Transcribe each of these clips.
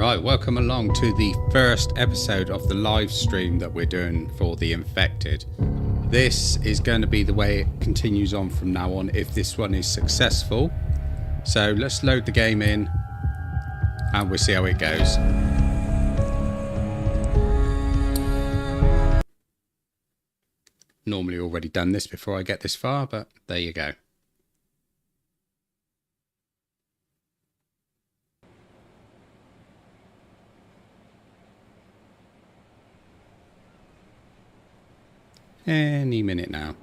Right, welcome along to the first episode of the live stream that we're doing for the infected. This is going to be the way it continues on from now on if this one is successful. So let's load the game in and we'll see how it goes. Normally already done this before I get this far, but there you go. Any minute now.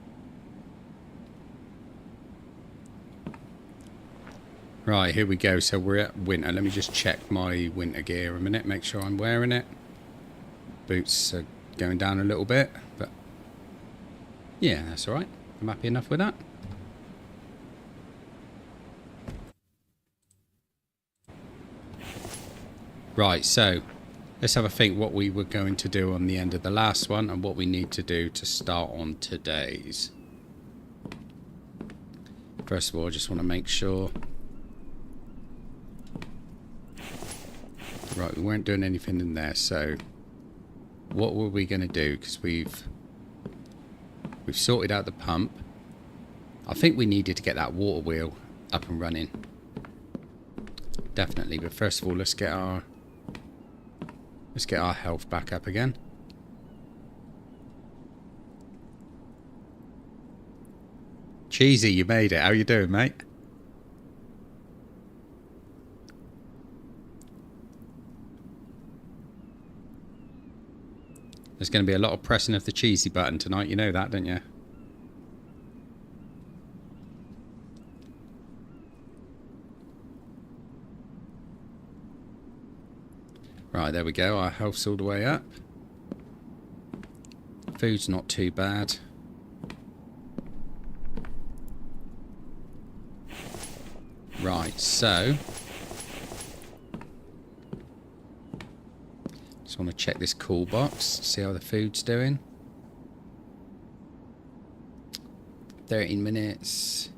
Right, here we go. So we're at winter. Let me just check my winter gear a minute, make sure I'm wearing it. Boots are going down a little bit, but yeah, that's all right. I'm happy enough with that. Right, so let's have a think what we were going to do on the end of the last one and what we need to do to start on today's. First of all, I just want to make sure. Right, we weren't doing anything in there, so what were we going to do? Because we've sorted out the pump. I think we needed to get that water wheel up and running. Definitely, but first of all, let's get our health back up again. Cheesy, you made it. How you doing, mate? There's going to be a lot of pressing of the cheesy button tonight. You know that, don't you? Right, there we go. Our health's all the way up. Food's not too bad. Right, so just want to check this cool box, see how the food's doing. 13 minutes.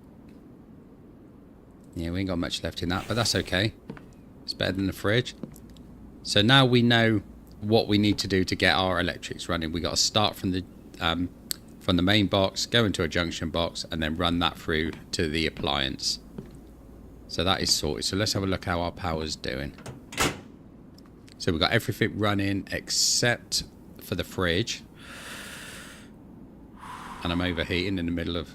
Yeah, we ain't got much left in that, but that's okay. It's better than the fridge. So now we know what we need to do to get our electrics running. We got to start from the from the main box, go into a junction box, and then run that through to the appliance. So that is sorted. So let's have a look how our power's doing. So we've got everything running except for the fridge. And I'm overheating in the middle of...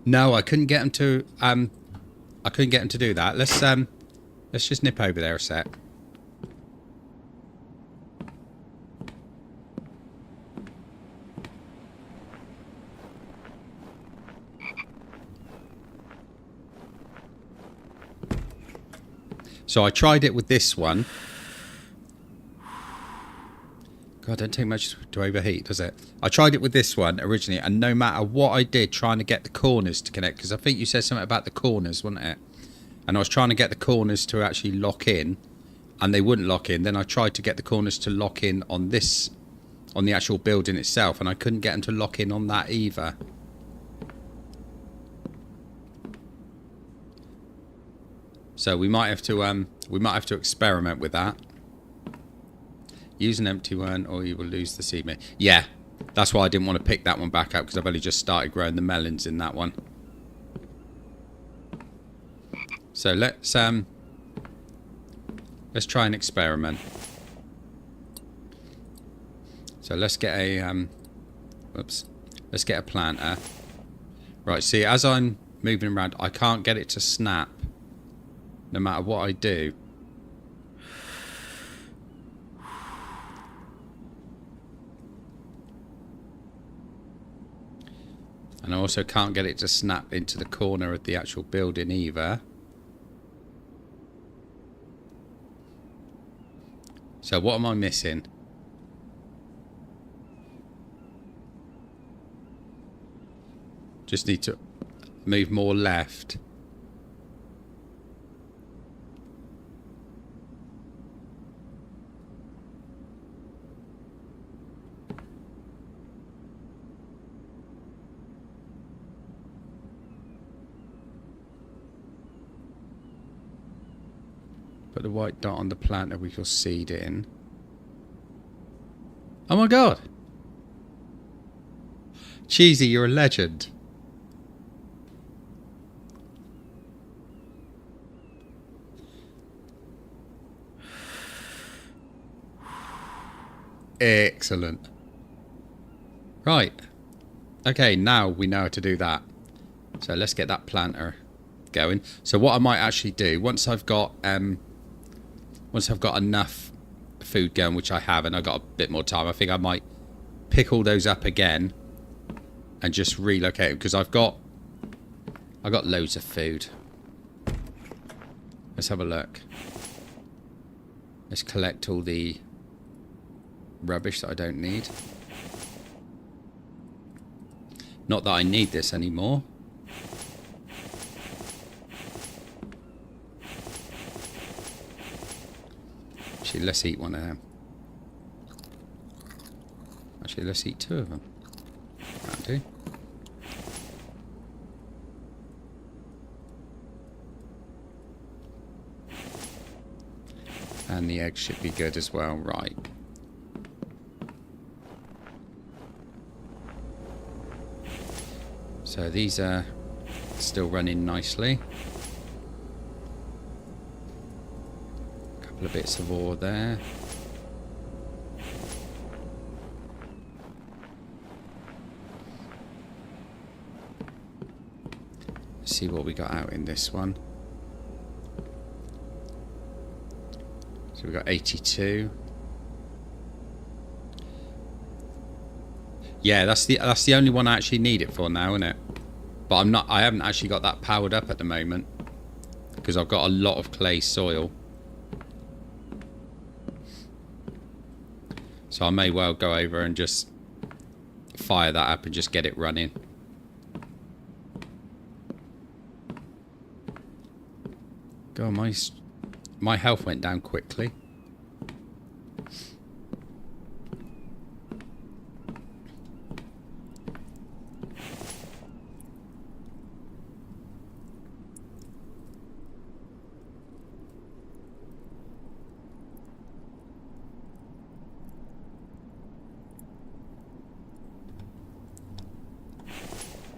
No, I couldn't get them to... I couldn't get them to do that. Let's just nip over there a sec. So I tried it with this one. God, don't take much to overheat, does it? I tried it with this one originally, and no matter what I did trying to get the corners to connect, because I think you said something about the corners, wasn't it? And I was trying to get the corners to actually lock in, and they wouldn't lock in. Then I tried to get the corners to lock in on this, on the actual building itself, and I couldn't get them to lock in on that either. So we might have to experiment with that. Use an empty one or you will lose the seed. Yeah, that's why I didn't want to pick that one back up, because I've only just started growing the melons in that one. So let's try an experiment. So let's get a let's get a planter. Right, see, as I'm moving around, I can't get it to snap no matter what I do. And I also can't get it to snap into the corner of the actual building either. So what am I missing? Just need to move more left. Put the white dot on the planter, we can seed it in. Oh my god! Cheesy, you're a legend. Excellent. Right. Okay, now we know how to do that. So let's get that planter going. So what I might actually do, once I've got enough food going, which I have, and I've got a bit more time, I think I might pick all those up again and just relocate them, because I've got loads of food. Let's have a look. Let's collect all the rubbish that I don't need. Not that I need this anymore. Actually, let's eat one of them. Actually, let's eat two of them. That'll do. And the eggs should be good as well. Right. So these are still running nicely. A couple of bits of ore there. Let's see what we got out in this one. So we got 82. Yeah, that's the only one I actually need it for now, isn't it? But I haven't actually got that powered up at the moment, because I've got a lot of clay soil. So I may well go over and just fire that up and just get it running. God, my health went down quickly.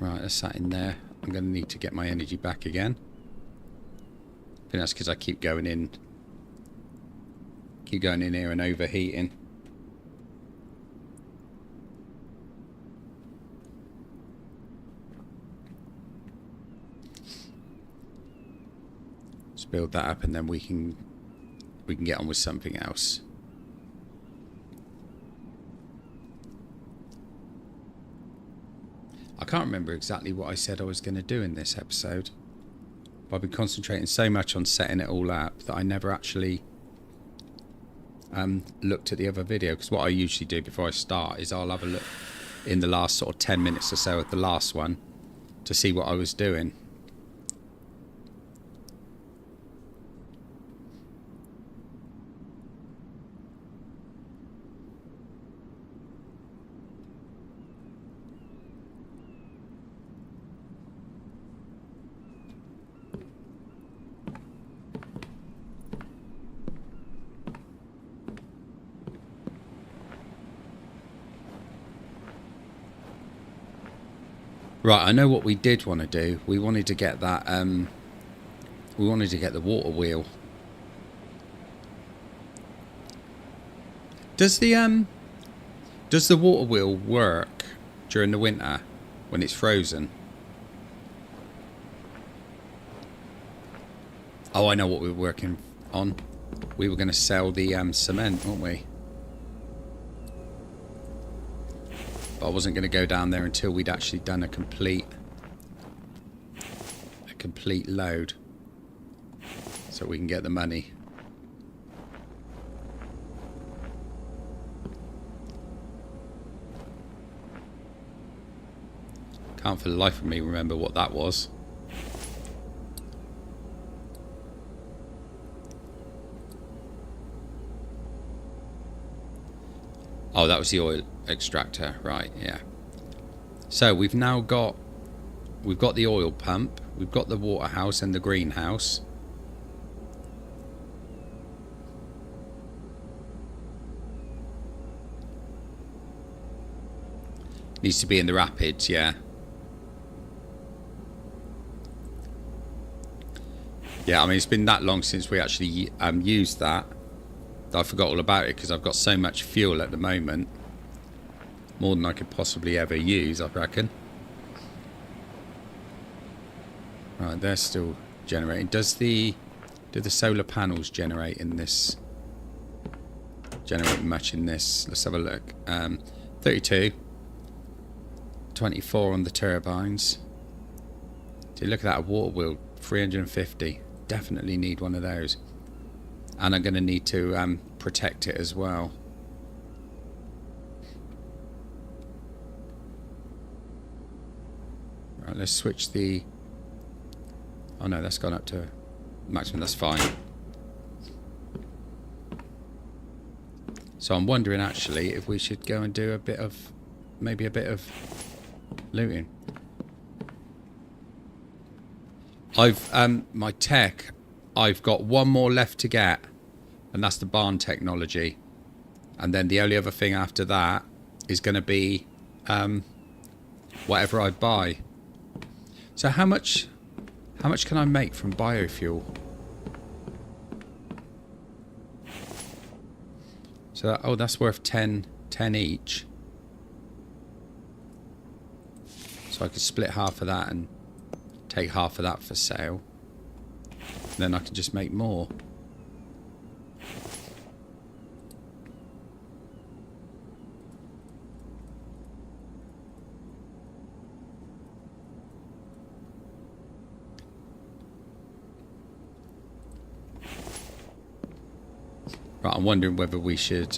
Right, that's that in there. I'm going to need to get my energy back again. I think that's because I keep going in here and overheating. Let's build that up and then we can get on with something else. I can't remember exactly what I said I was going to do in this episode. But I've been concentrating so much on setting it all up that I never actually looked at the other video. Because what I usually do before I start is I'll have a look in the last sort of 10 minutes or so at the last one to see what I was doing. Right, I know what we did want to do. We wanted to get that, we wanted to get the water wheel. Does the water wheel work during the winter when it's frozen? Oh, I know what we were working on. We were going to sell the cement, weren't we? But I wasn't going to go down there until we'd actually done a complete load, so we can get the money. Can't for the life of me remember what that was. Oh, that was the oil extractor, right? Yeah. So we've now got the oil pump, we've got the water house and the greenhouse. Needs to be in the rapids, yeah. Yeah, I mean it's been that long since we actually used that. I forgot all about it because I've got so much fuel at the moment, more than I could possibly ever use, I reckon. Right, they're still generating. Do the solar panels generate in this? Generate much in this? Let's have a look. 32, 24 on the turbines. So look at that, a water wheel, 350. Definitely need one of those. And I'm going to need to protect it as well. Right, let's switch the... Oh no, that's gone up to maximum, that's fine. So I'm wondering actually if we should go and do a bit of... maybe a bit of looting. My tech... I've got one more left to get, and that's the barn technology. And then the only other thing after that is going to be whatever I buy. So how much can I make from biofuel? So oh, that's worth 10 each. So I could split half of that and take half of that for sale. Then I can just make more. Right, I'm wondering whether we should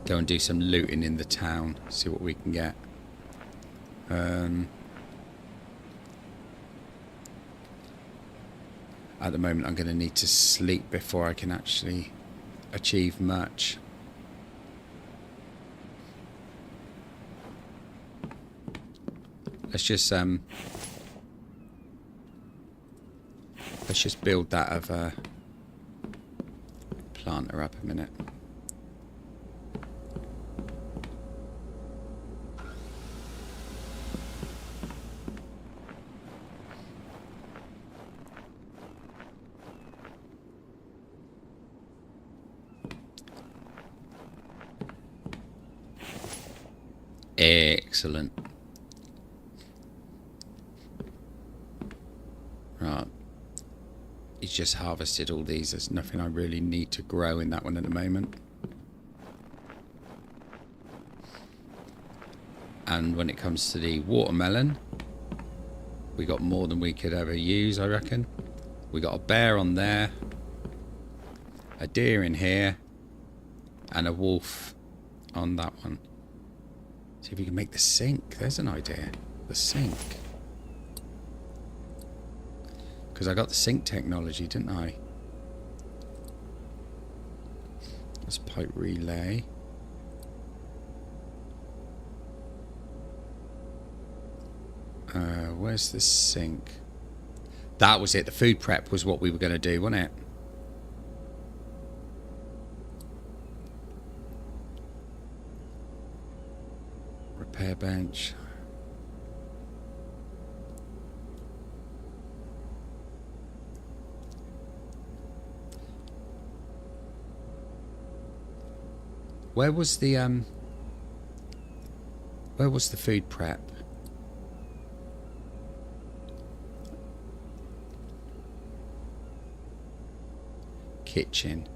go and do some looting in the town, see what we can get. At the moment I'm going to need to sleep before I can actually achieve much. Let's just build that other planter up a minute. Excellent. Right. He's just harvested all these. There's nothing I really need to grow in that one at the moment. And when it comes to the watermelon, we got more than we could ever use, I reckon. We got a bear on there, a deer in here, and a wolf on that one. See if we can make the sink. There's an idea. The sink. Because I got the sink technology, didn't I? Let's pipe relay. Where's the sink? That was it. The food prep was what we were going to do, wasn't it? Repair bench. Where was the food prep? Kitchen.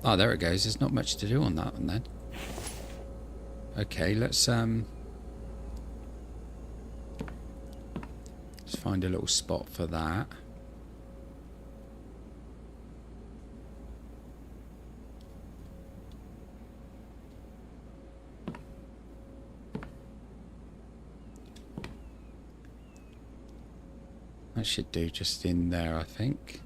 Oh, there it goes. There's not much to do on that one then. Okay, let's find a little spot for that. That should do just in there, I think.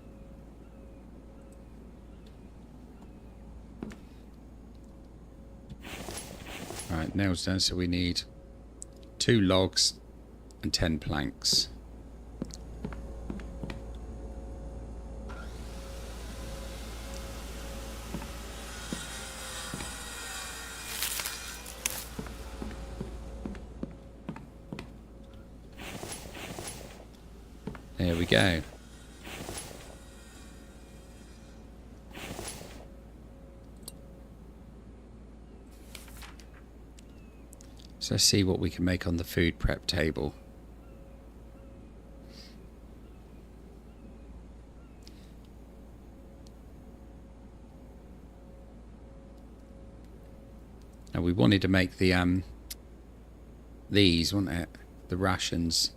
Right, nails done, so we need 2 logs and 10 planks. There we go. So let's see what we can make on the food prep table. Now we wanted to make the these, wasn't it? The rations.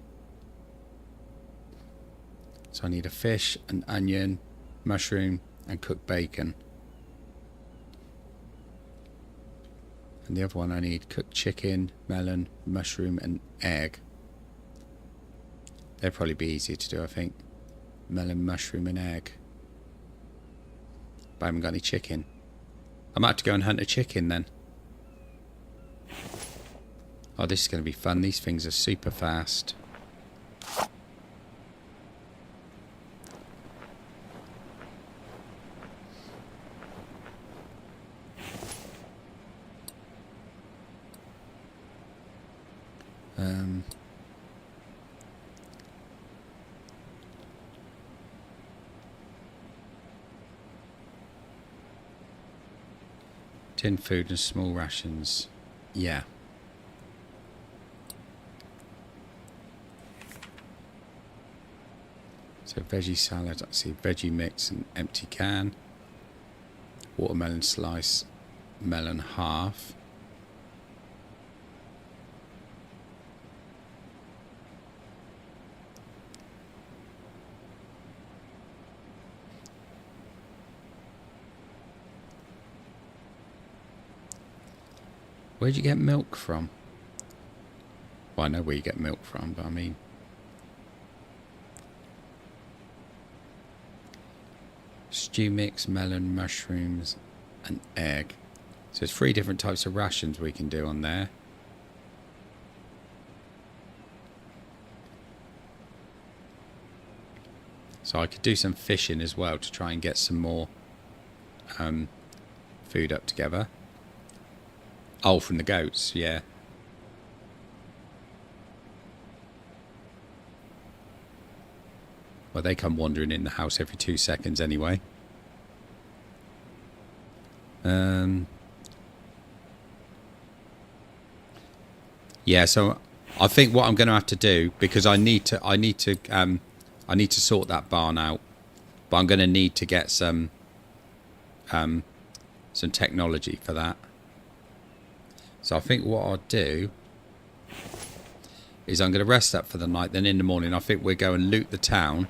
So I need a fish, an onion, mushroom, and cooked bacon. And the other one I need cooked chicken, melon, mushroom, and egg. They'd probably be easier to do, I think. Melon, mushroom, and egg. But I haven't got any chicken. I might have to go and hunt a chicken then. Oh, this is going to be fun. These things are super fast. Tin food and small rations. Yeah. So veggie salad, I see veggie mix and empty can. Watermelon slice, melon half. Where'd you get milk from? Well, I know where you get milk from, but I mean... Stew mix, melon, mushrooms, and egg. So there's 3 different types of rations we can do on there. So I could do some fishing as well to try and get some more food up together. Oh, from the goats, yeah. Well, they come wandering in the house every 2 seconds anyway. Yeah, so I think what I'm going to have to do, because I need to sort that barn out, but I'm going to need to get some technology for that. So I think what I'll do is I'm going to rest up for the night. Then in the morning, I think we'll go and loot the town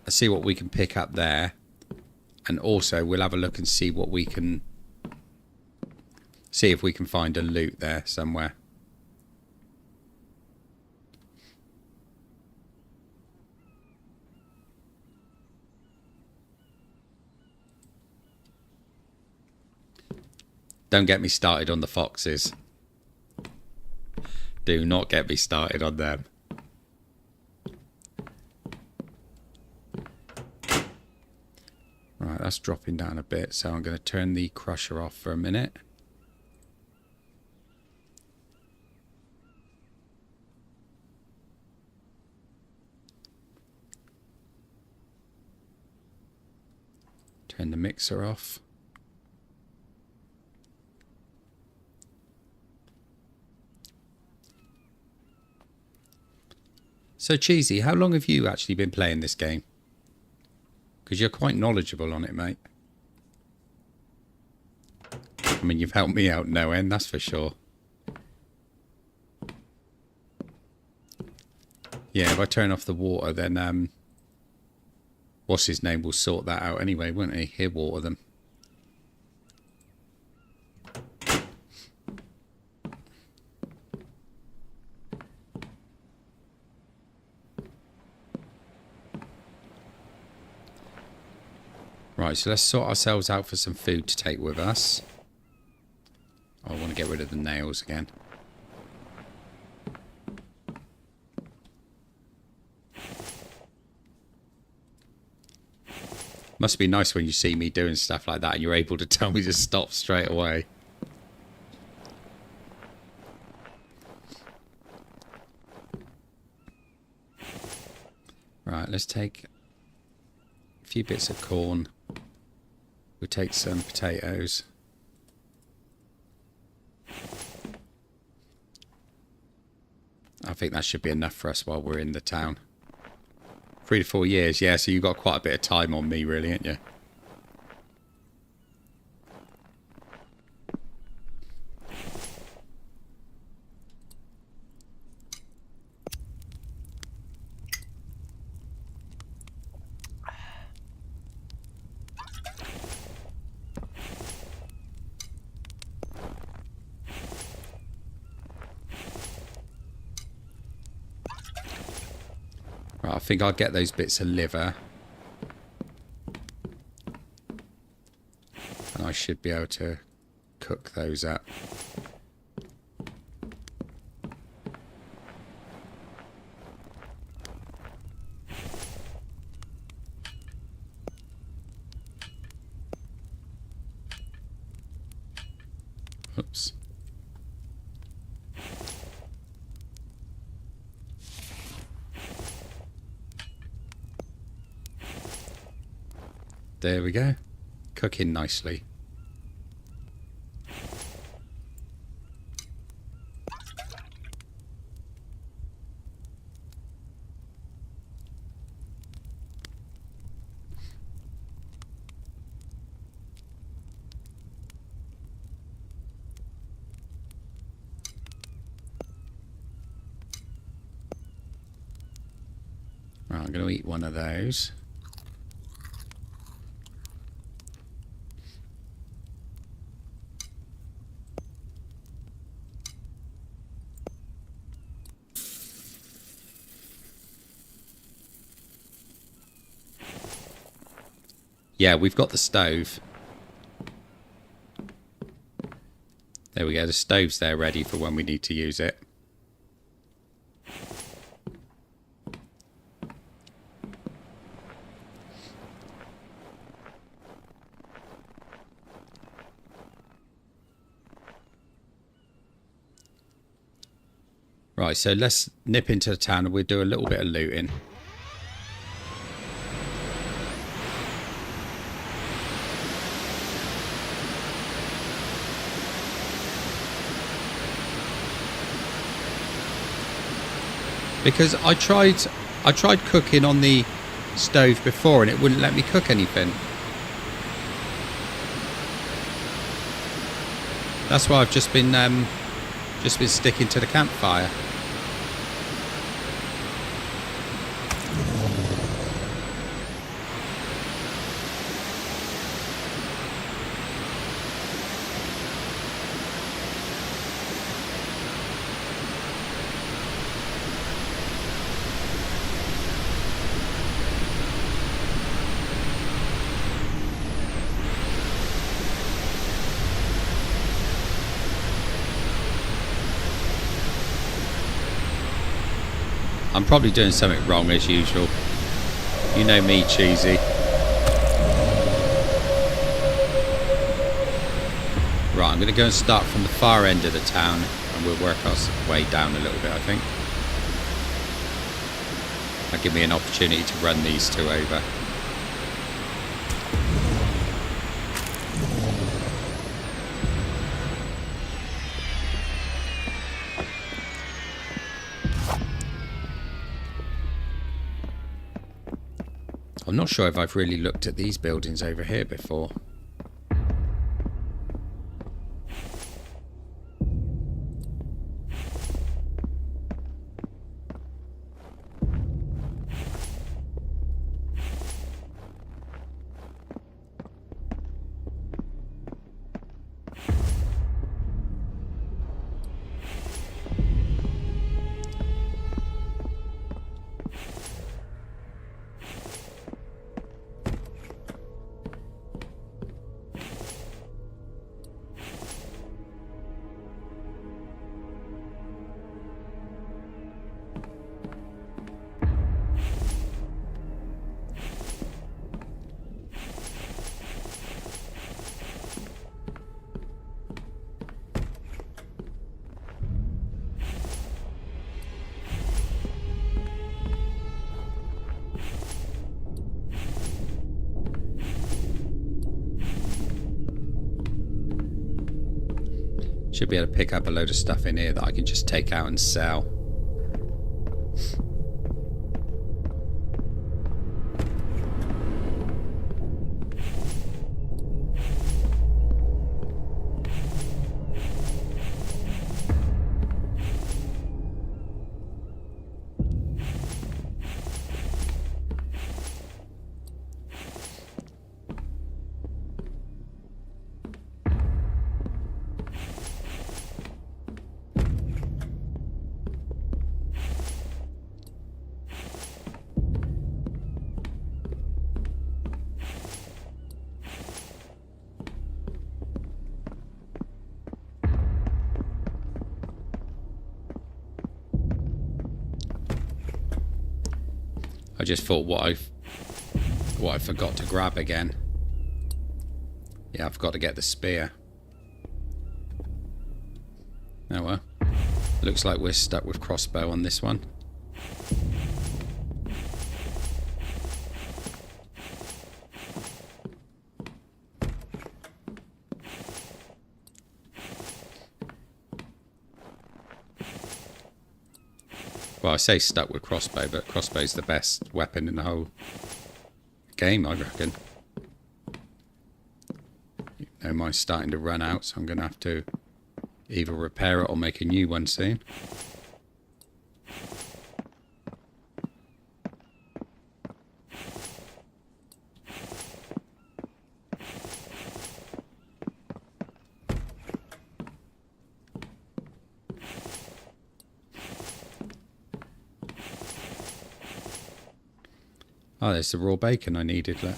and see what we can pick up there. And also we'll have a look and see what we can... see if we can find a loot there somewhere. Don't get me started on the foxes. Do not get me started on them. Right, that's dropping down a bit, so I'm going to turn the crusher off for a minute. Turn the mixer off. So Cheesy, how long have you actually been playing this game? Because you're quite knowledgeable on it, mate. I mean, you've helped me out no end, that's for sure. Yeah, if I turn off the water, then what's his name will sort that out anyway, won't he? He'll water them. Right, so let's sort ourselves out for some food to take with us. Oh, I want to get rid of the nails again. Must be nice when you see me doing stuff like that and you're able to tell me to stop straight away. Right, let's take a few bits of corn. We'll take some potatoes. I think that should be enough for us while we're in the town. 3 to 4 years, yeah, so you've got quite a bit of time on me, really, ain't you? Right, I think I'll get those bits of liver. And I should be able to cook those up. Oops. There we go. Cooking nicely. Right, I'm going to eat one of those. Yeah, we've got the stove. There we go, the stove's there ready for when we need to use it. Right, so let's nip into the town and we'll do a little bit of looting. Because I tried cooking on the stove before and it wouldn't let me cook anything. That's why I've just been sticking to the campfire. I'm probably doing something wrong as usual. You know me, cheesy. Right, I'm going to go and start from the far end of the town and we'll work our way down a little bit, I think. That'll give me an opportunity to run these two over. I'm not sure if I've really looked at these buildings over here before. Should be able to pick up a load of stuff in here that I can just take out and sell. I just thought what I forgot to grab again. Yeah, I've got to get the spear. Oh well. Looks like we're stuck with crossbow on this one. Well, I say stuck with crossbow, but crossbow's the best weapon in the whole game, I reckon. You know, mine's starting to run out, so I'm going to have to either repair it or make a new one soon. Oh, there's the raw bacon I needed, look.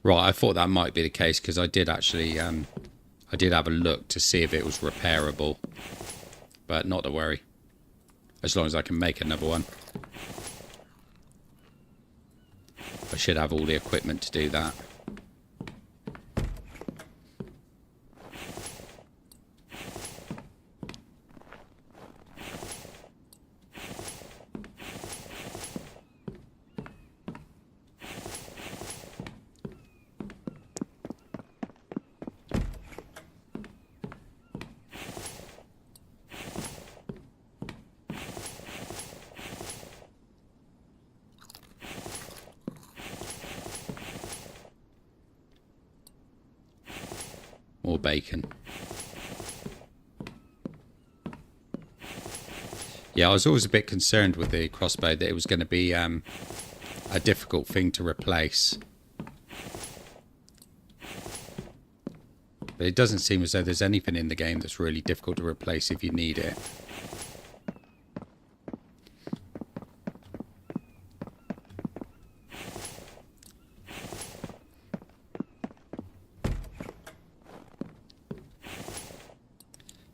Right, I thought that might be the case because I did actually I did have a look to see if it was repairable, but not to worry. As long as I can make another one. I should have all the equipment to do that. More bacon. Yeah, I was always a bit concerned with the crossbow that it was going to be a difficult thing to replace. But it doesn't seem as though there's anything in the game that's really difficult to replace if you need it.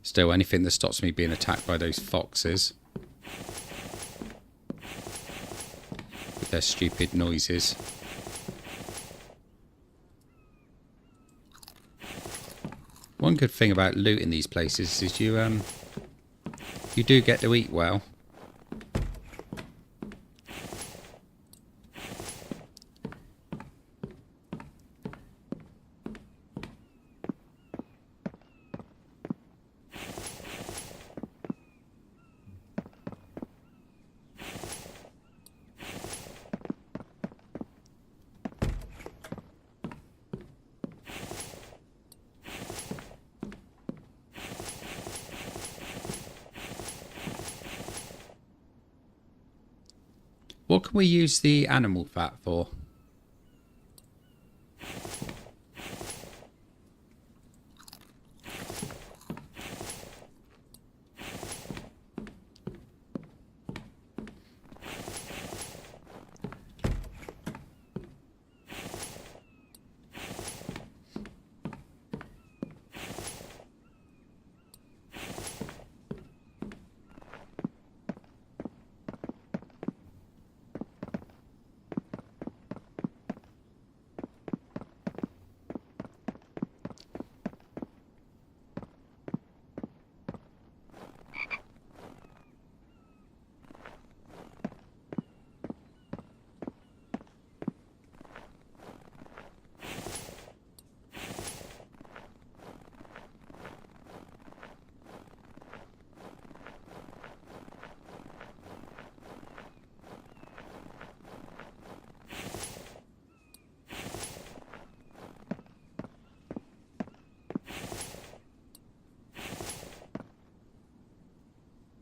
Still, anything that stops me being attacked by those foxes with their stupid noises. One good thing about looting these places is you do get to eat well. What can we use the animal fat for?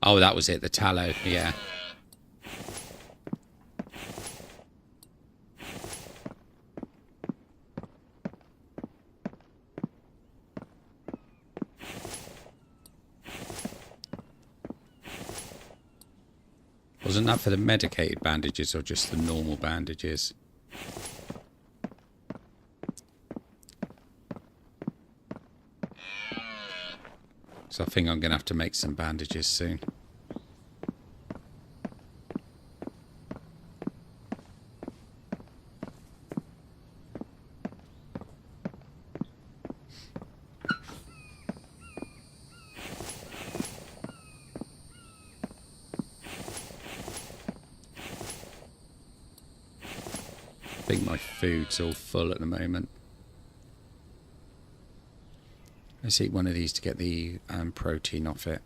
Oh, that was it, the tallow, yeah. Wasn't that for the medicated bandages or just the normal bandages? So I think I'm going to have to make some bandages soon. I think my food's all full at the moment. Let's eat one of these to get the protein off it.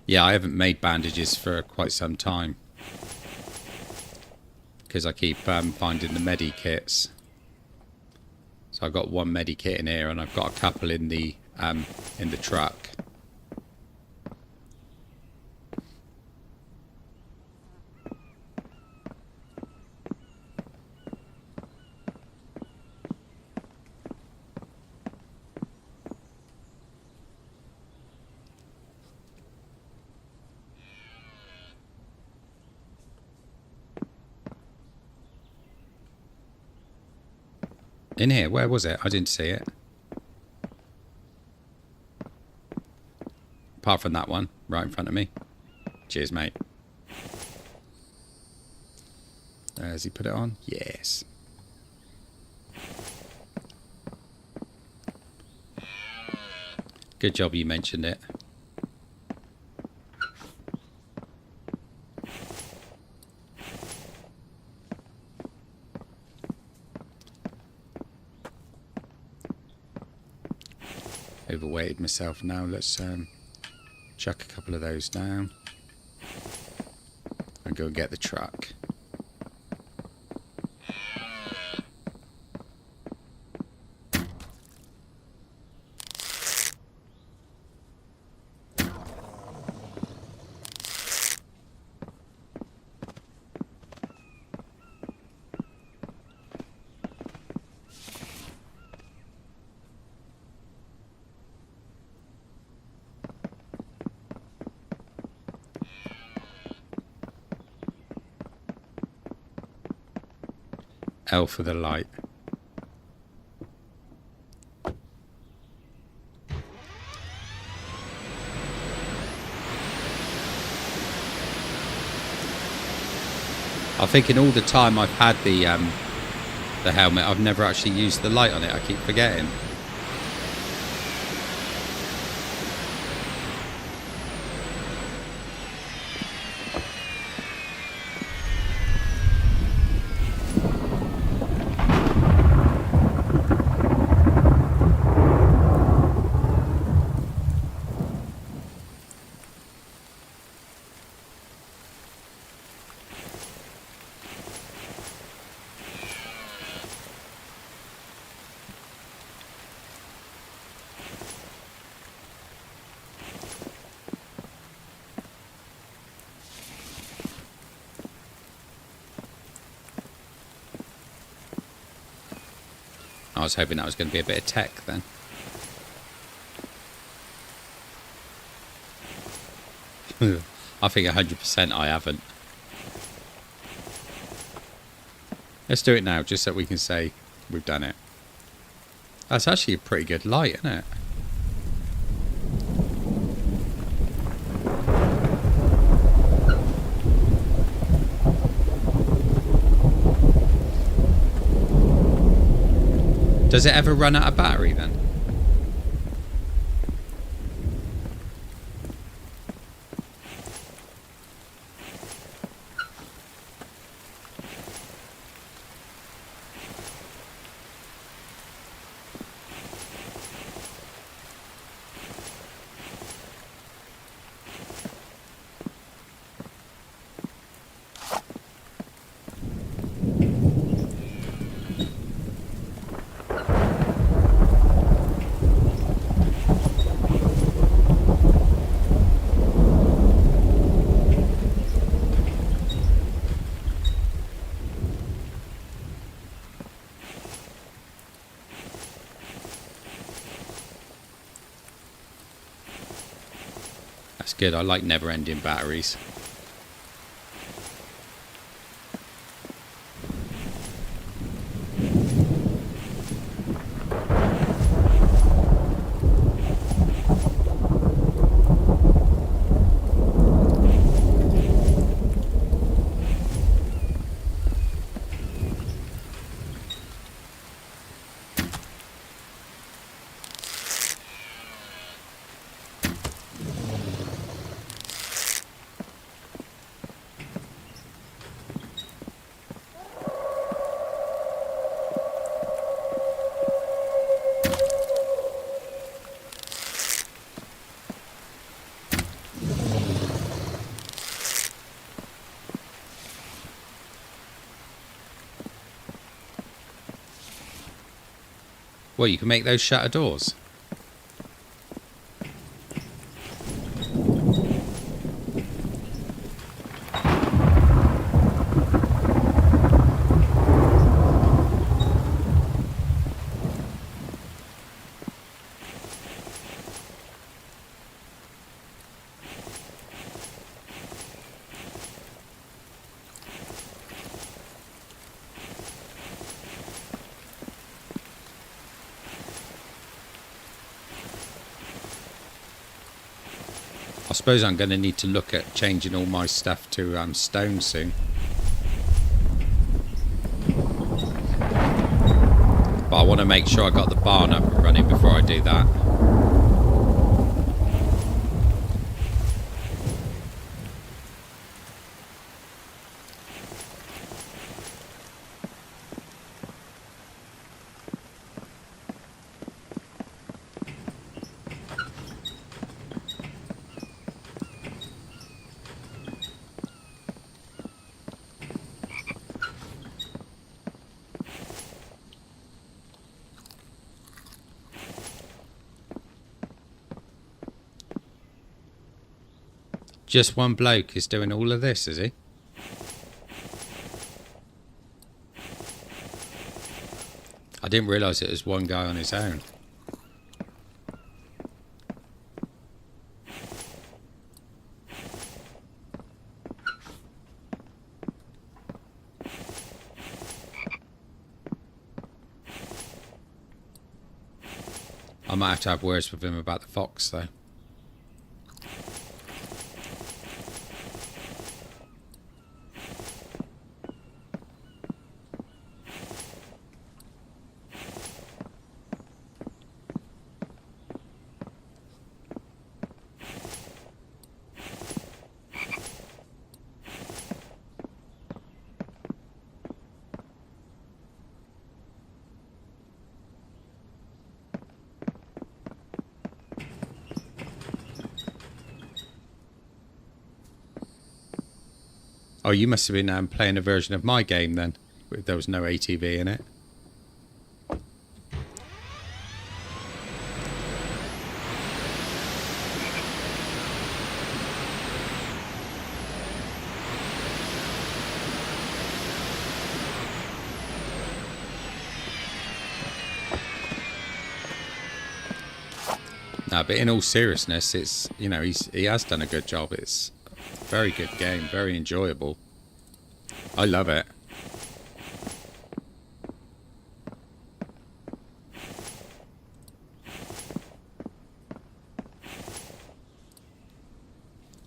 Yeah, I haven't made bandages for quite some time because I keep finding the medikits. So I've got one medikit in here, and I've got a couple in the truck. In here, where was it? I didn't see it. Apart from that one, right in front of me. Cheers, mate. Has he put it on? Yes. Good job you mentioned it. Overweighted myself now. Let's chuck a couple of those down and go get the truck. L for the light. I think in all the time I've had the helmet, I've never actually used the light on it. I keep forgetting. I was hoping that was going to be a bit of tech then. I think 100% I haven't. Let's do it now, just so we can say we've done it. That's actually a pretty good light, isn't it? Does it ever run out of battery then? That's good. I like never-ending batteries. Well, you can make those shutter doors. suppose I'm going to need to look at changing all my stuff to stone soon. But I want to make sure I got the barn up and running before I do that. Just one bloke is doing all of this, is he? I didn't realise it was one guy on his own. I might have to have words with him about the fox, though. Oh, you must have been playing a version of my game then. There was no ATV in it. No, but in all seriousness, it's, you know, he has done a good job. It's a very good game, very enjoyable. I love it.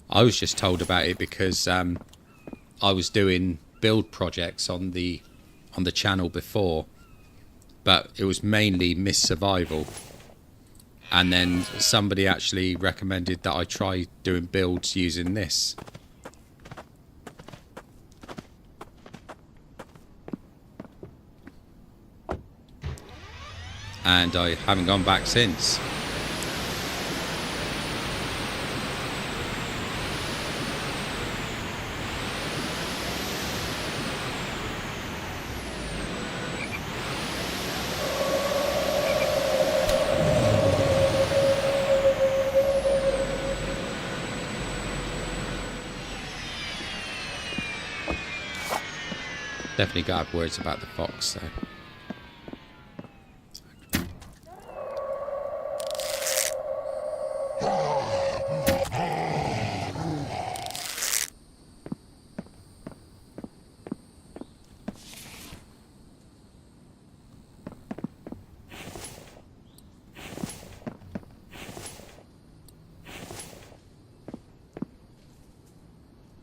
I was just told about it because I was doing build projects on the channel before, but it was mainly Miss Survival. And then somebody actually recommended that I try doing builds using this. And I haven't gone back since. Definitely got to have words about the fox though.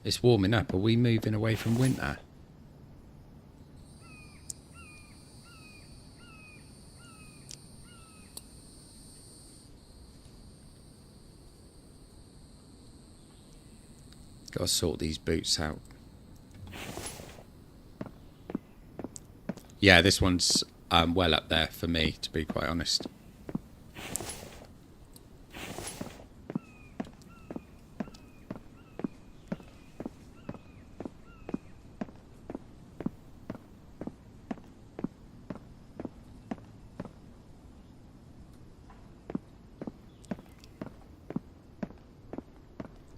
It's warming up. Are we moving away from winter? Got to sort these boots out. Yeah, this one's well up there for me, to be quite honest.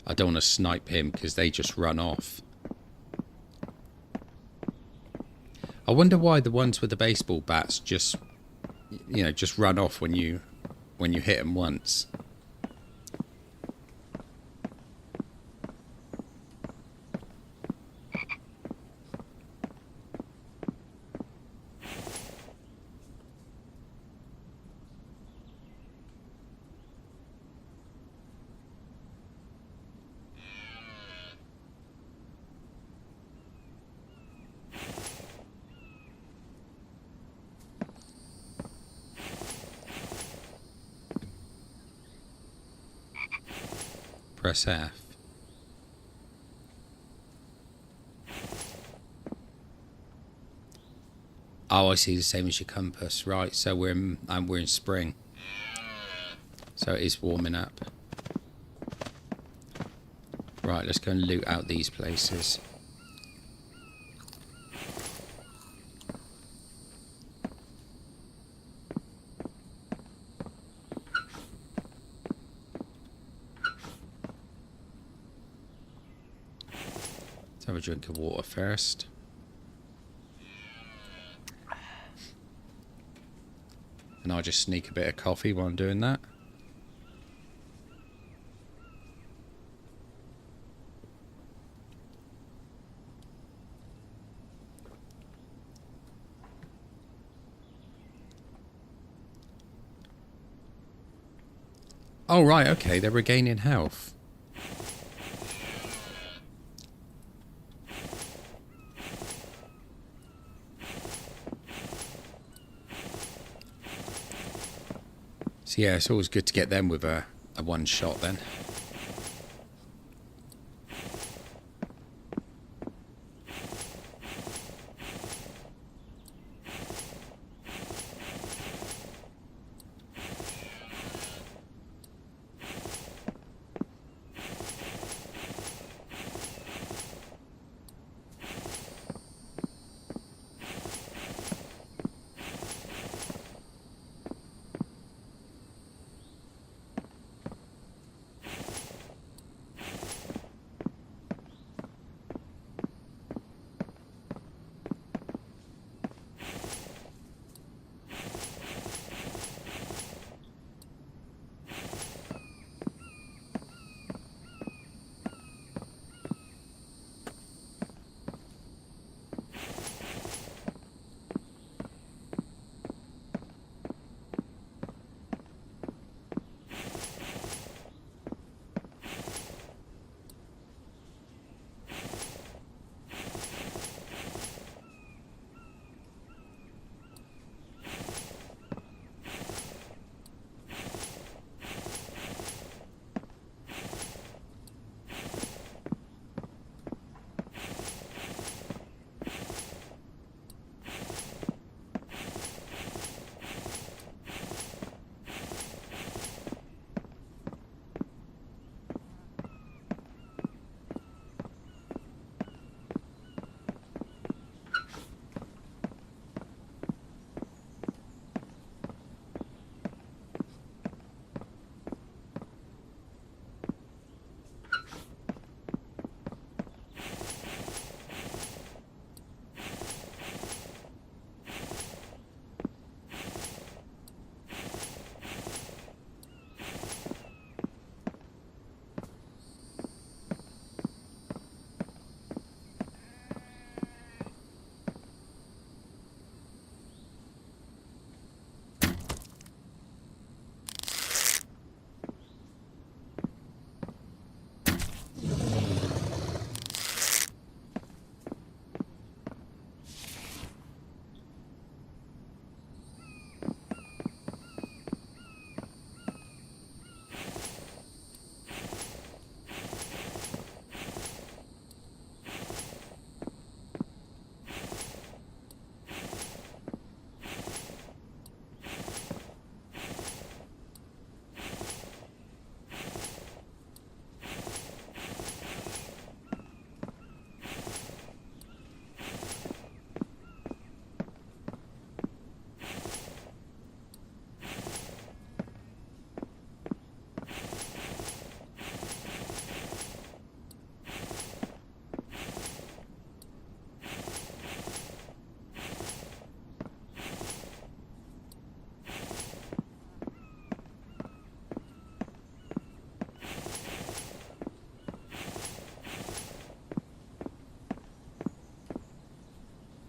I don't want to snipe him because they just run off. I wonder why the ones with the baseball bats just, you know, just run off when you hit them once. press F. Oh, I see, the same as your compass. Right, so we're in spring. So it is warming up. Right, let's go and loot out these places. Let's have a drink of water first. And I'll just sneak a bit of coffee while I'm doing that. Oh, right, okay, they're regaining health. So yeah, it's always good to get them with a one shot then.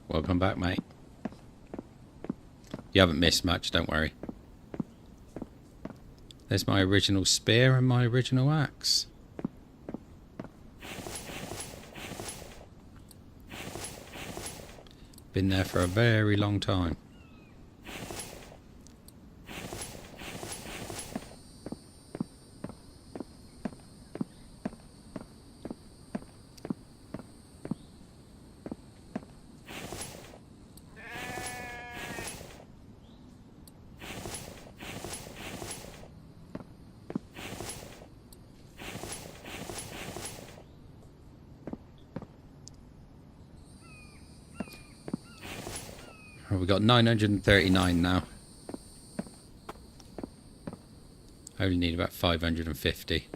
Welcome back, mate. You haven't missed much, don't worry. There's my original spear and my original axe. Been there for a very long time. We've got 939 now. I only need about 550.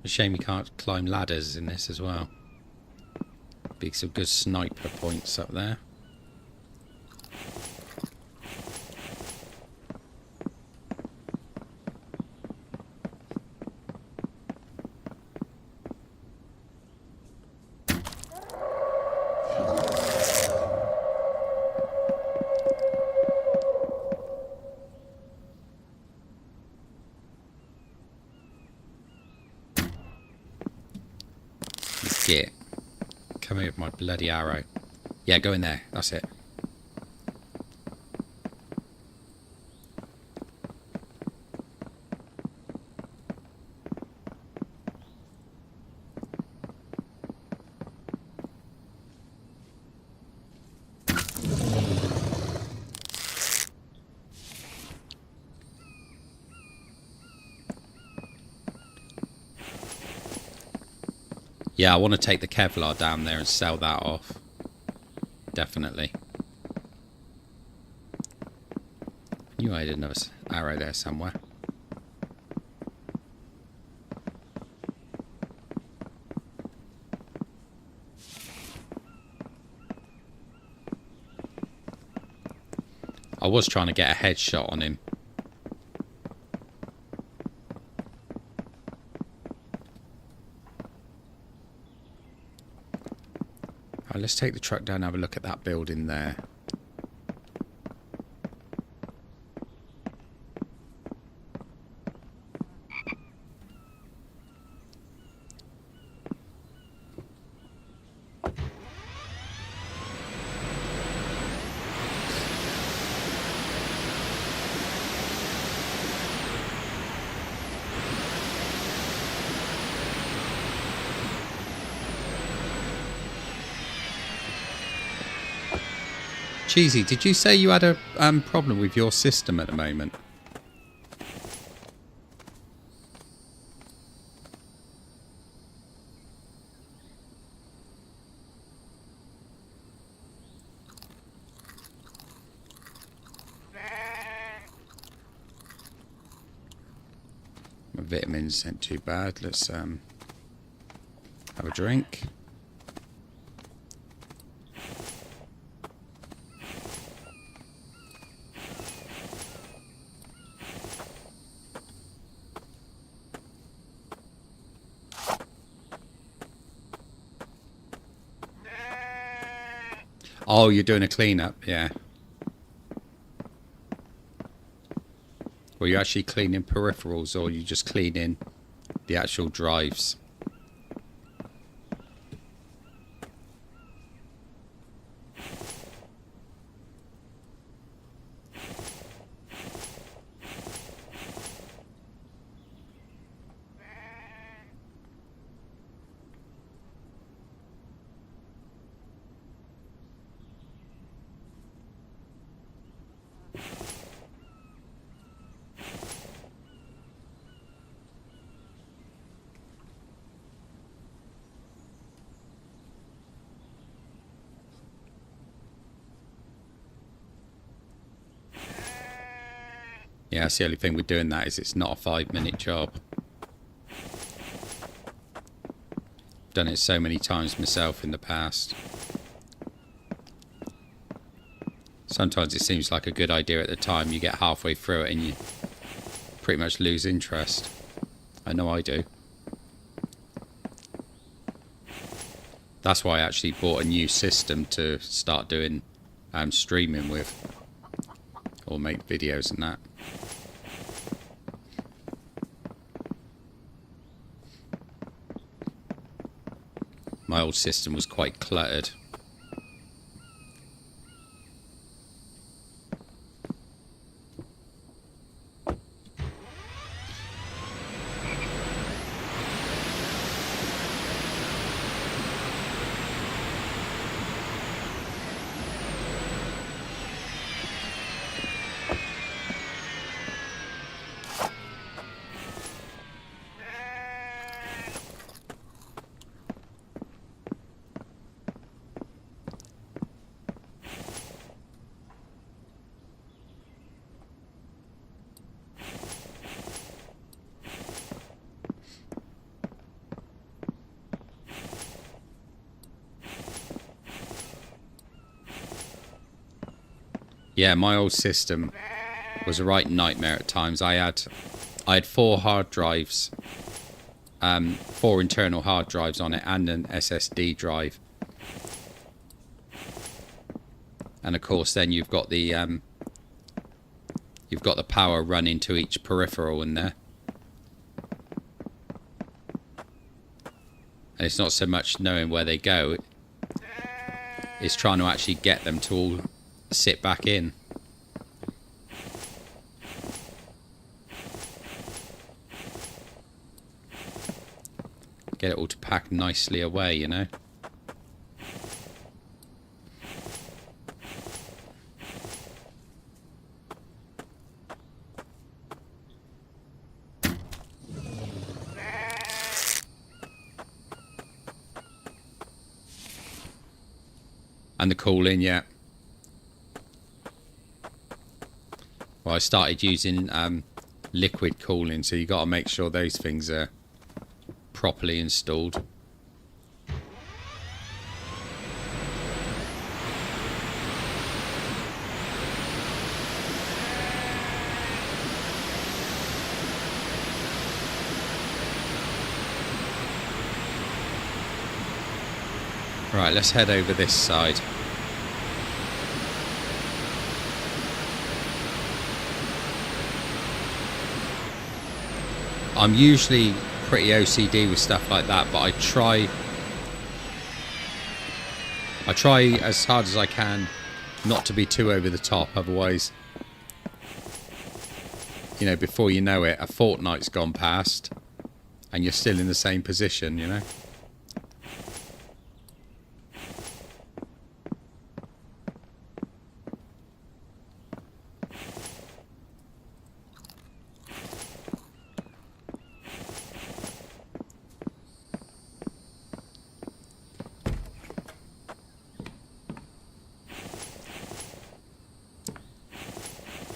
A shame you can't climb ladders in this as well. Be some good sniper points up there. Get. Come here with my bloody arrow. Yeah, go in there. That's it. Yeah, I want to take the Kevlar down there and sell that off. Definitely. Knew I had another arrow there somewhere. I was trying to get a headshot on him. Let's take the truck down and have a look at that building there. Cheesy, did you say you had a problem with your system at the moment? My vitamins ain't too bad. Let's have a drink. Oh, you're doing a cleanup, yeah. Well, you're actually cleaning peripherals, or you just cleaning the actual drives? Yeah, that's the only thing with doing that is it's not a 5-minute job. Done it so many times myself in the past. Sometimes it seems like a good idea at the time. You get halfway through it and you pretty much lose interest. I know I do. That's why I actually bought a new system to start doing streaming with. Or make videos and that. My old system was quite cluttered. Yeah, my old system was a right nightmare at times. I had 4 hard drives, 4 internal hard drives on it, and an SSD drive. And of course, then you've got the power running to each peripheral in there. And it's not so much knowing where they go; it's trying to actually get them to all sit back in. Get it all to pack nicely away, you know. And the cooling, yeah. Well, I started using liquid cooling, so you got to make sure those things are properly installed. Right, let's head over this side. I'm usually pretty OCD with stuff like that, but I try as hard as I can not to be too over the top, otherwise, you know, before you know it, a fortnight's gone past and you're still in the same position, you know.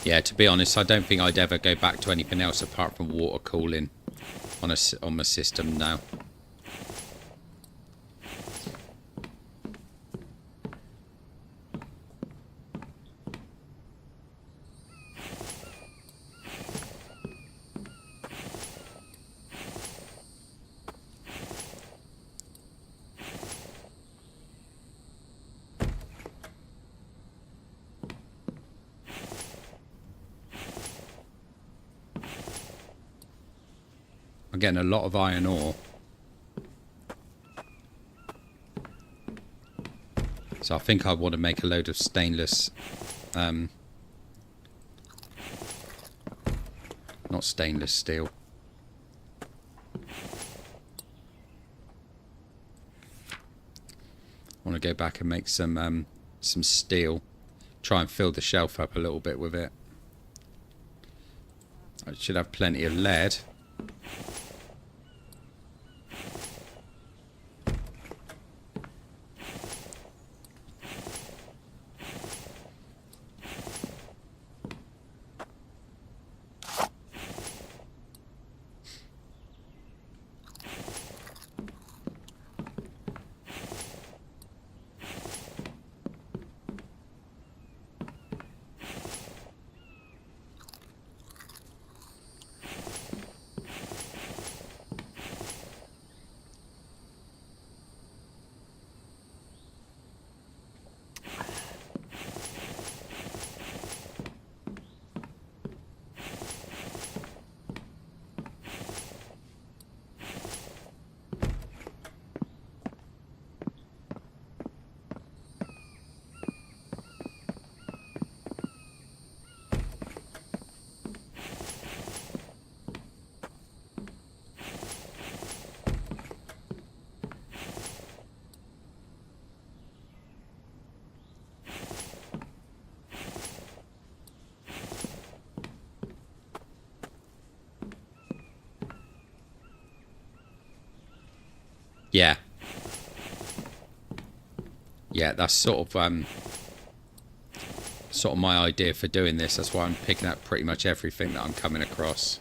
Yeah, to be honest, I don't think I'd ever go back to anything else apart from water cooling on my system now. I'm getting a lot of iron ore. So I think I want to make a load of stainless, not stainless steel. I want to go back and make some steel. Try and fill the shelf up a little bit with it. I should have plenty of lead. Yeah. Yeah, that's sort of my idea for doing this. That's why I'm picking up pretty much everything that I'm coming across.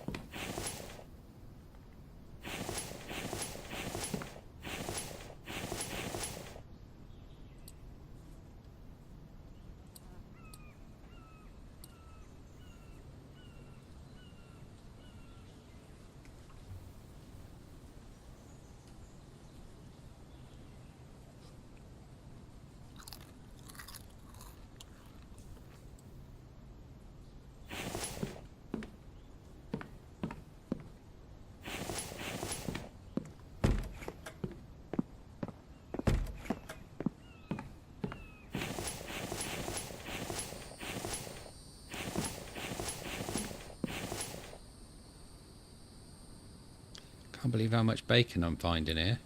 Can't believe how much bacon I'm finding here.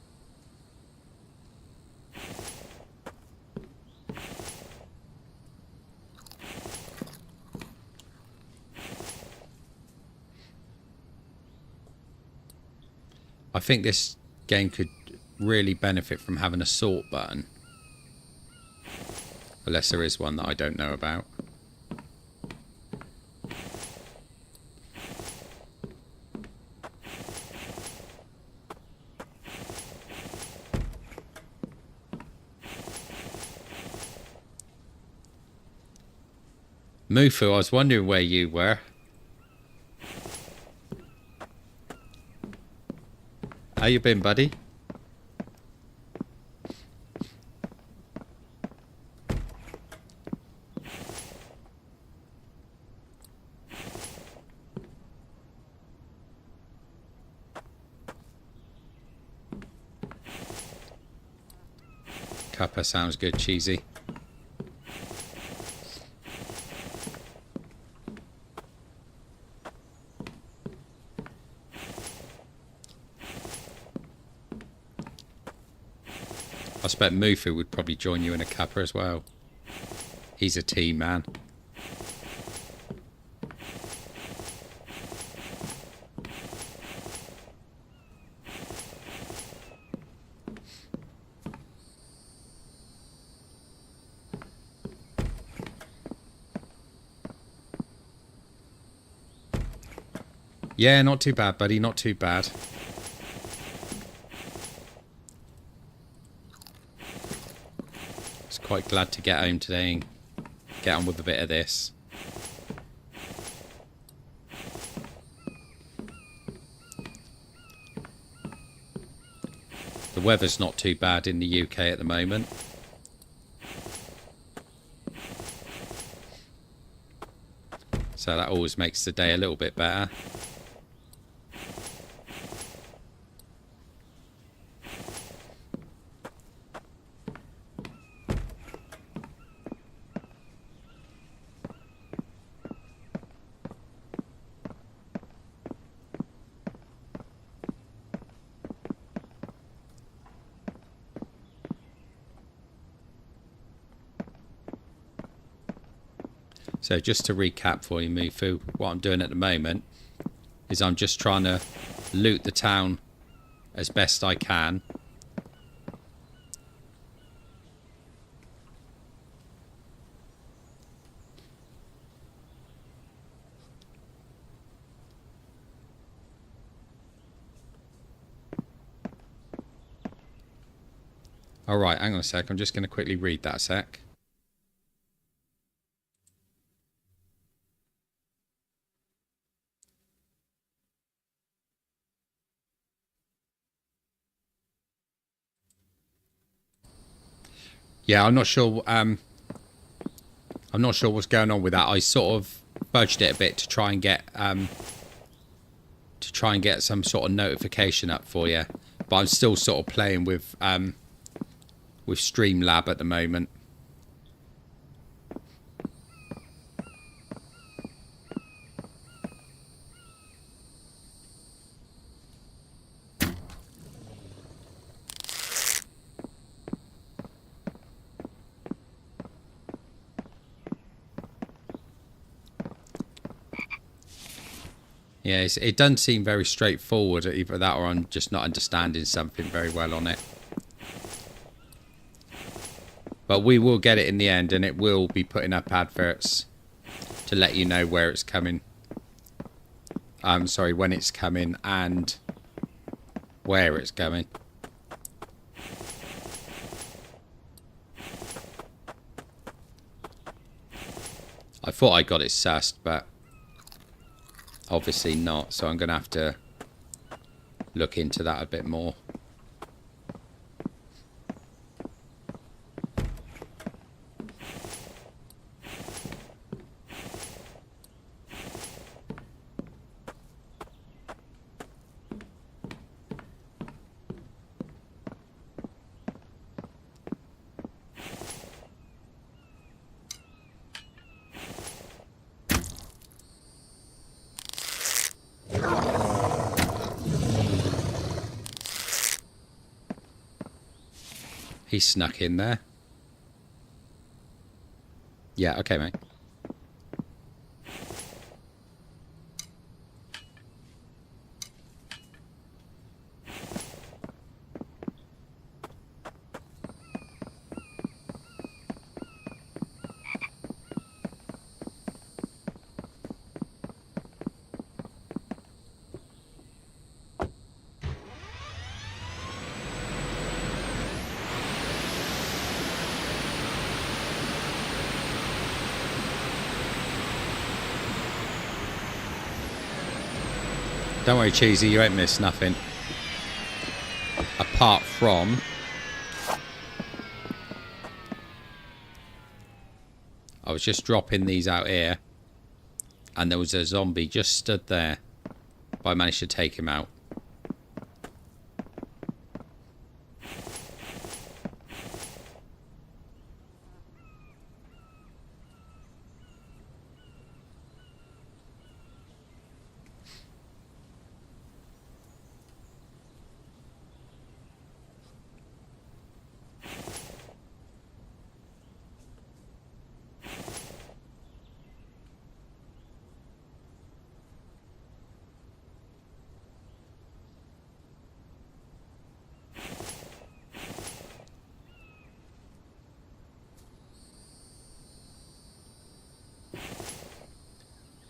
I think this game could really benefit from having a sort button. Unless there is one that I don't know about. Mufu, I was wondering where you were. How you been, buddy? Cuppa sounds good, cheesy. I expect Mufu would probably join you in a cuppa as well. He's a team man. Yeah, not too bad, buddy. Not too bad. Just quite glad to get home today and get on with a bit of this. The weather's not too bad in the UK at the moment. So that always makes the day a little bit better. So just to recap for you, Mufu, what I'm doing at the moment is I'm just trying to loot the town as best I can. Alright, hang on a sec. I'm just going to quickly read that a sec. Yeah, I'm not sure what's going on with that. I sort of fudged it a bit to try and get some sort of notification up for you. But I'm still sort of playing with Streamlab at the moment. Yeah, it doesn't seem very straightforward. Either that or I'm just not understanding something very well on it. But we will get it in the end, and it will be putting up adverts to let you know where it's coming. Sorry, when it's coming and where it's coming. I thought I got it sussed, but obviously not. So I'm going to have to look into that a bit more. He snuck in there. Yeah, okay, mate. Don't worry, Cheesy, you won't miss nothing. Apart from... I was just dropping these out here, and there was a zombie just stood there, but I managed to take him out.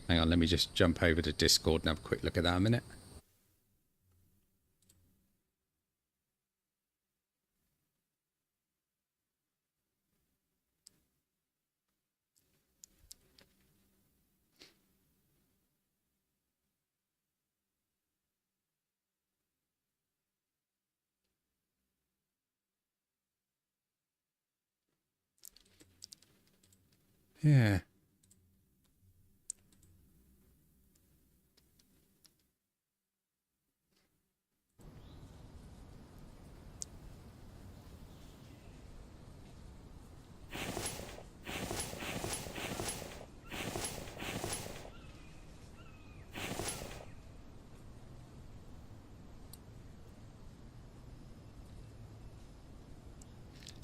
Hang on, let me just jump over to Discord and have a quick look at that a minute. Yeah.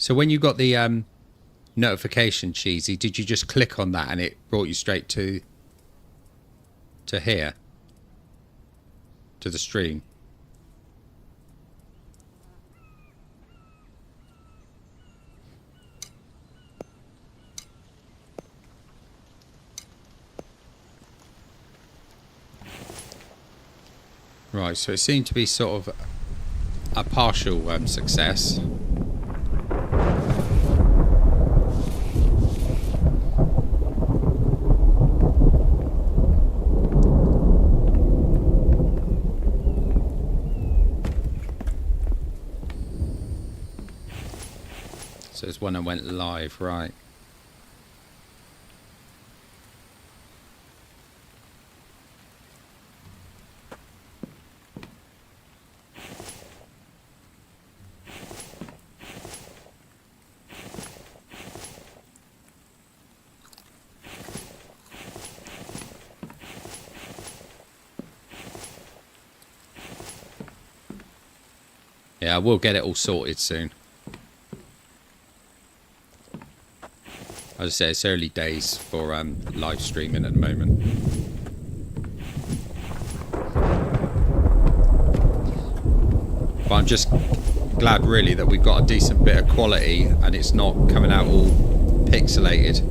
So when you got the notification, Cheesy, did you just click on that and it brought you straight to here? To the stream? Right, so it seemed to be sort of a partial success. So it's when I went live, right. Yeah, we'll get it all sorted soon. As I say, it's early days for live streaming at the moment. But I'm just glad really that we've got a decent bit of quality and it's not coming out all pixelated.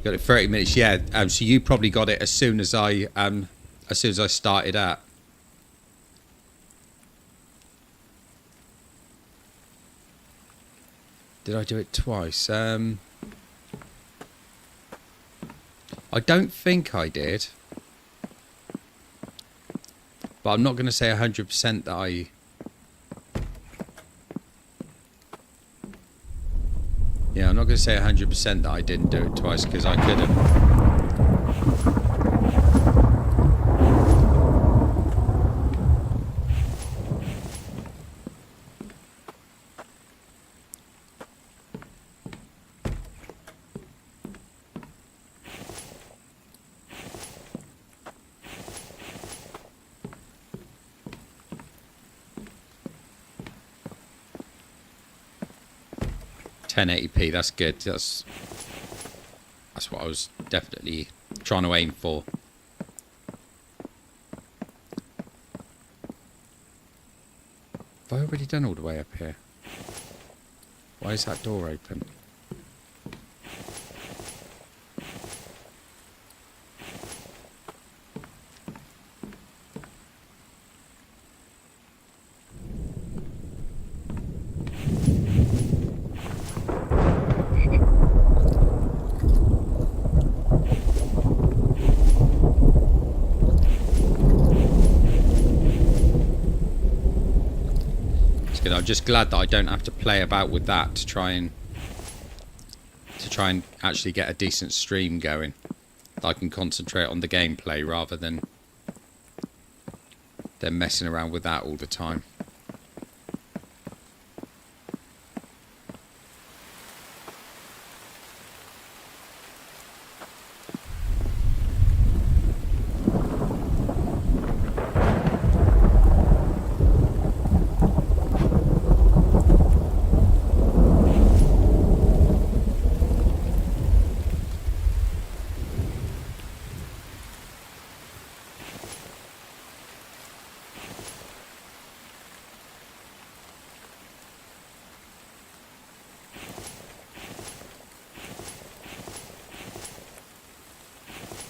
Got it 30 minutes, yeah. So you probably got it as soon as I started out. Did I do it twice? I don't think I did. But I'm not going to say 100% that I... Yeah, I'm not going to say 100% that I didn't do it twice, because I could have. 1080p, that's good. That's what I was definitely trying to aim for. Have I already done all the way up here? Why is that door open? I'm just glad that I don't have to play about with that to try and actually get a decent stream going. That I can concentrate on the gameplay rather than messing around with that all the time.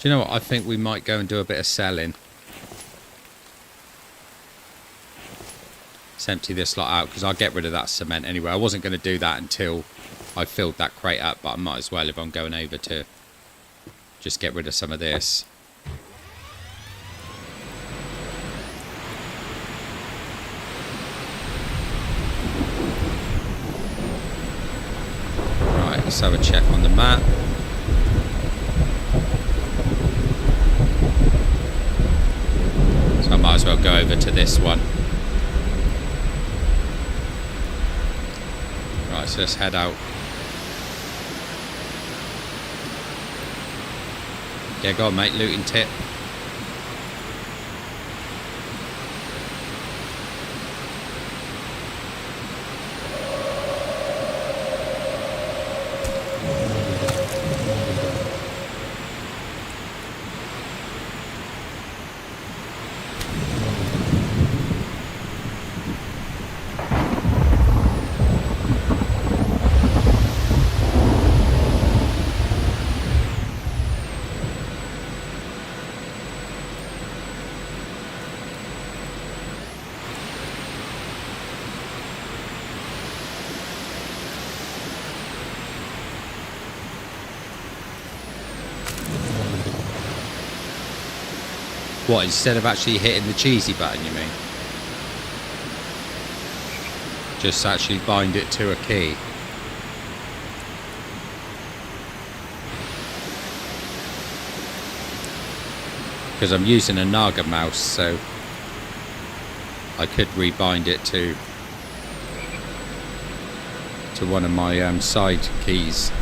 Do you know what? I think we might go and do a bit of selling. Let's empty this lot out because I'll get rid of that cement anyway. I wasn't going to do that until I filled that crate up, but I might as well if I'm going over to just get rid of some of this. Right, let's have a check on the map. I might as well go over to this one. Right, so let's head out. Yeah, go on, mate, looting tip. What, instead of actually hitting the cheesy button, you mean? Just actually bind it to a key. Because I'm using a Naga mouse, so I could rebind it to one of my side keys.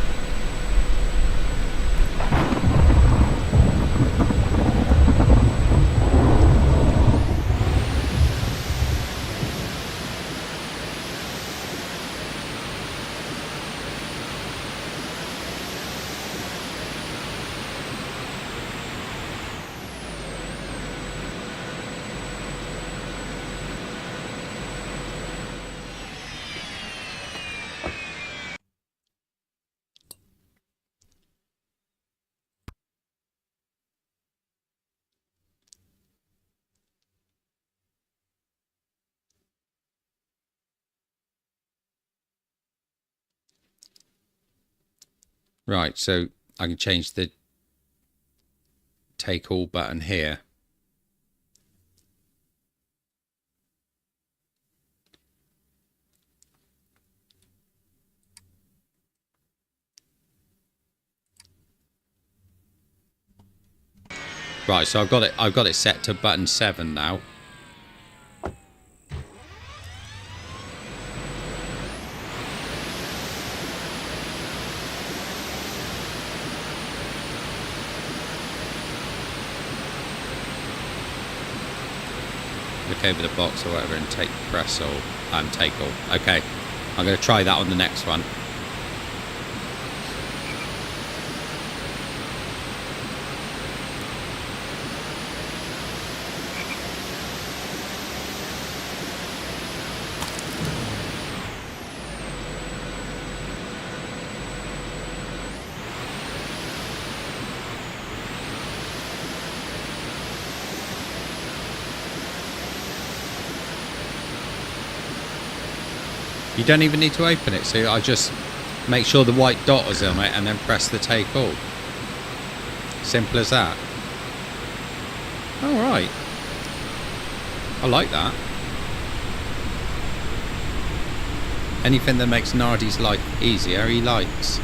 Right, so I can change the take all button here. Right, so I've got it set to button 7 now. Look over the box or whatever and press all and take all. Okay, I'm going to try that on the next one. You don't even need to open it, so I just make sure the white dot is on it and then press the take all. Simple as that. Alright. I like that. Anything that makes Nardi's life easier, he likes.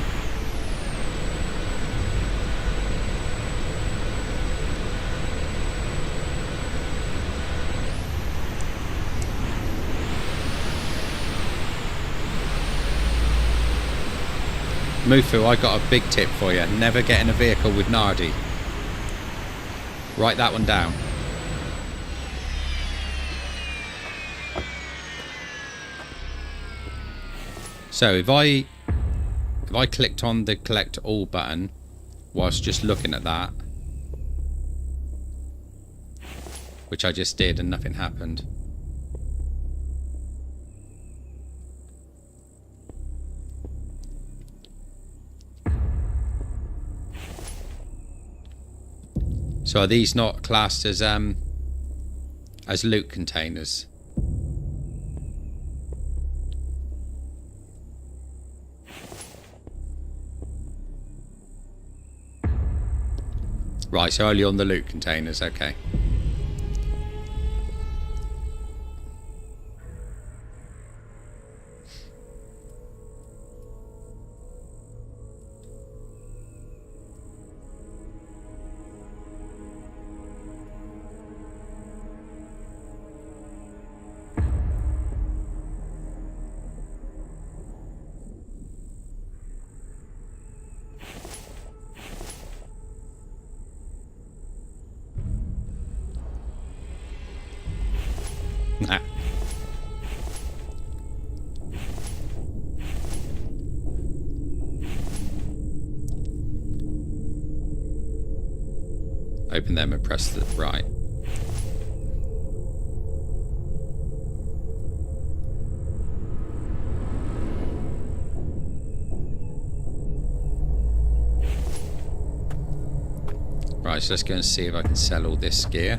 Mufu, I got a big tip for you. Never get in a vehicle with Nardi. Write that one down. So if I clicked on the collect all button whilst just looking at that, which I just did and nothing happened. So are these not classed as loot containers? Right, so only on the loot containers, okay. Nah. Open them and press the right. Right, so let's go and see if I can sell all this gear.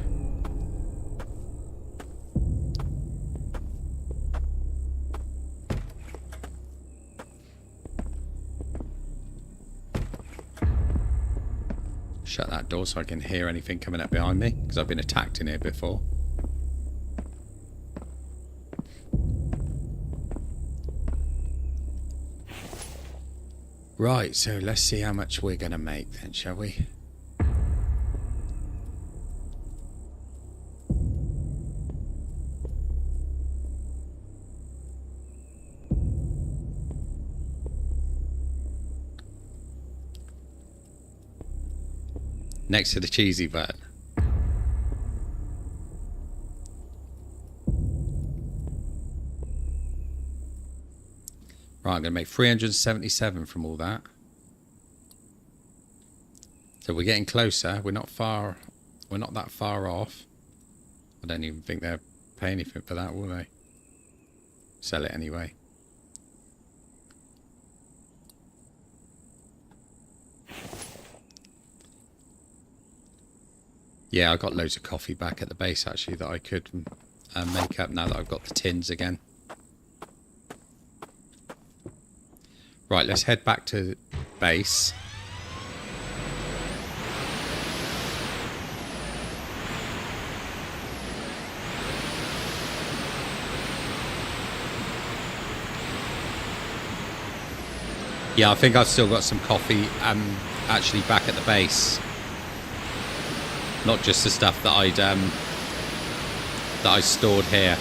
Shut that door so I can hear anything coming up behind me, because I've been attacked in here before. Right, so let's see how much we're going to make then, shall we? Next to the cheesy button. Right, I'm going to make 377 from all that. So we're getting closer. We're not that far off. I don't even think they'll pay anything for that, will they? Sell it anyway. Yeah, I got loads of coffee back at the base actually that I could make up now that I've got the tins again. Right, let's head back to base. Yeah, I think I've still got some coffee actually back at the base. Not just the stuff that I stored here.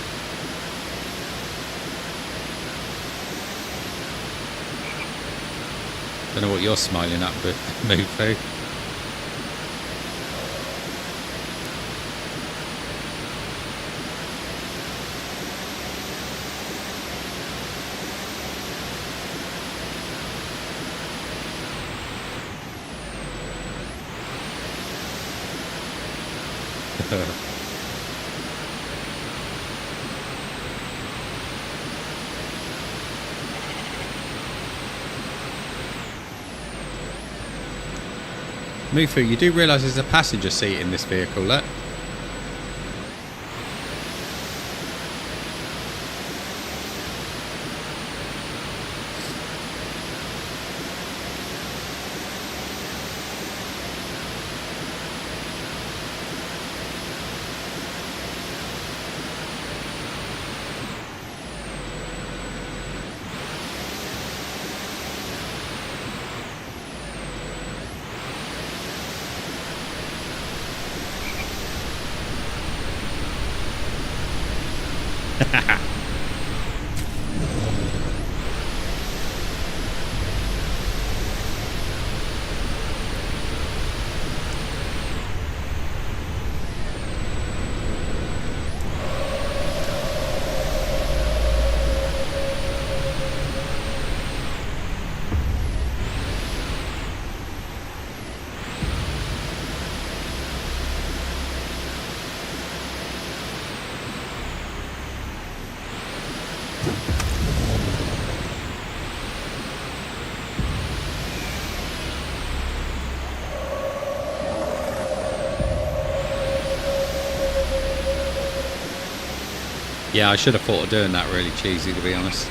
Don't know what you're smiling at, but Mofu. Mufu, you do realise there's a passenger seat in this vehicle, look? Yeah, I should have thought of doing that really cheesy, to be honest.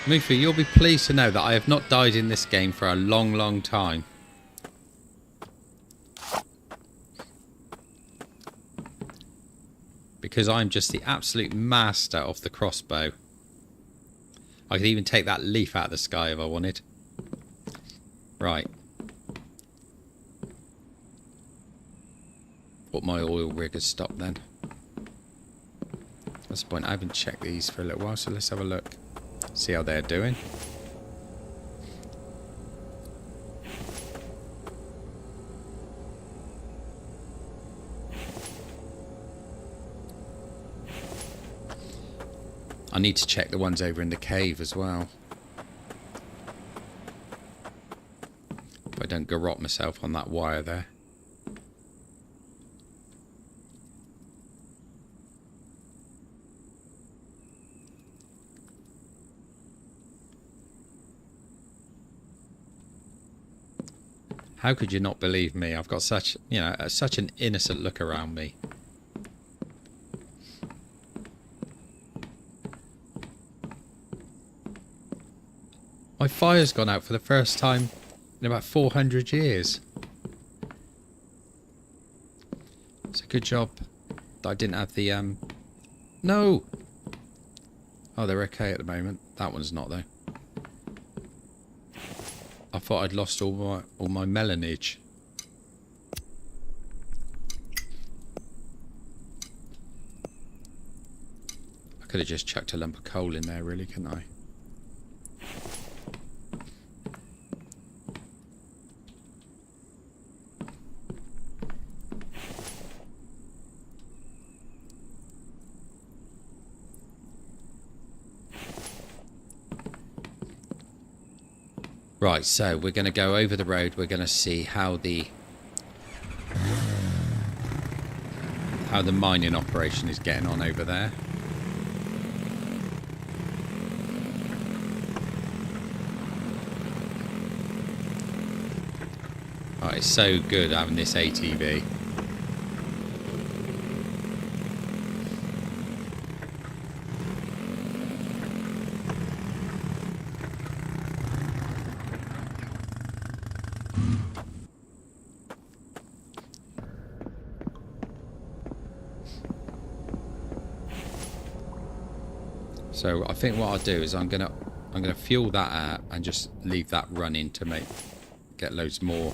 Mufu, you'll be pleased to know that I have not died in this game for a long, long time. Because I'm just the absolute master of the crossbow. I could even take that leaf out of the sky if I wanted. Right. But my oil rig has stopped then. That's the point. I haven't checked these for a little while, so let's have a look. See how they're doing. I need to check the ones over in the cave as well. If I don't garrot myself on that wire there. How could you not believe me? I've got such, such an innocent look around me. My fire's gone out for the first time in about 400 years. It's a good job that I didn't have the, No! Oh, they're okay at the moment. That one's not though. I thought I'd lost all my melanage. I could have just chucked a lump of coal in there, really, couldn't I? Right, so we're going to go over the road. We're going to see how the mining operation is getting on over there. Oh, it's so good having this ATV. So I think what I'll do is I'm gonna fuel that out and just leave that running to get loads more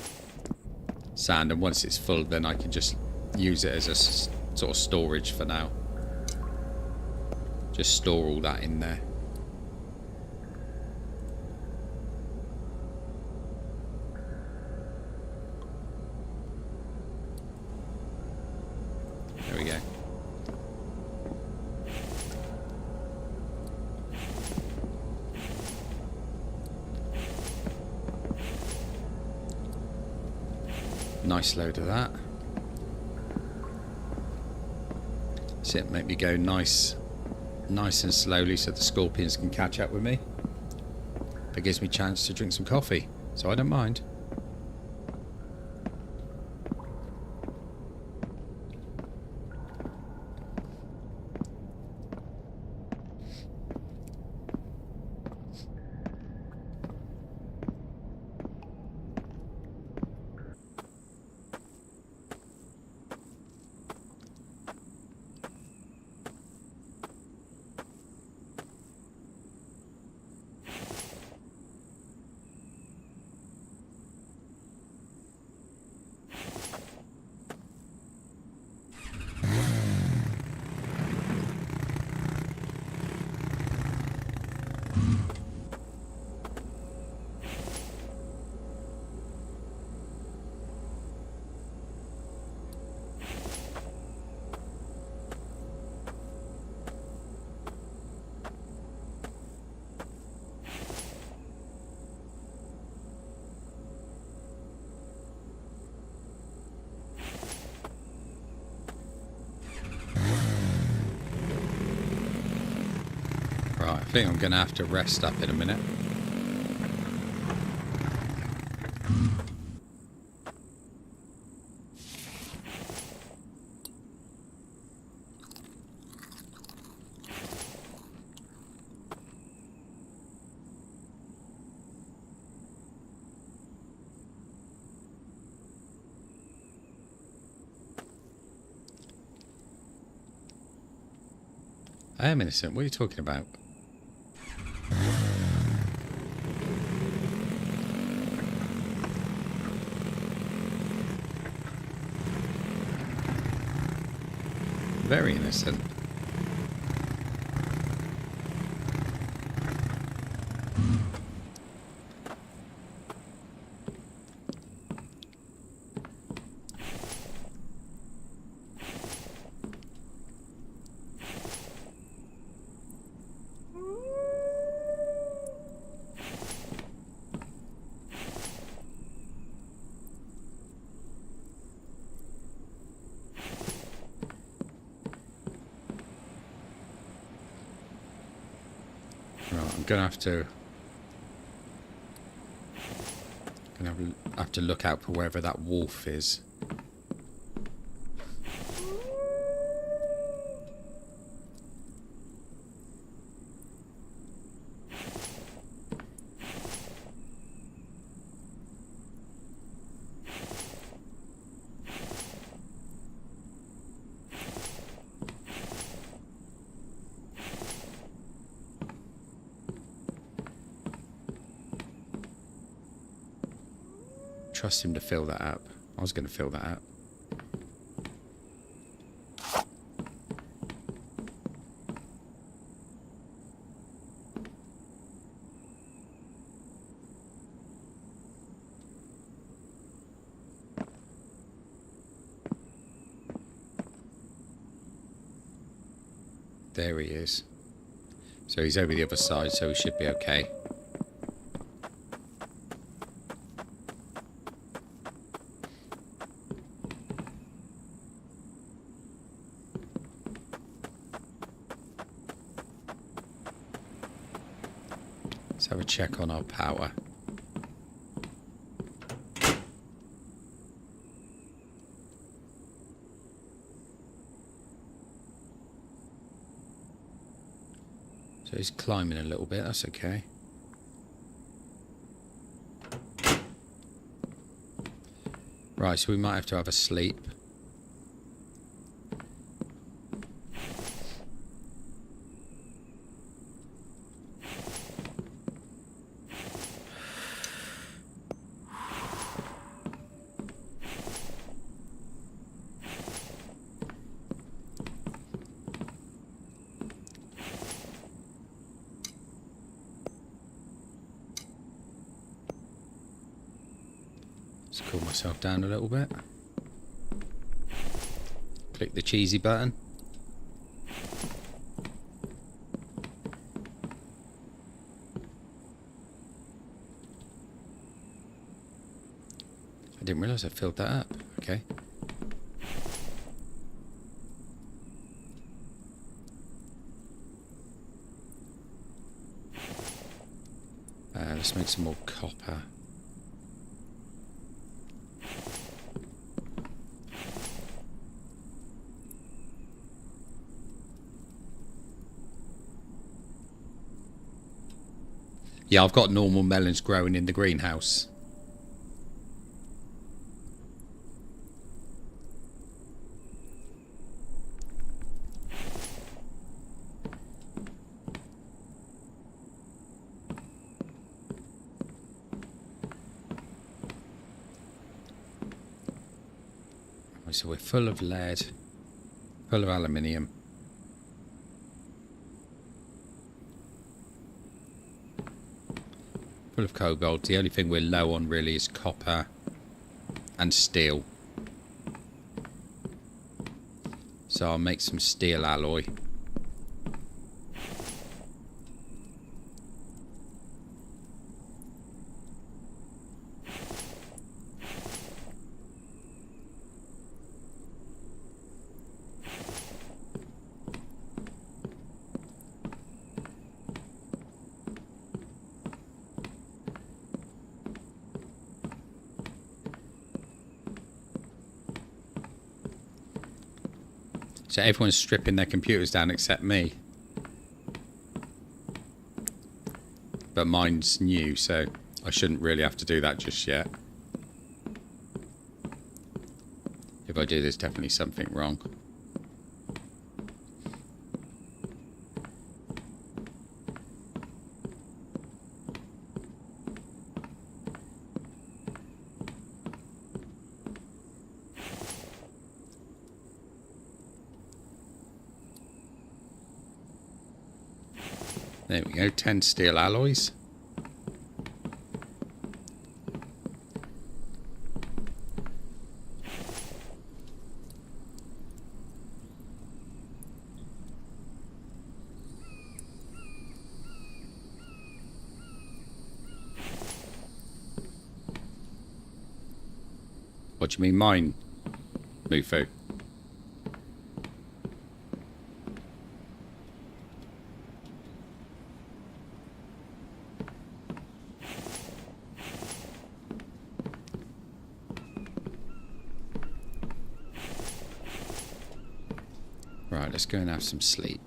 sand, and once it's full then I can just use it as a sort of storage for now. Just store all that in there. There we go. Nice load of that. That's it, make me go nice and slowly so the scorpions can catch up with me. That gives me a chance to drink some coffee, so I don't mind. Right, I think I'm going to have to rest up in a minute. I am innocent. What are you talking about? Very innocent. Gonna have to look out for wherever that wolf is. trust him to fill that up. I was going to fill that up. There he is. So he's over the other side, so he should be okay. Let's have a check on our power. So he's climbing a little bit, that's okay. Right, so we might have to have a sleep. Let's cool myself down a little bit. Click the cheesy button. I didn't realise I filled that up. Okay. Let's make some more copper. Yeah, I've got normal melons growing in the greenhouse. So we're full of lead, full of aluminium. Full of cobalt. The only thing we're low on really is copper and steel. So I'll make some steel alloy. So everyone's stripping their computers down except me. But mine's new, so I shouldn't really have to do that just yet. If I do, there's definitely something wrong. There we go, 10 steel alloys. What do you mean mine, Mufu? Right, let's go and have some sleep.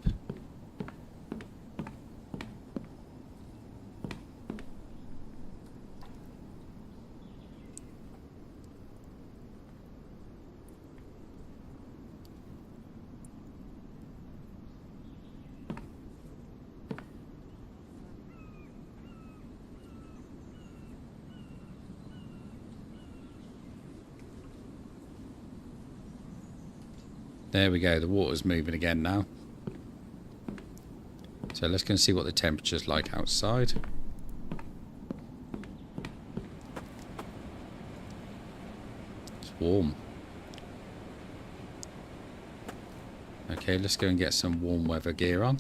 There we go. The water's moving again now. So let's go and see what the temperature's like outside. It's warm. Okay, let's go and get some warm weather gear on.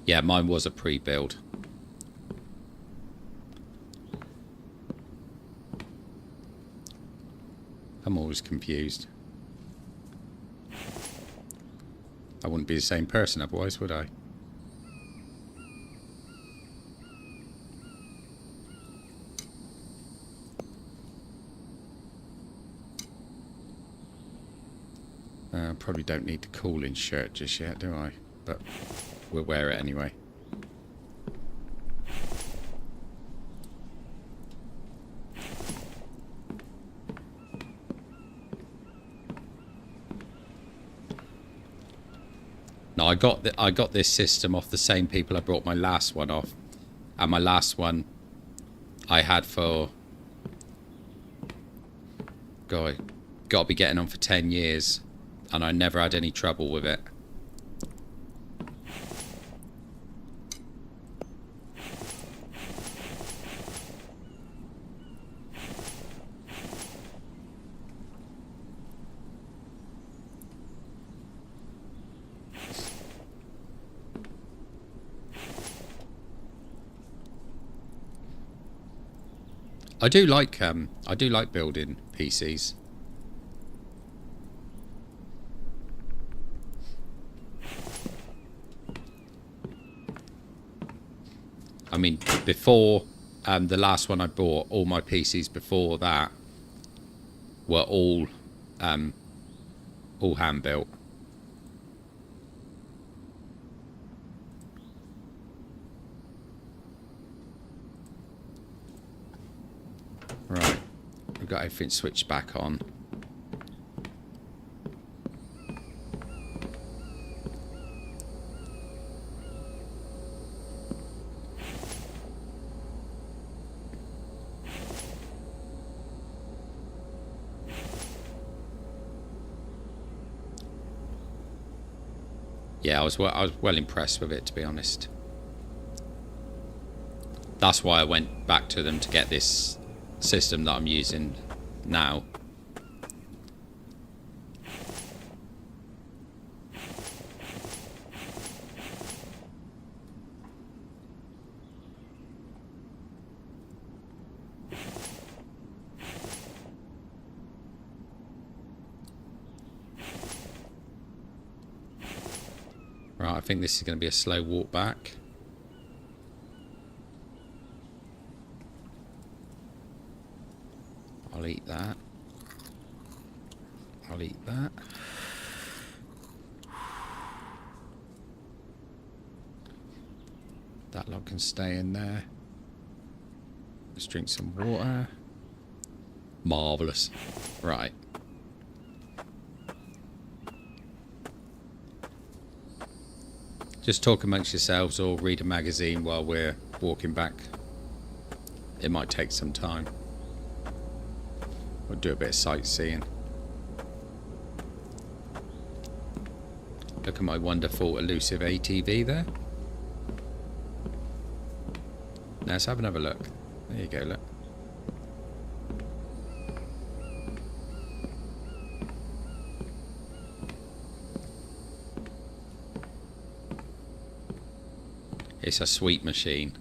Yeah, mine was a pre-build. I'm always confused. I wouldn't be the same person otherwise, would I? Probably don't need the cooling shirt just yet, do I? But we'll wear it anyway. No, I got this system off the same people I brought my last one off, and my last one I had for got to be getting on for 10 years, and I never had any trouble with it. I do like building PCs. I mean, before the last one I bought, all my PCs before that were all hand built. Right, we've got everything switched back on. Yeah, I was well impressed with it, to be honest. That's why I went back to them to get this system that I'm using now. Right, I think this is going to be a slow walk back. I'll eat that. I'll eat that. That lot can stay in there. Let's drink some water. Marvellous. Right. Just talk amongst yourselves or read a magazine while we're walking back. It might take some time. We'll do a bit of sightseeing. Look at my wonderful elusive ATV there. Now let's have another look. There you go, look. It's a sweet machine.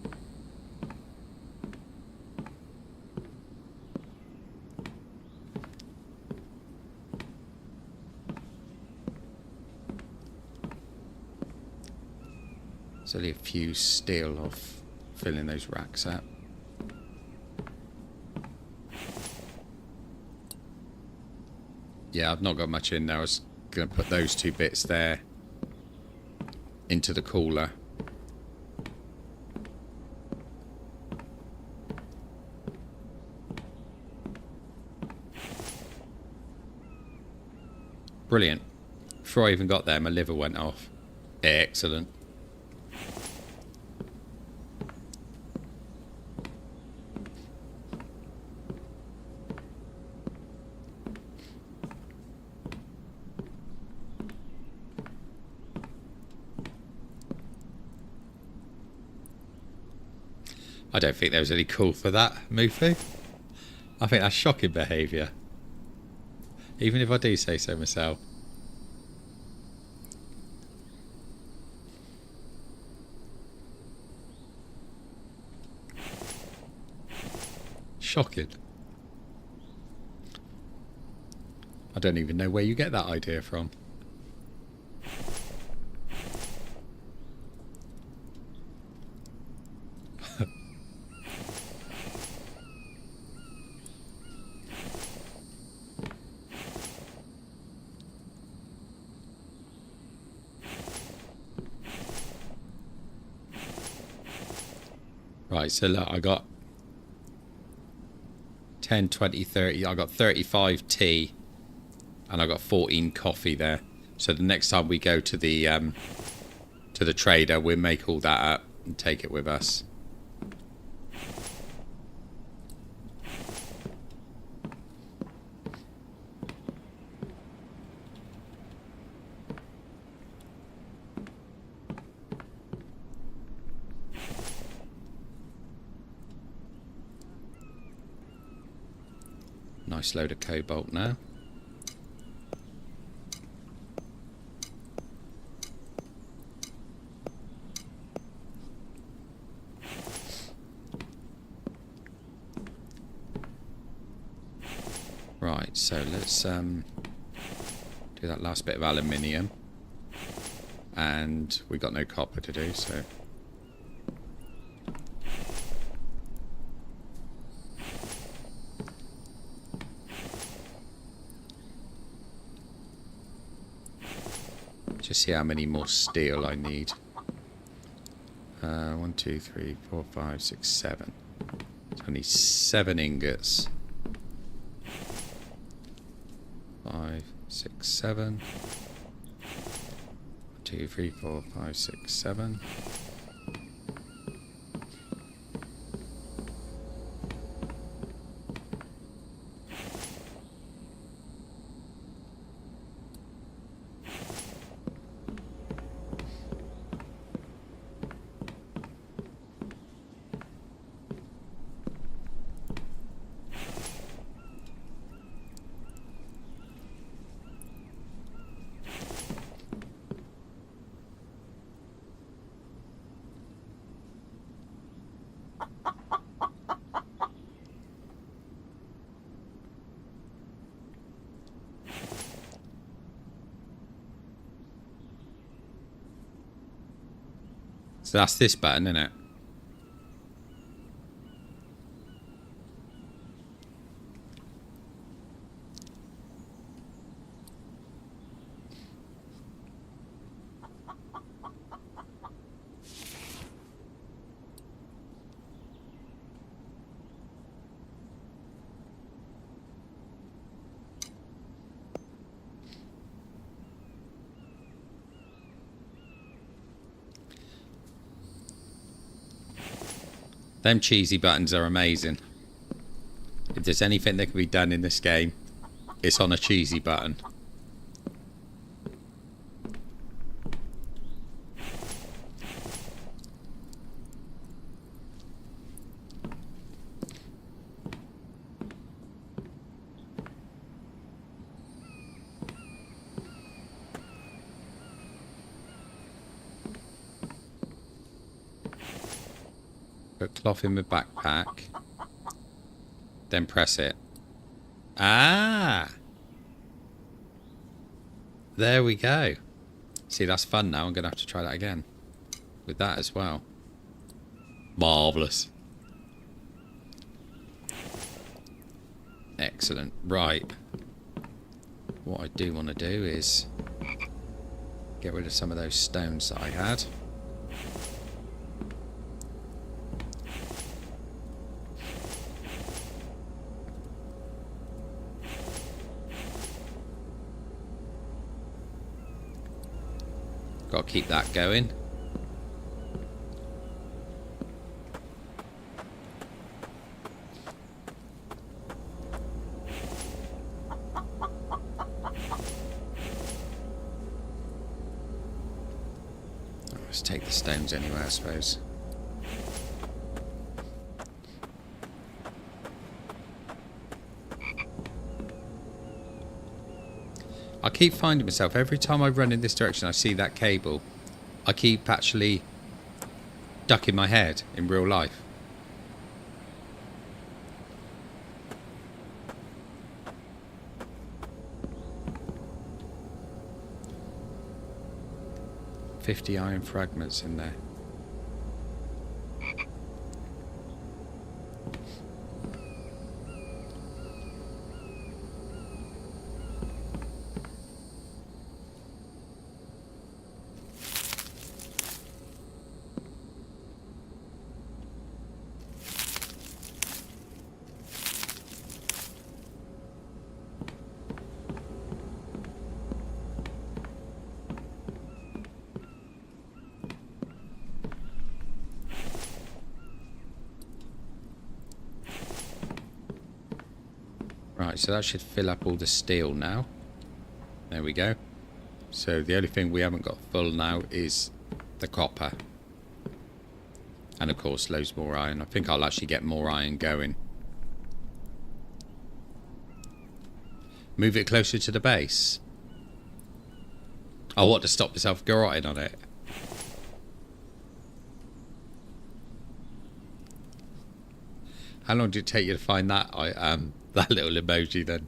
There's only a few still of filling those racks up. Yeah, I've not got much in there. I was going to put those two bits there into the cooler. Brilliant. Before I even got there, my liver went off. Excellent. I don't think there was any call for that, Mufu. I think that's shocking behaviour. Even if I do say so myself. Shocking. I don't even know where you get that idea from. Right, so look, I got 10, 20, 30. I got 35 tea and I got 14 coffee there. So the next time we go to the trader, we'll make all that up and take it with us. Nice load of cobalt now. Right, so let's do that last bit of aluminium. And we got no copper to do, so just see how many more steel I need. 1, 2, 3, 4, 5, 6, 7. So I need 7 ingots. 5, 6, 7. 2, 3, 4, 5, 6, 7. So that's this button, isn't it? Them cheesy buttons are amazing. If there's anything that can be done in this game, it's on a cheesy button. Put cloth in my backpack. Then press it. Ah! There we go. See, that's fun now. I'm going to have to try that again. With that as well. Marvellous. Excellent. Right. What I do want to do is get rid of some of those stones that I had. Got to keep that going. Let's take the stones anyway, I suppose. I keep finding myself, every time I run in this direction I see that cable, I keep actually ducking my head in real life. $50 iron fragments in there. Right, so that should fill up all the steel now. There we go. So the only thing we haven't got full now is the copper. And of course loads more iron. I think I'll actually get more iron going. Move it closer to the base. I want to stop myself garrotting on it. How long did it take you to find that that little emoji then?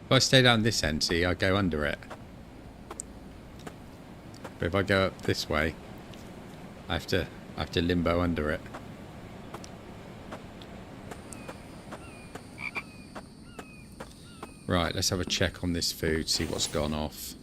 If I stay down this end, see, I go under it. But if I go up this way, I have to limbo under it. Right, let's have a check on this food, see what's gone off.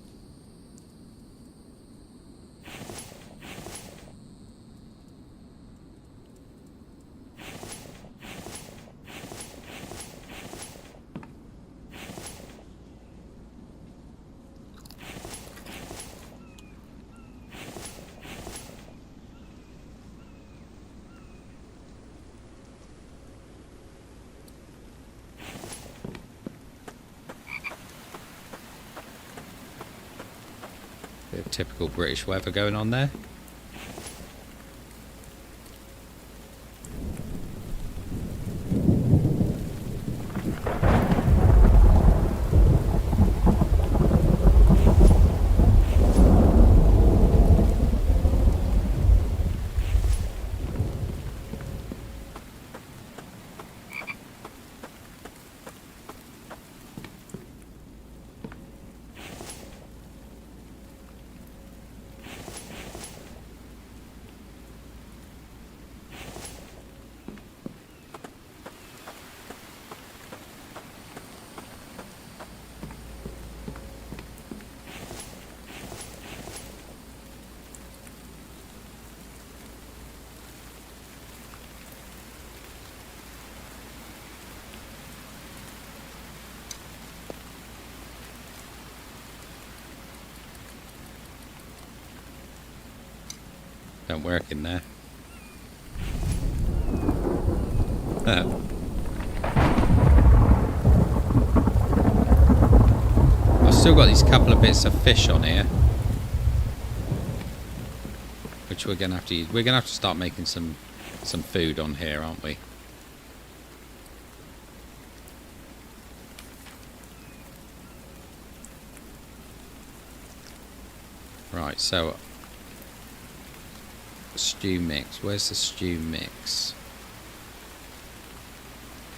Bit of typical British weather going on there. Don't work in there. I've still got these couple of bits of fish on here, which we're gonna have to use. We're gonna have to start making some food on here, aren't we? Right, so stew mix. Where's the stew mix?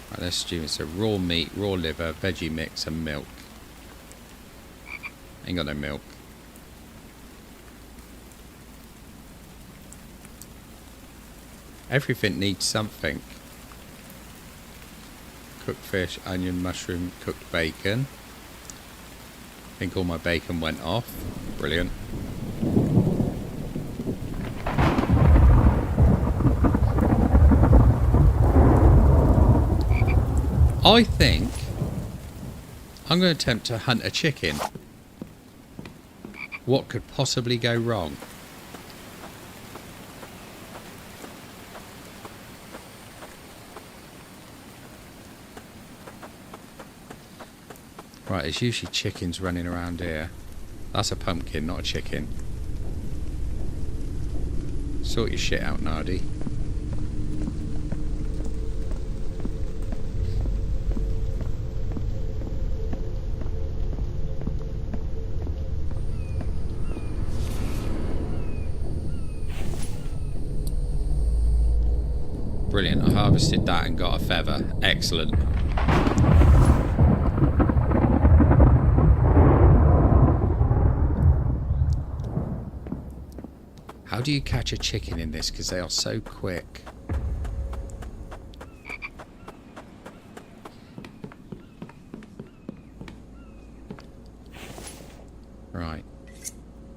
Right, there's stew mix. So raw meat, raw liver, veggie mix, and milk. Ain't got no milk. Everything needs something. Cooked fish, onion, mushroom, cooked bacon. I think all my bacon went off. Brilliant. I think I'm going to attempt to hunt a chicken. What could possibly go wrong? Right, there's usually chickens running around here. That's a pumpkin, not a chicken. Sort your shit out, Nardi. Brilliant, I harvested that and got a feather. Excellent. How do you catch a chicken in this? Because they are so quick. Right.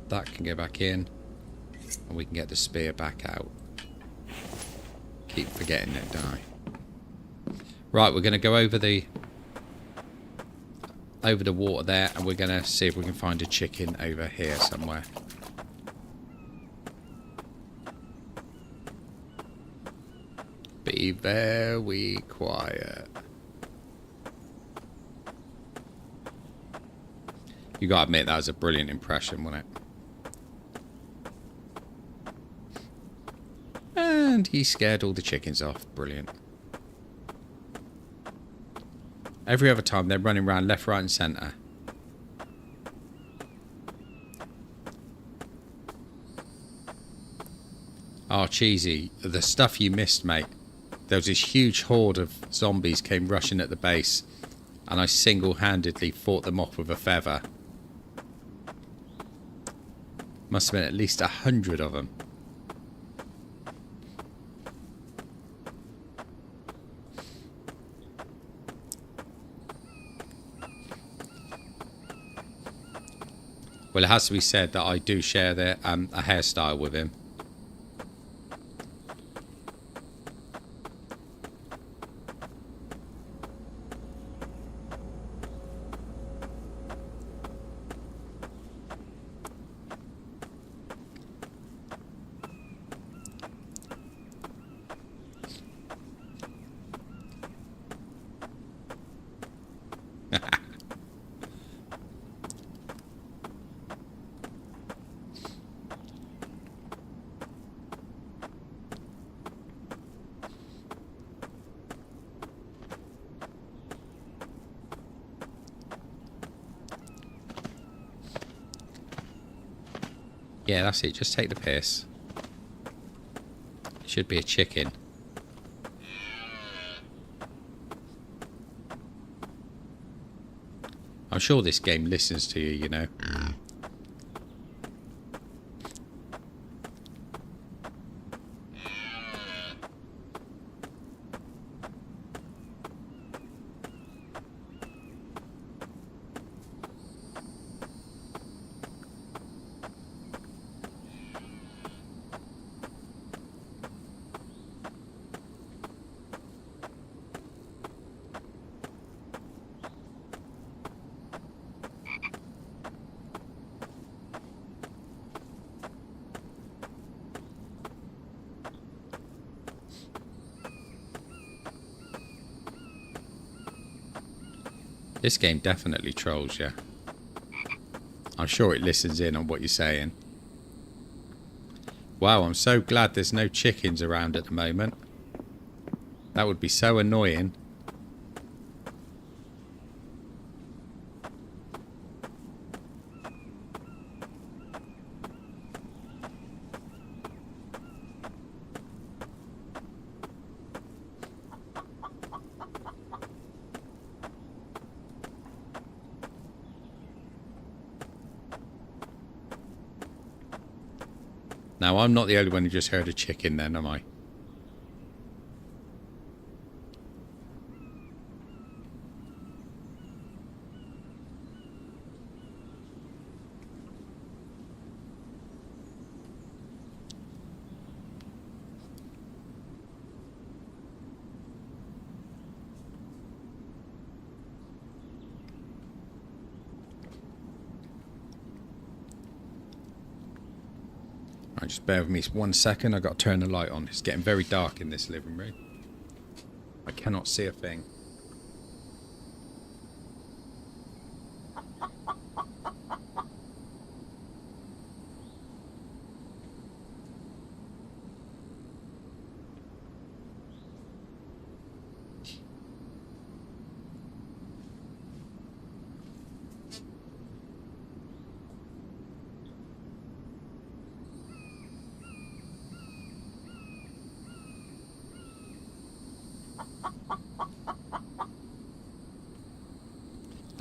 That can go back in. And we can get the spear back out. Keep forgetting it, don't I? Right, we're going to go over the water there, and we're going to see if we can find a chicken over here somewhere. Be very quiet. You gotta admit, that was a brilliant impression, wasn't it? And he scared all the chickens off. Brilliant. Every other time they're running around left, right and centre. Oh, Cheesy. The stuff you missed, mate. There was this huge horde of zombies came rushing at the base. And I single-handedly fought them off with a feather. Must have been at least 100 of them. Well, it has to be said that I do share a hairstyle with him. Yeah, that's it. Just take the piss. It should be a chicken. I'm sure this game listens to you, you know. This game definitely trolls you. I'm sure it listens in on what you're saying. Wow, I'm so glad there's no chickens around at the moment. That would be so annoying. Now, I'm not the only one who just heard a chicken then, am I? Right, just bear with me 1 second. I've got to turn the light on. It's getting very dark in this living room. I cannot see a thing.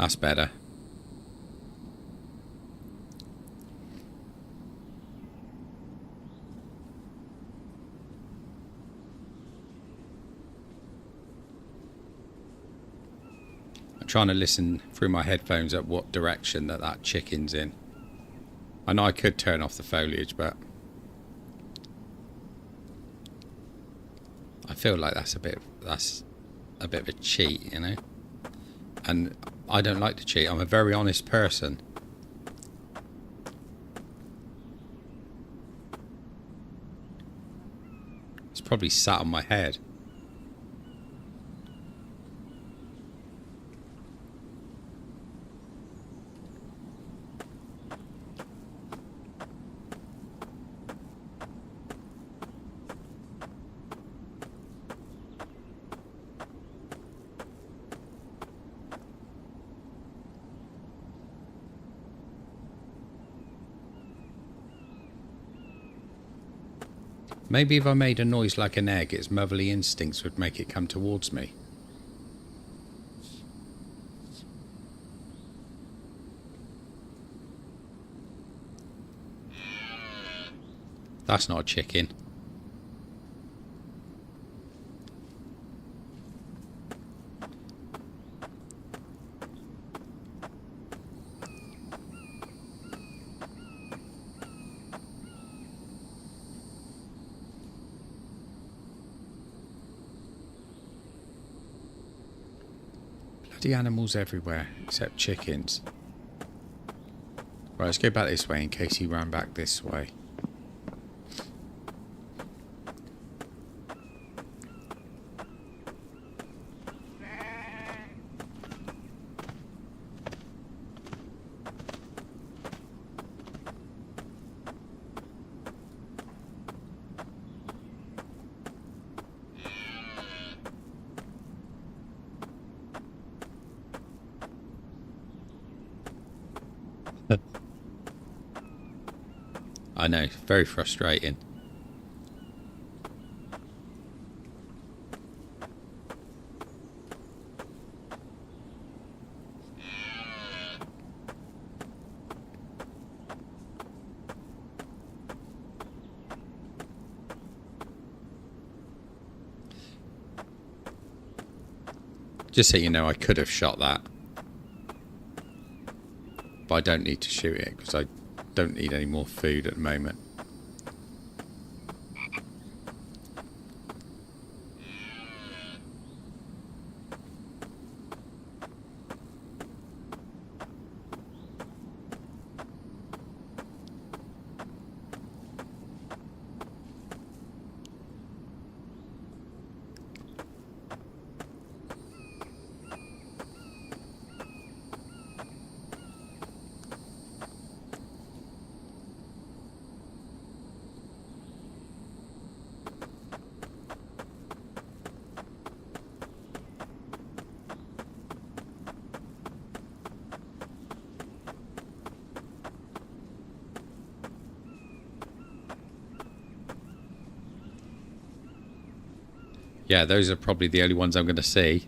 That's better. I'm trying to listen through my headphones at what direction that chicken's in. I know I could turn off the foliage, but I feel like that's a bit of a cheat, you know? And I don't like to cheat. I'm a very honest person. It's probably sat on my head. Maybe if I made a noise like an egg, its motherly instincts would make it come towards me. That's not a chicken. Bloody animals everywhere, except chickens. Right, let's go back this way in case he ran back this way. I know, very frustrating. Just so you know, I could have shot that. But I don't need to shoot it because I don't need any more food at the moment. Yeah, those are probably the only ones I'm going to see.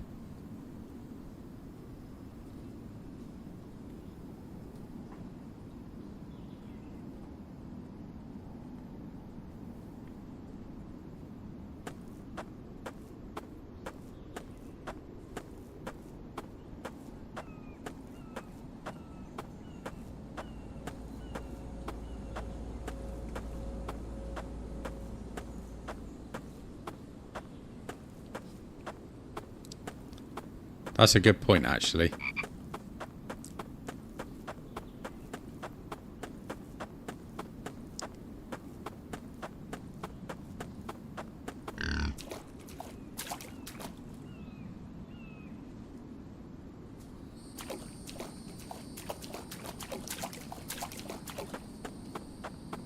That's a good point, actually.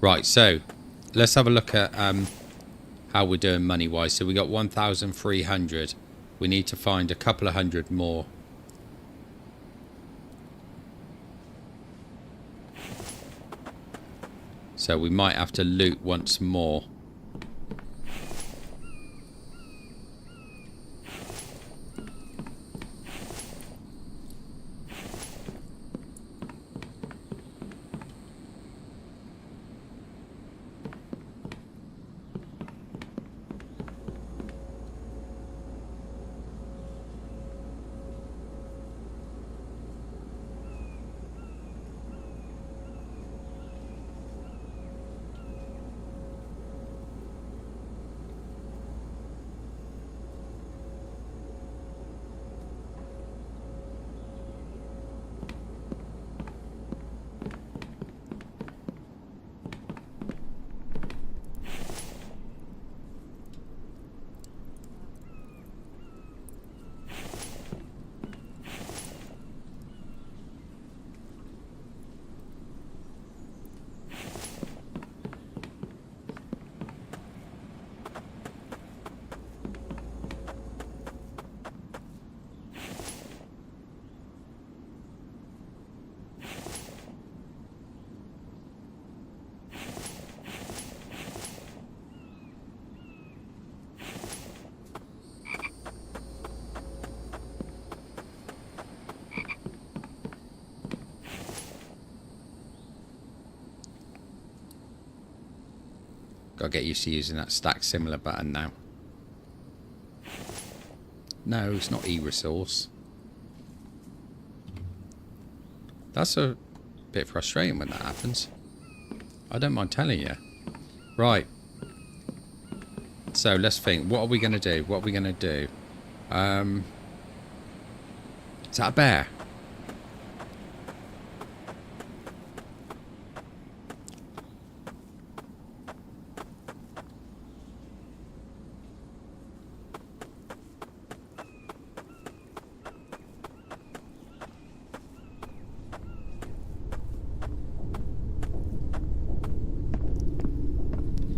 Right, so let's have a look at how we're doing money-wise. So we got 1,300. We need to find a couple of hundred more. So we might have to loot once more. Gotta get used to using that stack similar button now. No, it's not e-resource. That's a bit frustrating when that happens. I don't mind telling you. Right. So let's think. What are we going to do? What are we going to do? Is that a bear?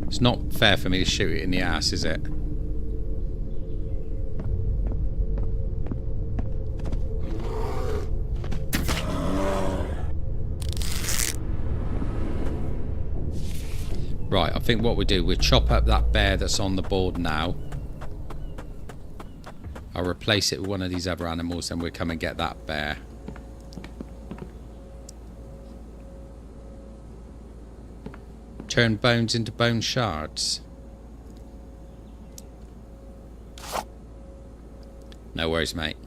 It's not fair for me to shoot it in the ass, is it? Right, I think what we do, we chop up that bear that's on the board now. I'll replace it with one of these other animals, then we'll come and get that bear. Turn bones into bone shards. No worries, mate.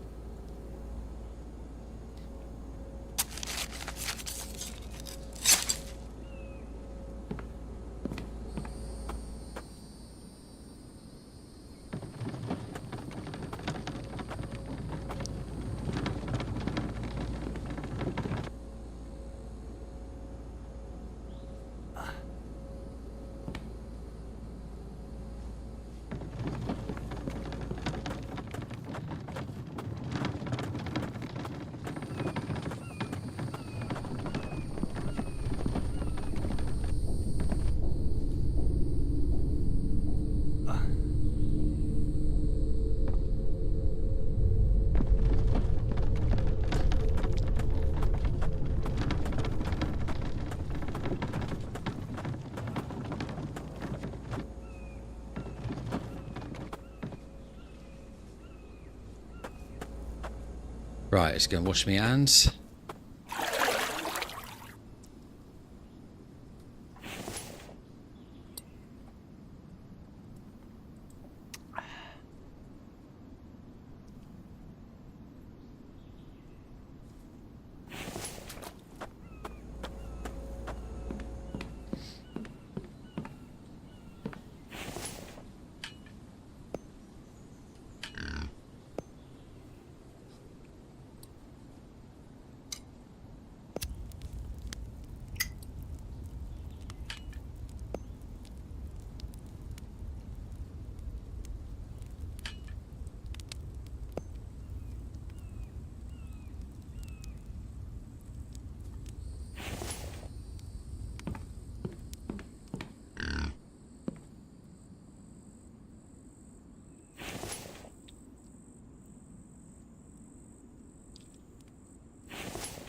Right, let's go and wash my hands.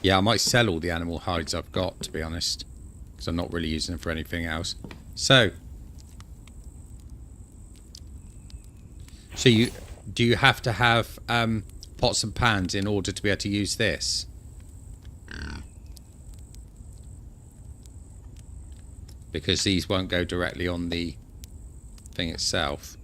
Yeah, I might sell all the animal hides I've got, to be honest, because I'm not really using them for anything else. So do you have to have pots and pans in order to be able to use this? Because these won't go directly on the thing itself.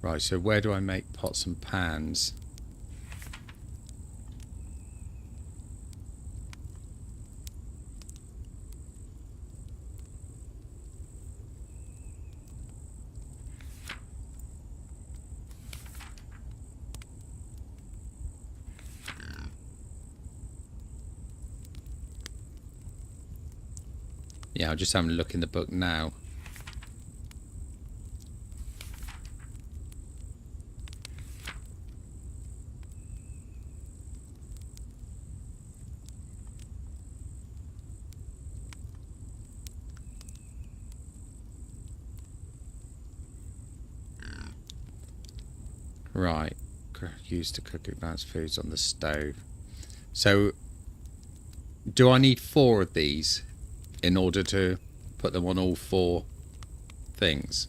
Right, so where do I make pots and pans? Yeah, I'm just having a look in the book now. Right, used to cook advanced foods on the stove. So, do I need 4 of these in order to put them on all 4 things?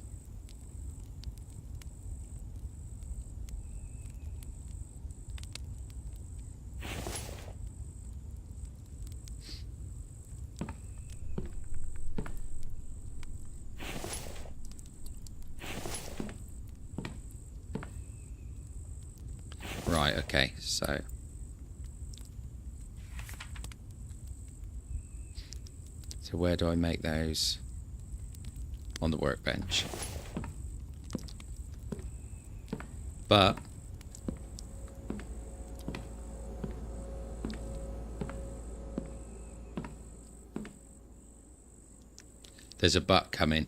Right, okay, so where do I make those? On the workbench. But there's a but coming.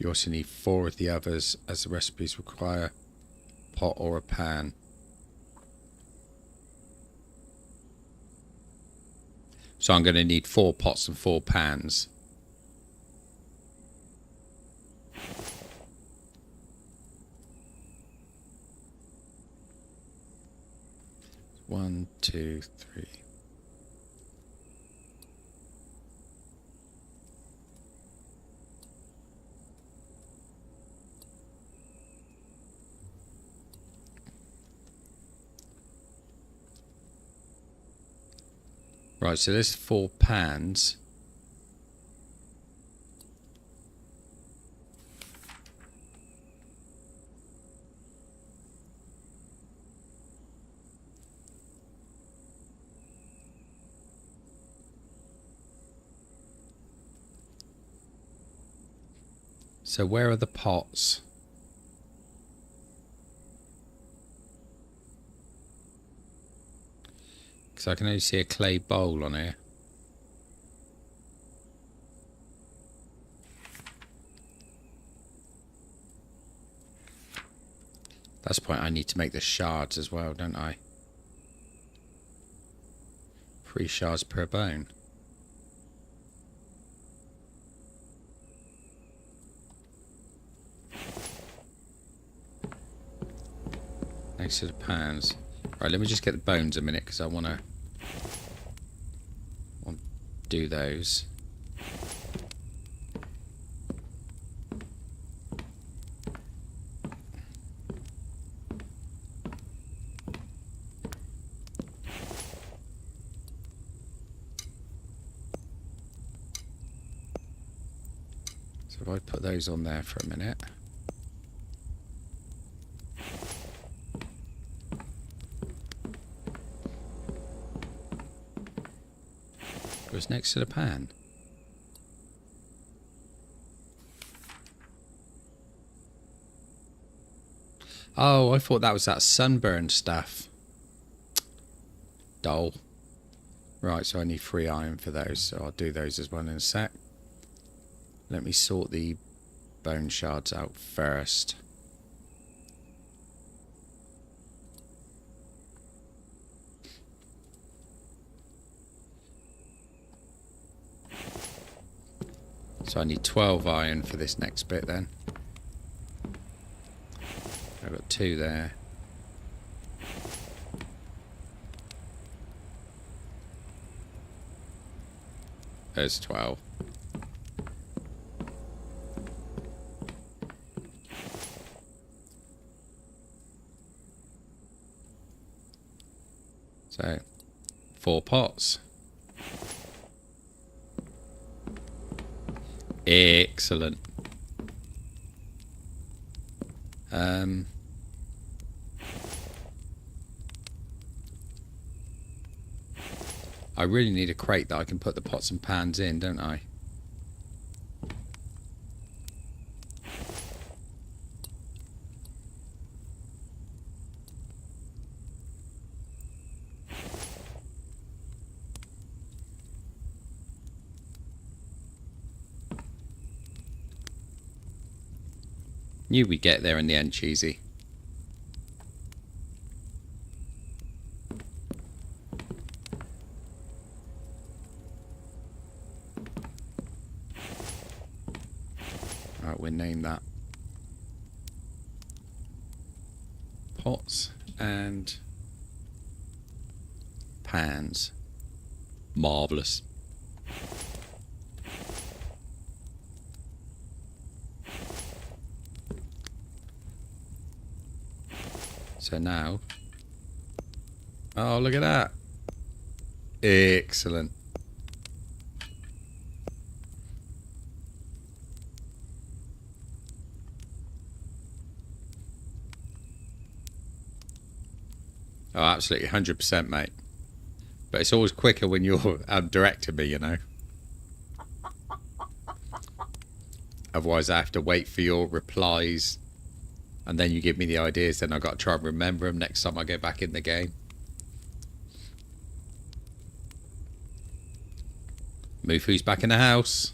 You also need 4 of the others, as the recipes require a pot or a pan. So I'm going to need 4 pots and 4 pans. One, two, three. Right, so there's 4 pans. So where are the pots? Because I can only see a clay bowl on here. That's the point. I need to make the shards as well, don't I? 3 shards per bone. Next to the pans. Right, let me just get the bones a minute because I want to do those. So if I put those on there for a minute. Goes next to the pan. Oh, I thought that was that sunburn stuff. Dull. Right, so I need 3 iron for those, so I'll do those as well in a sec. Let me sort the bone shards out first. So I need 12 iron for this next bit then. I've got 2 there. There's 12. So, 4 pots. Excellent. I really need a crate that I can put the pots and pans in, don't I? Knew we'd get there in the end, cheesy. Shall we name that? Pots and pans. Marvellous. So now... Oh, look at that. Excellent. Oh, absolutely, 100%, mate. But it's always quicker when you're directing me, you know. Otherwise, I have to wait for your replies, and then you give me the ideas. Then I've got to try and remember them next time I go back in the game. Move who's back in the house.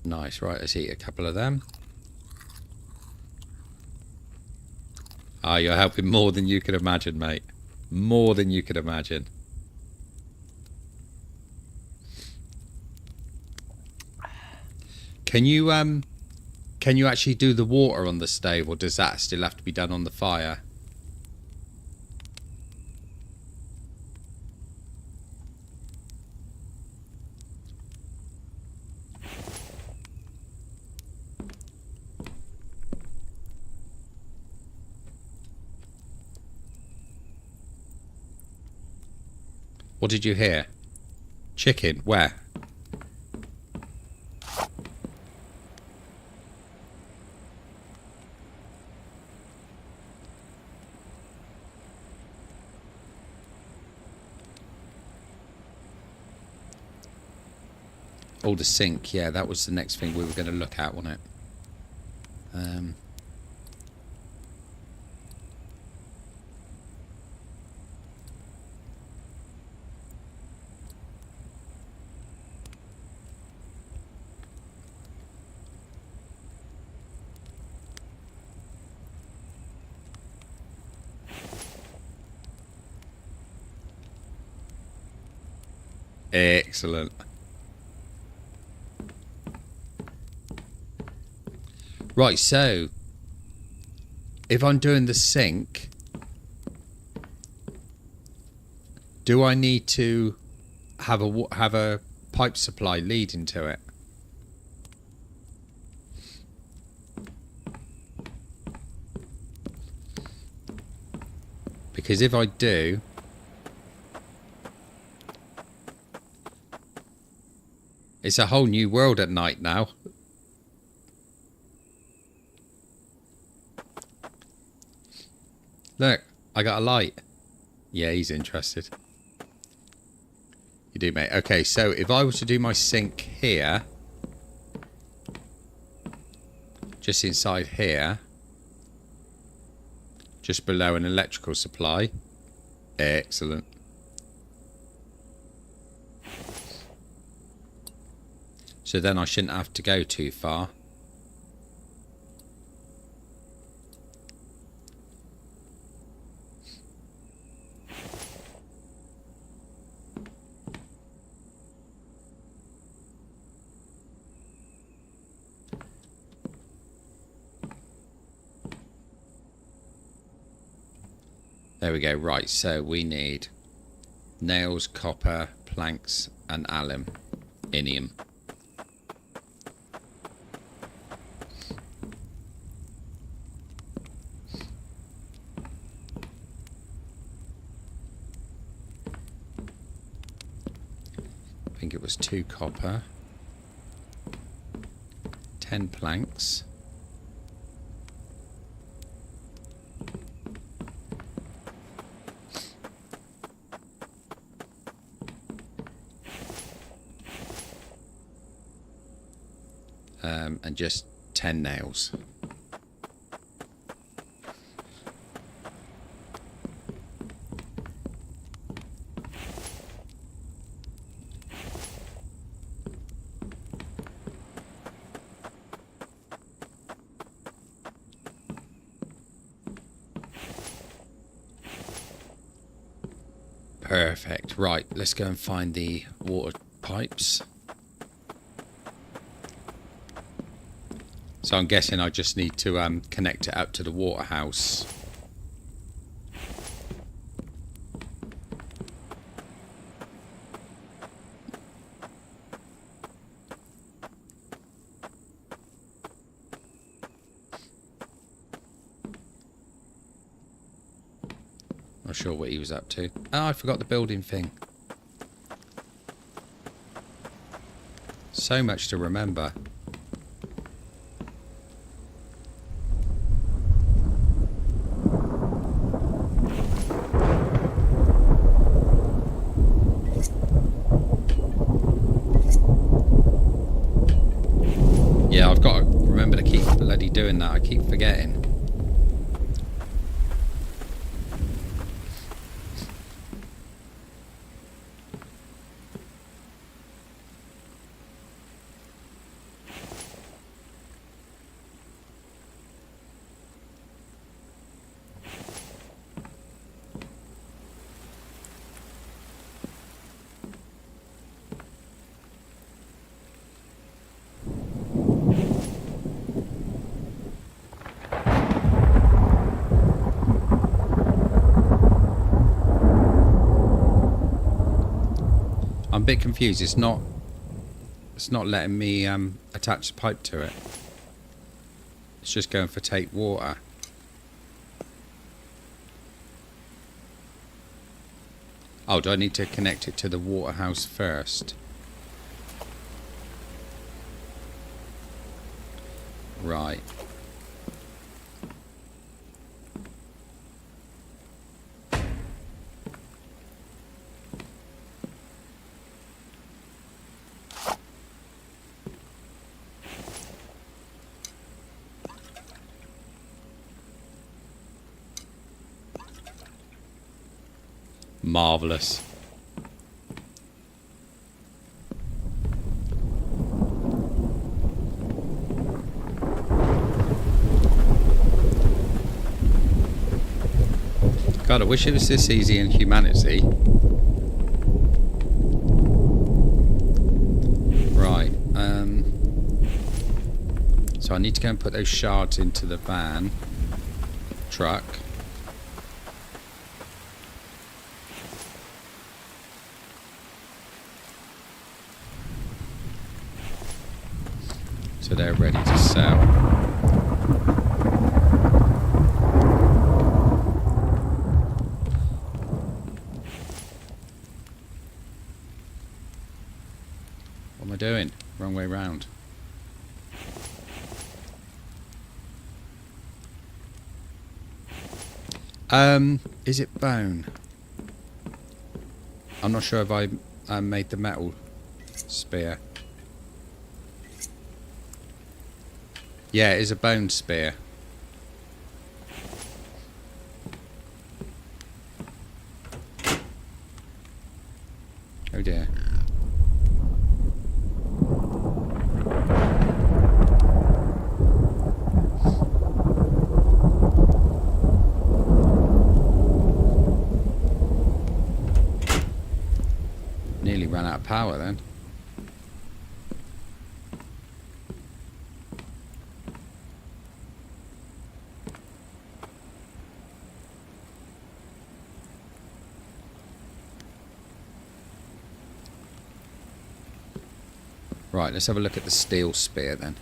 Nice, right, let's eat a couple of them. Ah, you're helping more than you could imagine, mate. More than you could imagine. Can you actually do the water on the stove, or does that still have to be done on the fire? What did you hear? Chicken? Where? Oh, the sink. Yeah, that was the next thing we were going to look at, wasn't it? Excellent. Right, so if I'm doing the sink, do I need to have a pipe supply leading to it? Because if I do, it's a whole new world at night now. Look, I got a light. Yeah, he's interested. You do, mate. Okay, so if I were to do my sink here, just inside here, just below an electrical supply. Excellent. So then I shouldn't have to go too far. There we go. Right, so we need nails, copper, planks, and aluminium. I think it was 2 copper, 10 planks. And just 10 nails. Perfect. Right, let's go and find the water pipes. So I'm guessing I just need to connect it up to the water house. Not sure what he was up to. Oh, I forgot the building thing. So much to remember. Yeah, I've got to remember to keep bloody doing that. I keep forgetting. I'm a bit confused. It's not letting me attach the pipe to it. It's just going for take water. Oh, do I need to connect it to the water house first? Right. Marvellous. God, I wish it was this easy in Humanity. Right. So I need to go and put those shards into the van. Truck. So they're ready to sell. What am I doing? Wrong way round. Is it bone? I'm not sure if I made the metal spear. Yeah, it is a bone spear. Oh dear. Nearly ran out of power then. Right, let's have a look at the steel spear then.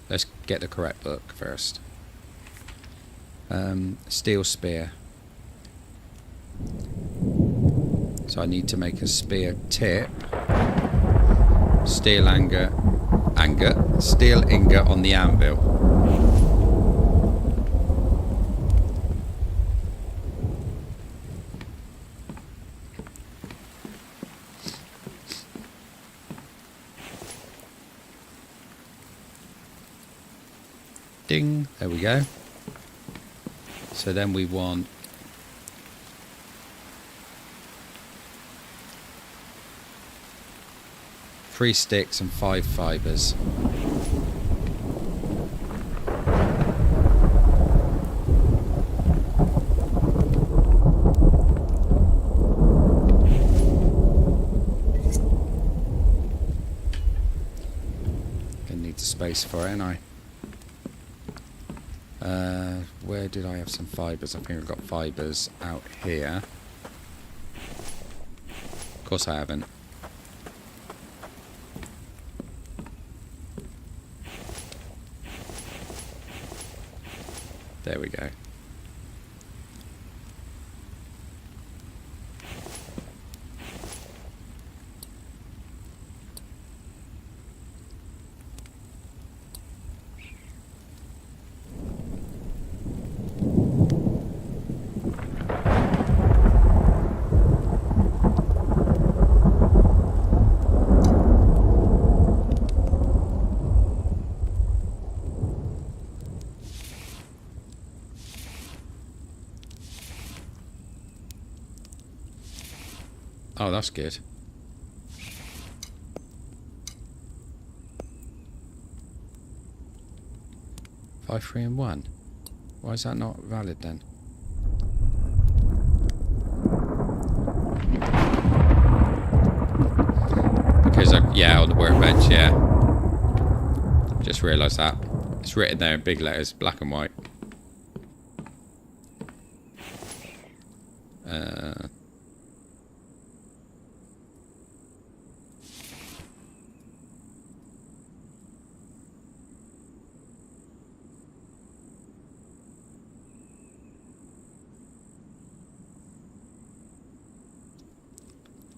Let's get the correct book first. Steel spear. So I need to make a spear tip. Steel steel ingot on the anvil. Ding, there we go. So then we want three sticks and 5 fibres. space for it, ain't I? Where did I have some fibres? I think I've got fibres out here. Of course I haven't. There we go. Oh, that's good. 5, 3 and 1. Why is that not valid then? Because yeah, on the workbench, yeah. Just realised that. It's written there in big letters, black and white.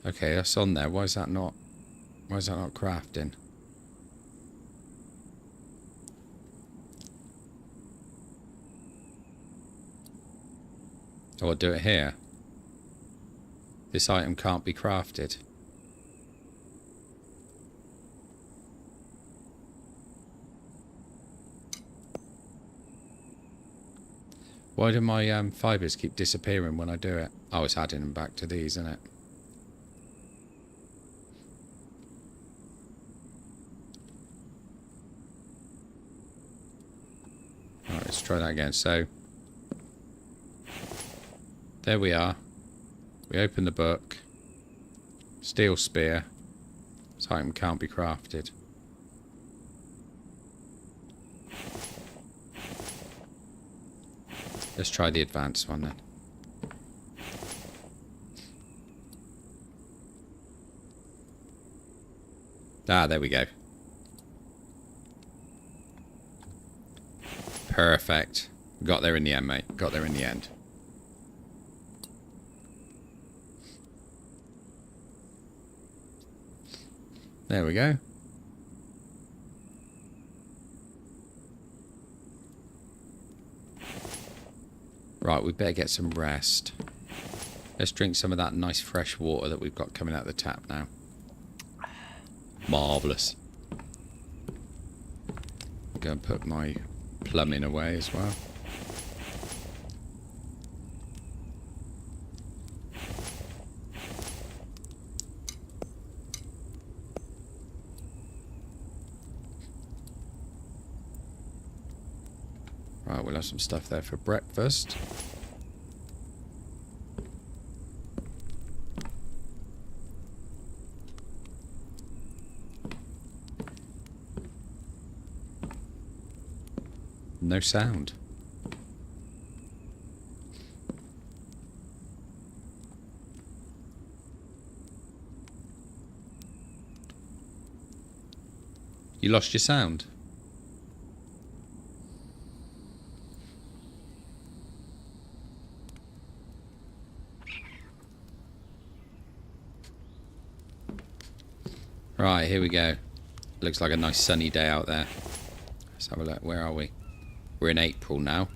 Okay, that's on there. Why is that not crafting? Oh, I'll do it here. This item can't be crafted. Why do my fibres keep disappearing when I do it? Oh, it's adding them back to these, isn't it? Alright, let's try that again. So, there we are. We open the book. Steel spear. This item can't be crafted. Let's try the advanced one then. Ah, there we go. Perfect. Got there in the end, mate. Got there in the end. There we go. Right, we better get some rest. Let's drink some of that nice fresh water that we've got coming out of the tap now. Marvellous. Go and put my plumbing away as well. Right, we'll have some stuff there for breakfast. No sound. You lost your sound? Right, here we go. Looks like a nice sunny day out there. Let's have a look. Where are we? We're in April now.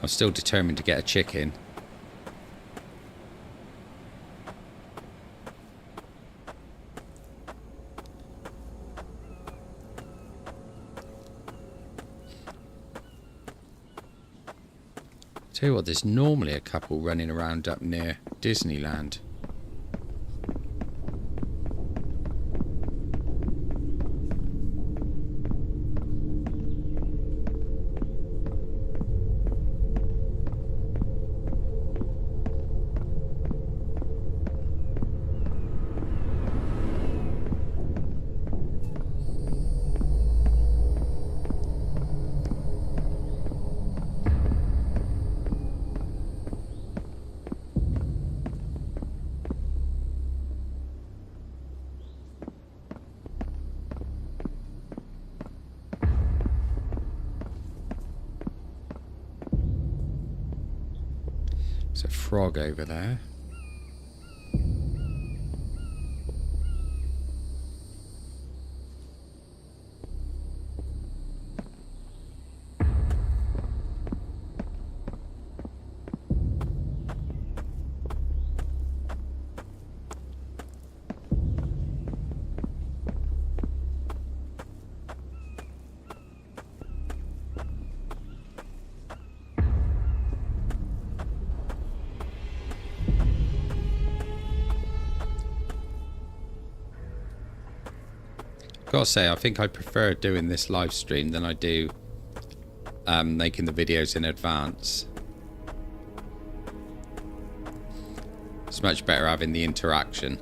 I'm still determined to get a chicken. Tell you what, there's normally a couple running around up near Disneyland. frog over there. Gotta say, I think I prefer doing this live stream than I do making the videos in advance. It's much better having the interaction.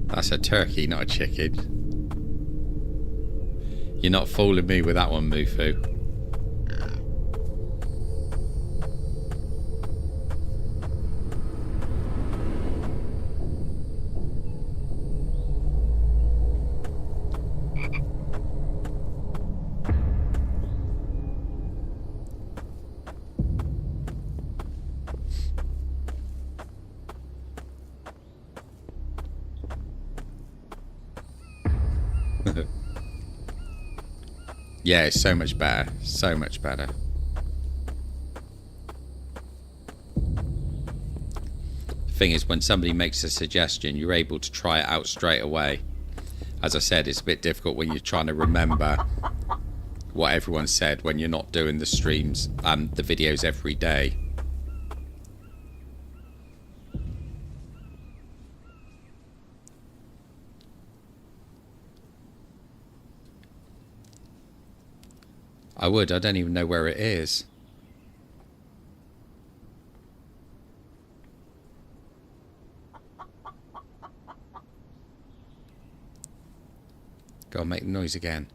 That's a turkey, not a chicken. You're not fooling me with that one, Mufu. Yeah, it's so much better. So much better. The thing is, when somebody makes a suggestion, you're able to try it out straight away. As I said, it's a bit difficult when you're trying to remember what everyone said when you're not doing the streams and the videos every day. I would. I don't even know where it is. Gotta make the noise again.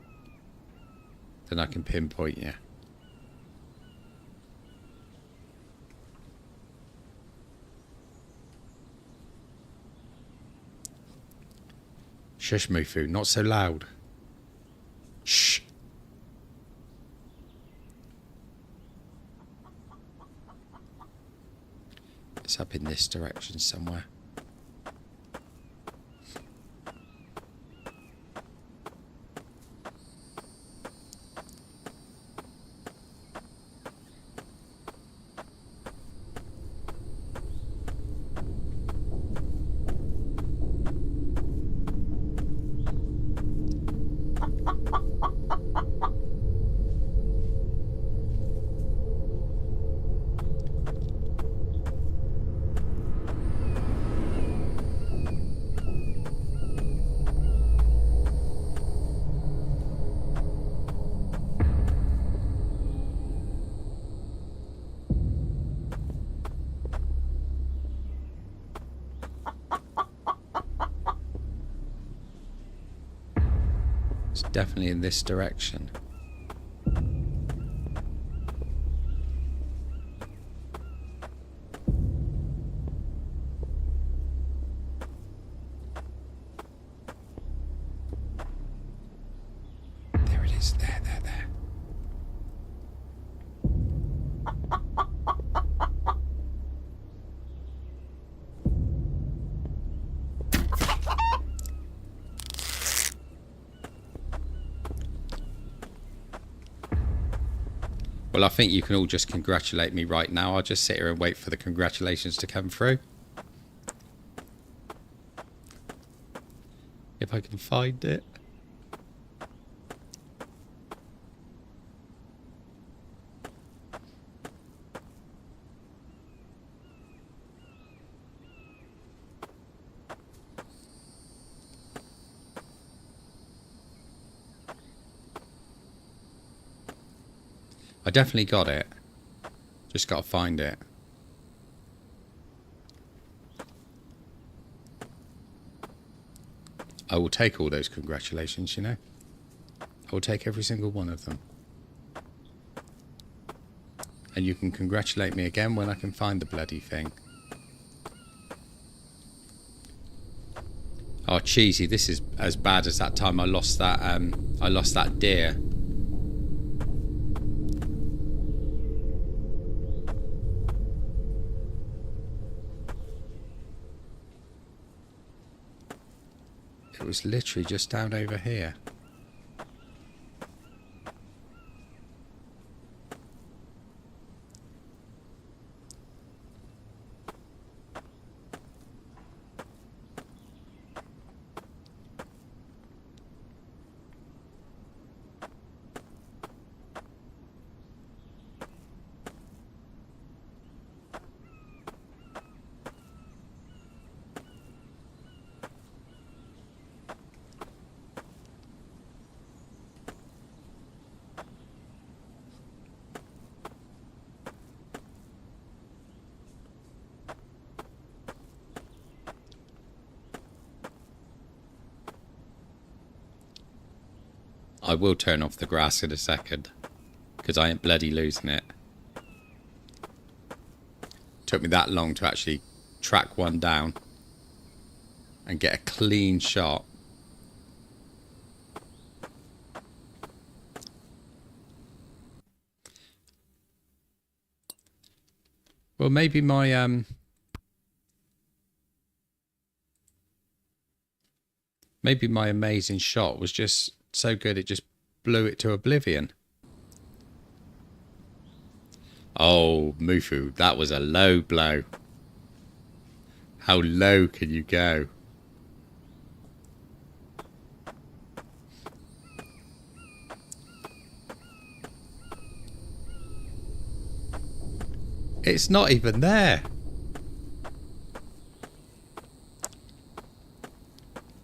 Then I can pinpoint you. Shush, Mufu. Not so loud. Shh. It's up in this direction somewhere. It's definitely in this direction. There it is. There. Well, I think you can all just congratulate me right now. I'll just sit here and wait for the congratulations to come through. If I can find it. I definitely got it. Just got to find it. I will take all those congratulations, you know. I will take every single one of them. And you can congratulate me again when I can find the bloody thing. Oh, cheesy! This is as bad as that time I lost that deer. It was literally just down over here. I will turn off the grass in a second, because I ain't bloody losing it. Took me that long to actually track one down and get a clean shot. Well, maybe my amazing shot was just so good it just blew it to oblivion. Oh, Mufu, that was a low blow. How low can you go? It's not even there.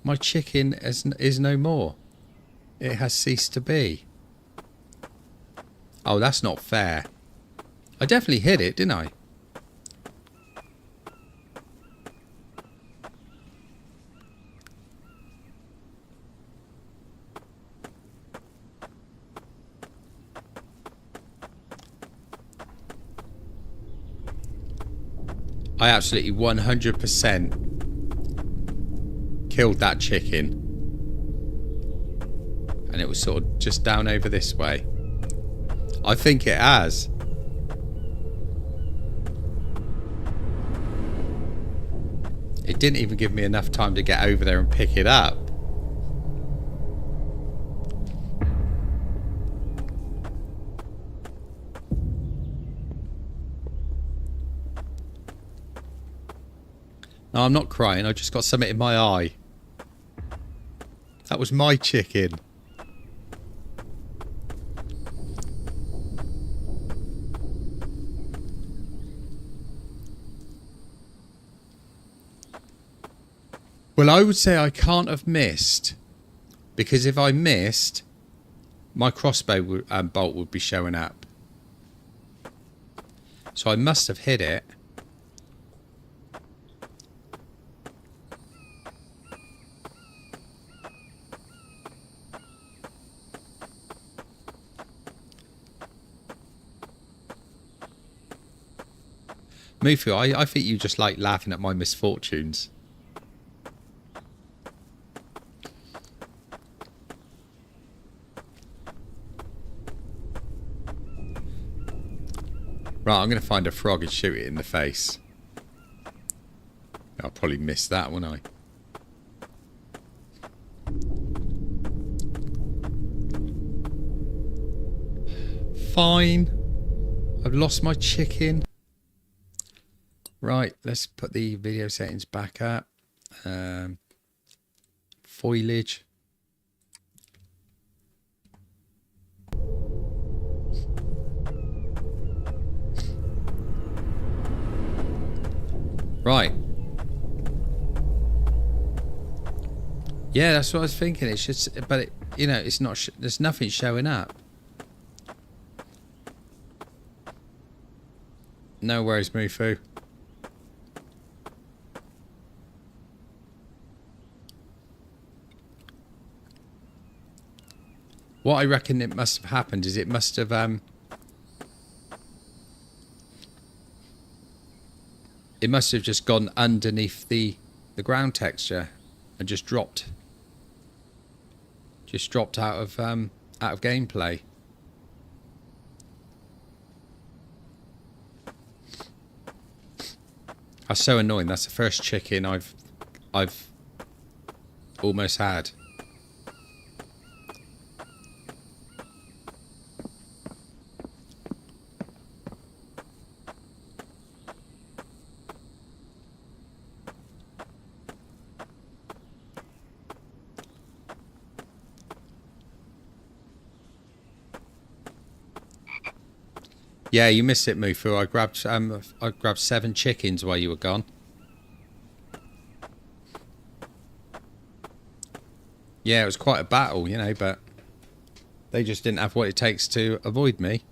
My chicken is no more. It has ceased to be. Oh, that's not fair. I definitely hit it, didn't I? I absolutely 100% killed that chicken. And it was sort of just down over this way. I think it has. It didn't even give me enough time to get over there and pick it up. No, I'm not crying. I just got something in my eye. That was my chicken. Well, I would say I can't have missed, because if I missed, my crossbow bolt would be showing up. So I must have hit it. Mufu, I think you just like laughing at my misfortunes. Right, I'm going to find a frog and shoot it in the face. I'll probably miss that, won't I? Fine. I've lost my chicken. Right, let's put the video settings back up. Foliage. Right. Yeah, that's what I was thinking. It's just, but it, you know, it's not. There's nothing showing up. No worries, Mufu. What I reckon it must have happened is it must have It must have just gone underneath the ground texture and just dropped. Just dropped out of gameplay. That's so annoying. That's the first chicken I've almost had. Yeah, you missed it, Mufu. I grabbed 7 chickens while you were gone. Yeah, it was quite a battle, you know, but they just didn't have what it takes to avoid me.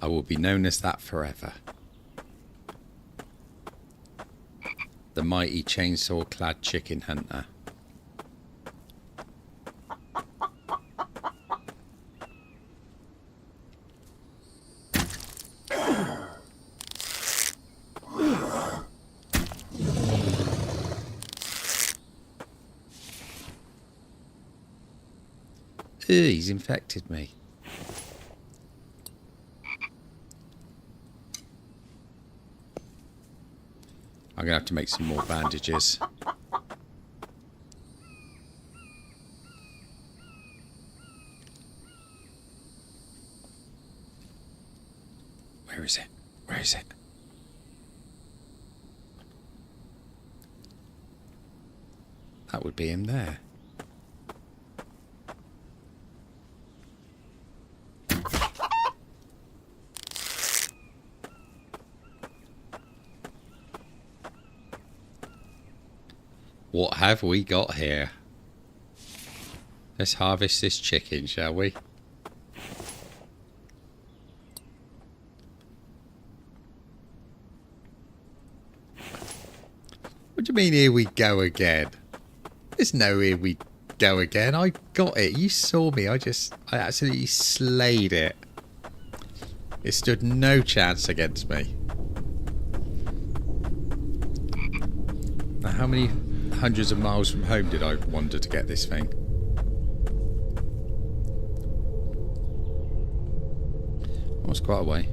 I will be known as that forever. The mighty chainsaw-clad chicken hunter. He's infected me. I'm going to have to make some more bandages. Where is it? Where is it? That would be him there. What have we got here? Let's harvest this chicken, shall we? What do you mean, here we go again? There's no here we go again. I got it. You saw me. I absolutely slayed it. It stood no chance against me. Now, how many hundreds of miles from home did I wander to get this thing? Oh, it's quite a way.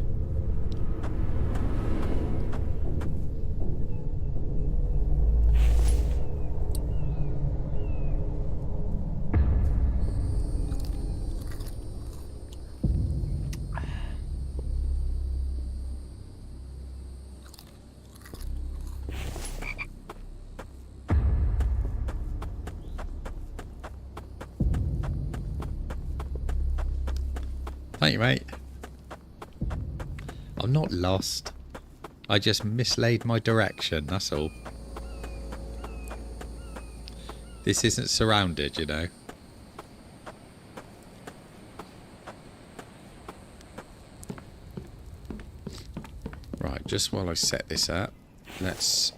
Thank you, mate. I'm not lost. I just mislaid my direction, that's all. This isn't surrounded, you know. Right, just while I set this up, let's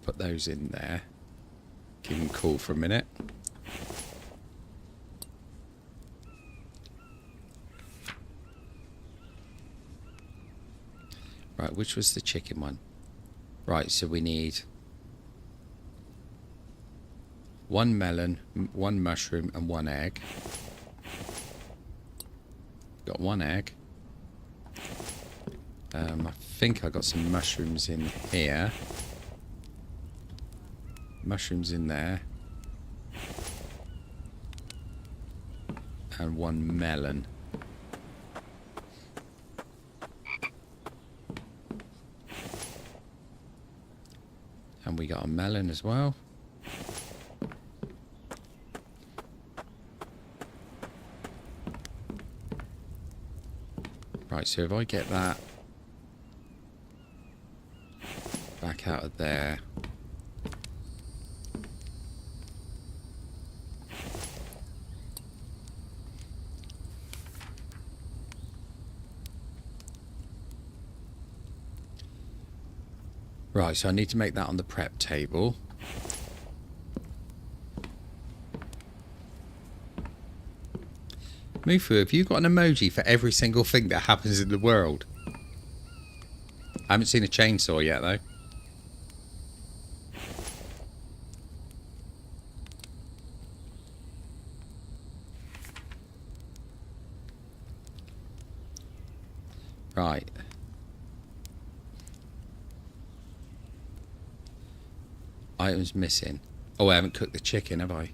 put those in there. Keep them cool for a minute. Right, which was the chicken one? Right, so we need 1 melon, 1 mushroom and 1 egg. Got 1 egg. I think I got some mushrooms in here. Mushrooms in there. And 1 melon. And we got a melon as well. Right, so if I get that back out of there. Right, so I need to make that on the prep table. Mufu, have you got an emoji for every single thing that happens in the world? I haven't seen a chainsaw yet, though. Right. Items missing. Oh, I haven't cooked the chicken, have I?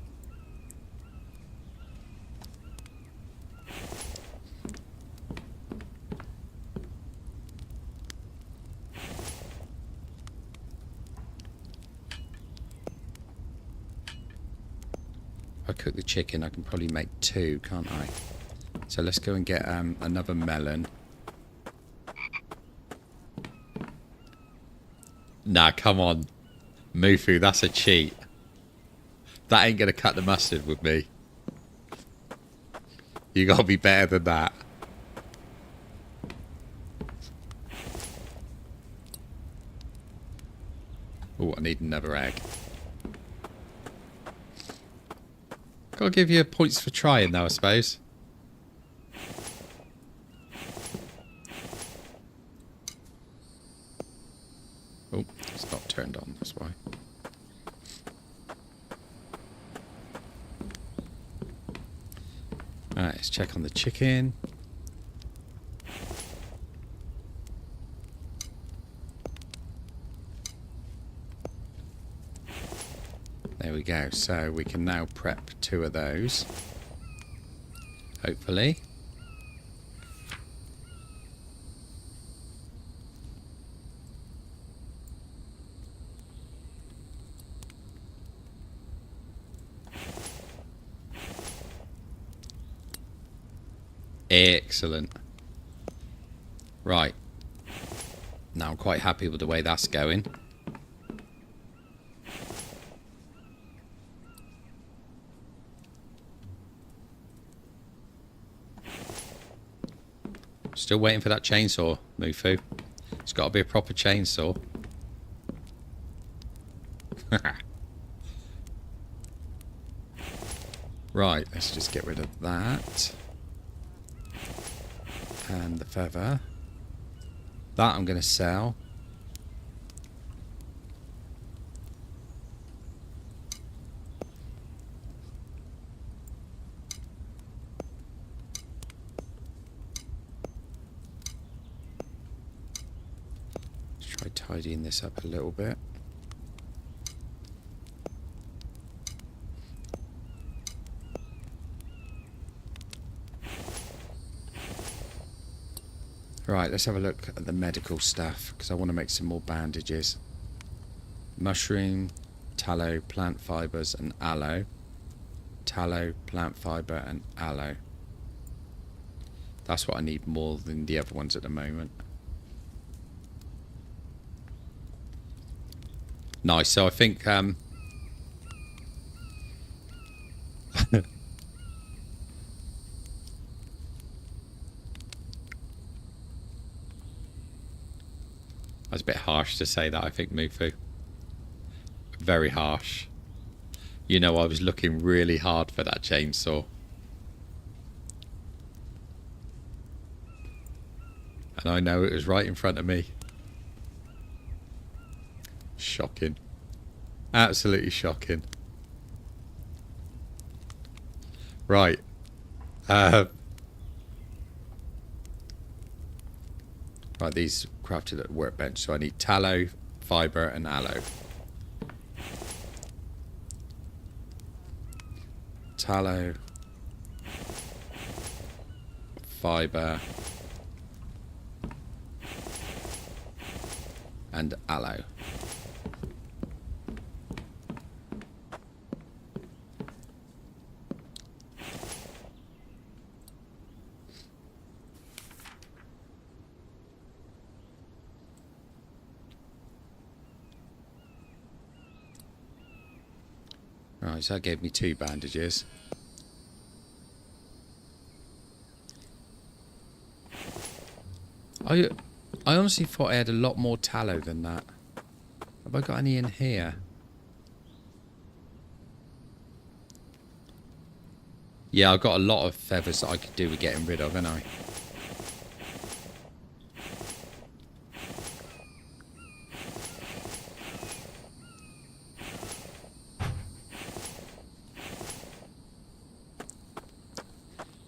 If I cook the chicken, I can probably make 2, can't I? So let's go and get another melon. Nah, come on. Mufu, that's a cheat. That ain't going to cut the mustard with me. You got to be better than that. Oh, I need another egg. Got to give you points for trying though, I suppose. Oh, it's not turned on, that's why. Alright, let's check on the chicken. There we go. So we can now prep 2 of those. Hopefully. Excellent. Right. Now I'm quite happy with the way that's going. Still waiting for that chainsaw, Mufu. It's got to be a proper chainsaw. Right, let's just get rid of that. And the feather. That I'm going to sell. Let's try tidying this up a little bit. Right, let's have a look at the medical stuff, because I want to make some more bandages. Mushroom, tallow, plant fibres and aloe. Tallow, plant fibre and aloe. That's what I need more than the other ones at the moment. Nice, so I think... That's a bit harsh to say that, I think, Mufu. Very harsh. You know, I was looking really hard for that chainsaw. And I know it was right in front of me. Shocking. Absolutely shocking. Right. Right, these crafted at workbench, so I need tallow, fibre and aloe. Tallow, fibre and aloe. Right, so that gave me 2 bandages. I honestly thought I had a lot more tallow than that. Have I got any in here? Yeah, I've got a lot of feathers that I could do with getting rid of, haven't I?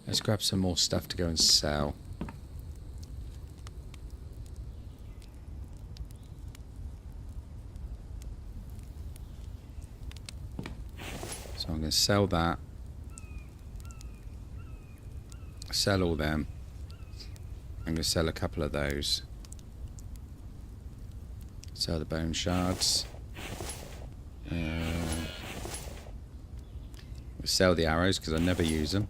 Let's grab some more stuff to go and sell. So I'm going to sell that. Sell all them. I'm going to sell a couple of those. Sell the bone shards. Sell the arrows because I never use them.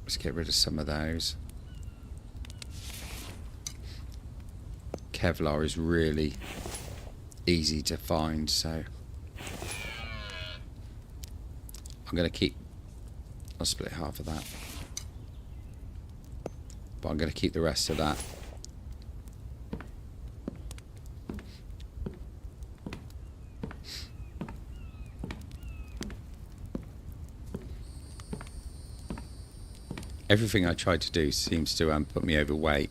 Let's get rid of some of those. Kevlar is really easy to find, so I'm going to keep... I'll split half of that. But I'm going to keep the rest of that. Everything I try to do seems to put me overweight.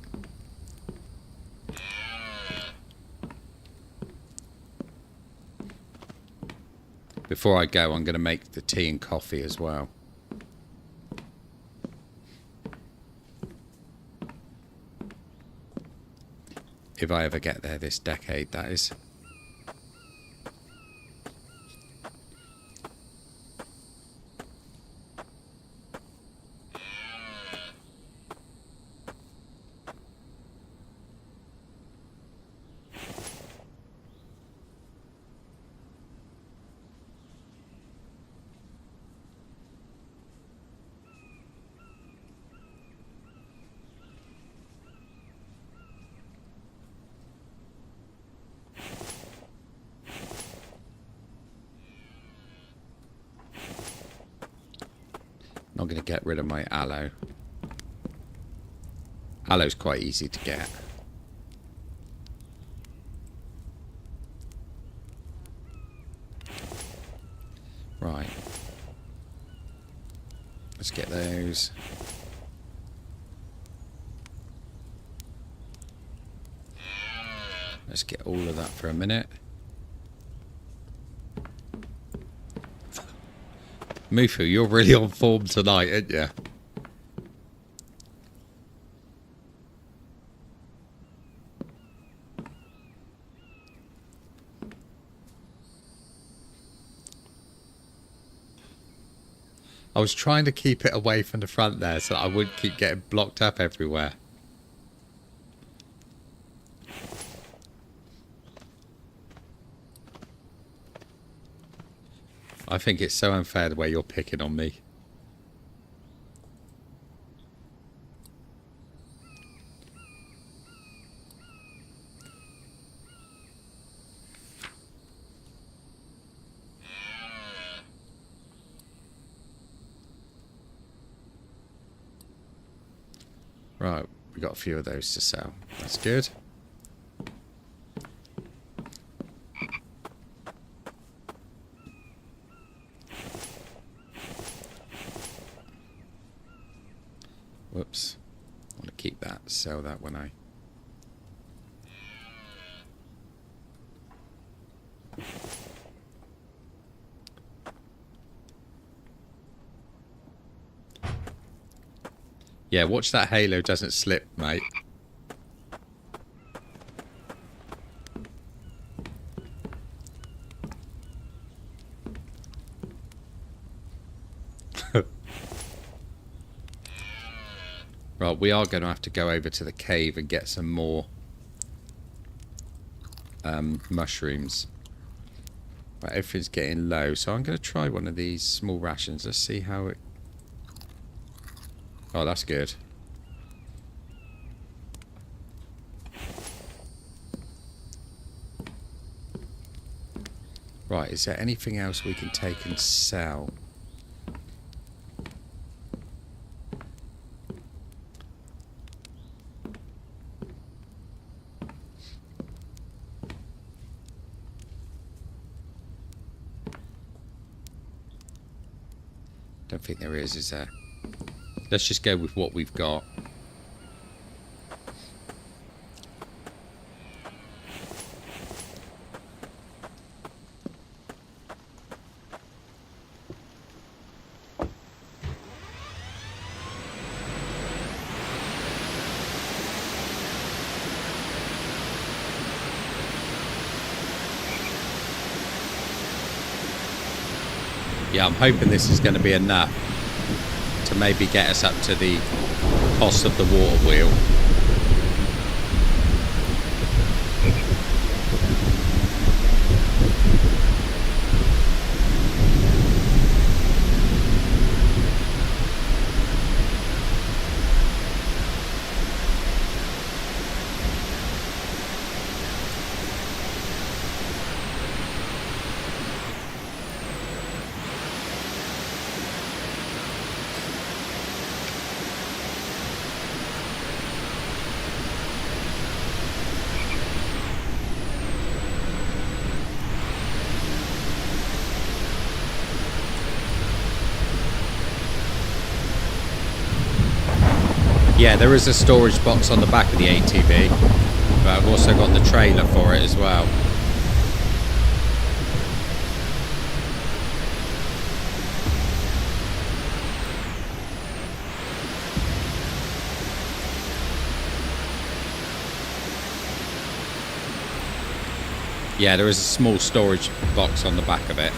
Before I go, I'm going to make the tea and coffee as well. If I ever get there this decade, that is. I'm going to get rid of my aloe. Aloe's quite easy to get. Right. Let's get those. Let's get all of that for a minute. Mufu, you're really on form tonight, aren't you? I was trying to keep it away from the front there so that I wouldn't keep getting blocked up everywhere. I think it's so unfair the way you're picking on me. Right, we got a few of those to sell. That's good. Whoops. I want to keep that, sell that when I... Yeah, watch that halo doesn't slip, mate. Right, we are going to have to go over to the cave and get some more mushrooms. Right, everything's getting low, so I'm going to try one of these small rations. Let's see how it... Oh, that's good. Right, is there anything else we can take and sell? Don't think there is there? Let's just go with what we've got. Yeah, I'm hoping this is going to be enough to maybe get us up to the cost of the water wheel. Yeah, there is a storage box on the back of the ATV, but I've also got the trailer for it as well. Yeah, there is a small storage box on the back of it.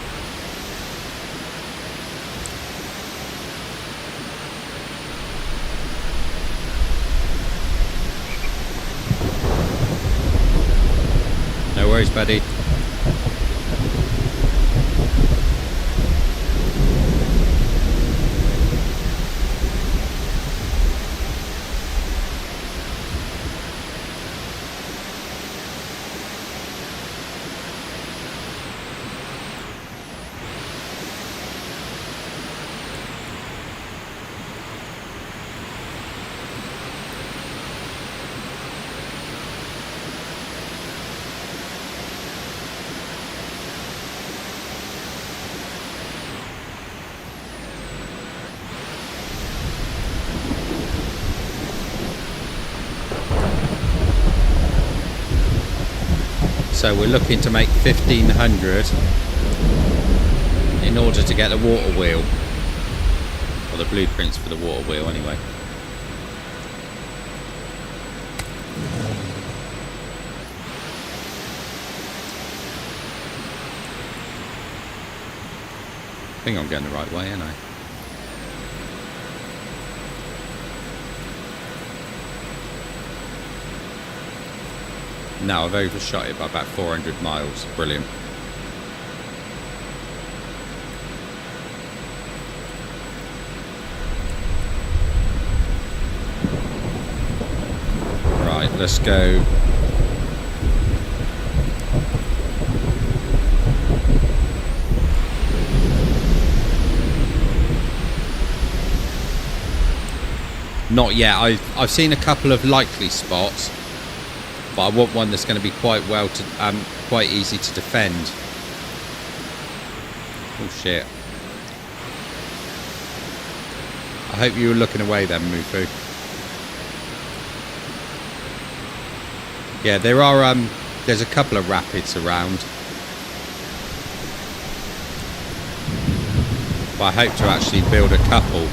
No worries, buddy. So we're looking to make 1,500 in order to get the water wheel, or the blueprints for the water wheel anyway. I think I'm going the right way, ain't I? No, I've overshot it by about 400 miles. Brilliant. Right, let's go. Not yet. I've seen a couple of likely spots, but I want one that's going to be quite quite easy to defend. Oh shit! I hope you were looking away then, Mufu. Yeah, there are there's a couple of rapids around, but I hope to actually build a couple.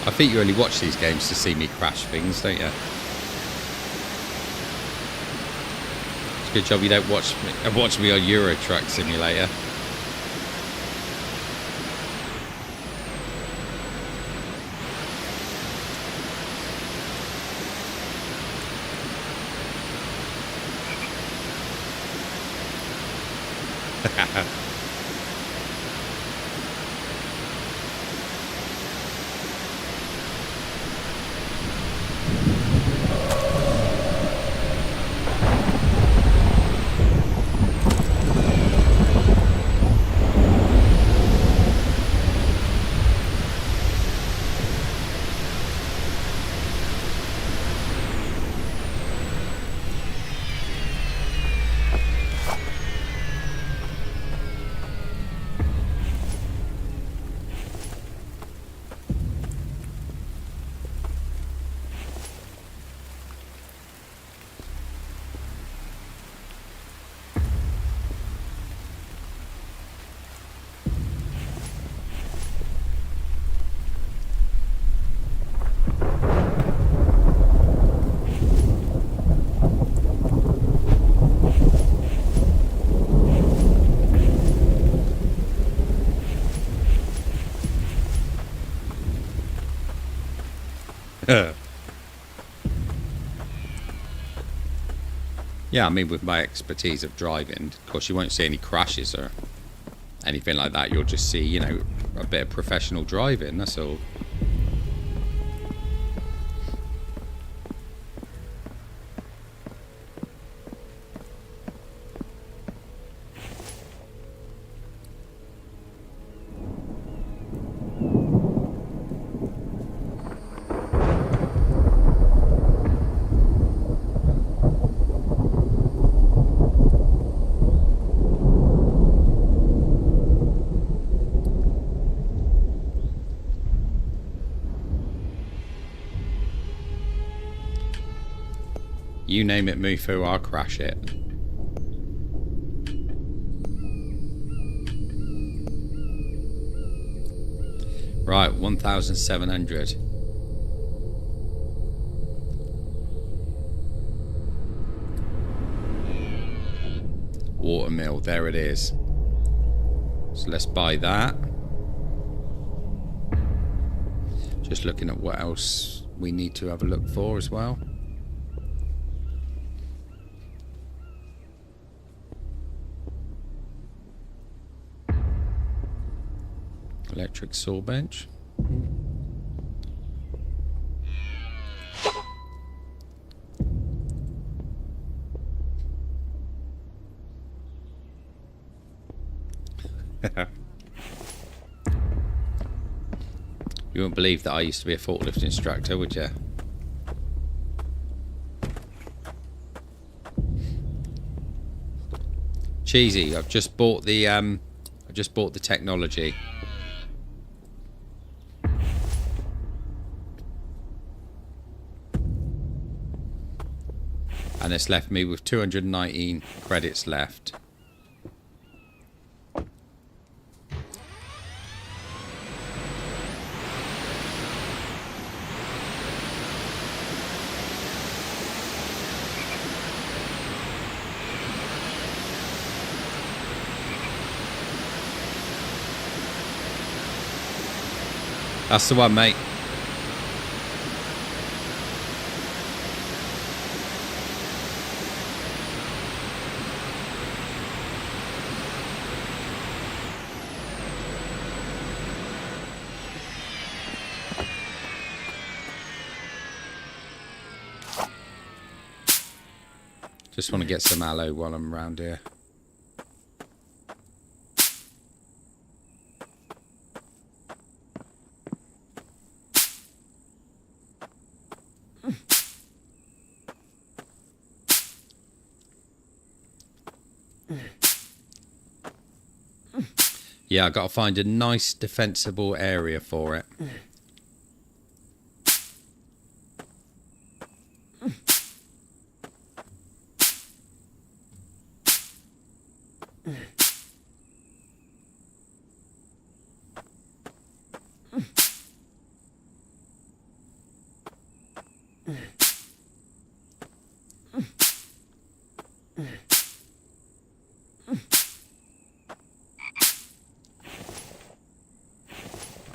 I think you only watch these games to see me crash things, don't you? It's a good job you don't watch me on Euro Truck Simulator. Yeah, I mean, with my expertise of driving, of course, you won't see any crashes or anything like that. You'll just see, you know, a bit of professional driving, that's all. You name it, Mufu, I'll crash it. Right, 1,700. Watermill, there it is. So let's buy that. Just looking at what else we need to have a look for as well. Electric saw bench. You wouldn't believe that I used to be a forklift instructor, would you? Cheesy, I've just bought the technology. And it's left me with 219 credits left. That's the one, mate. Just want to get some aloe while I'm around here. Yeah, I got to find a nice defensible area for it.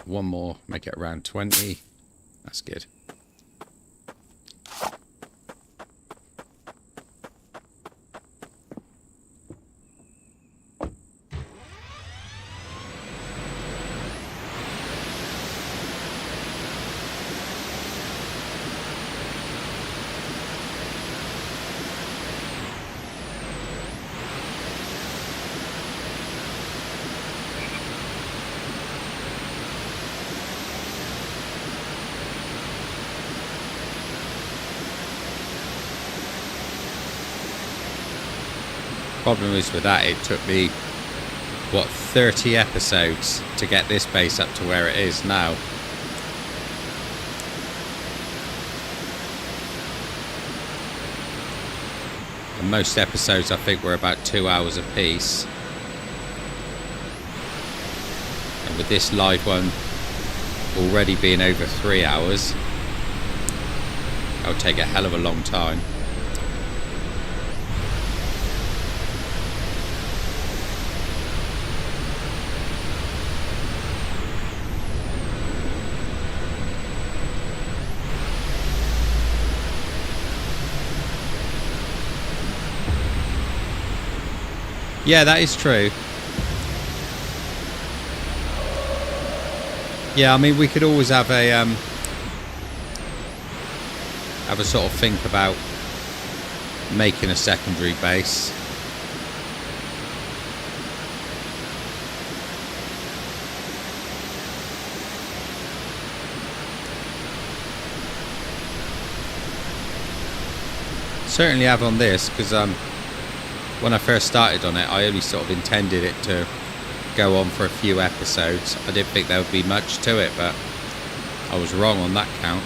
One more, make it around 20. That's good. Problem is with that, it took me, what, 30 episodes to get this base up to where it is now. And most episodes I think were about 2 hours a piece. And with this live one already being over 3 hours, it'll take a hell of a long time. Yeah, that is true. Yeah, I mean, we could always have a sort of think about making a secondary base. Certainly have on this, because when I first started on it, I only sort of intended it to go on for a few episodes. I didn't think there would be much to it, but I was wrong on that count.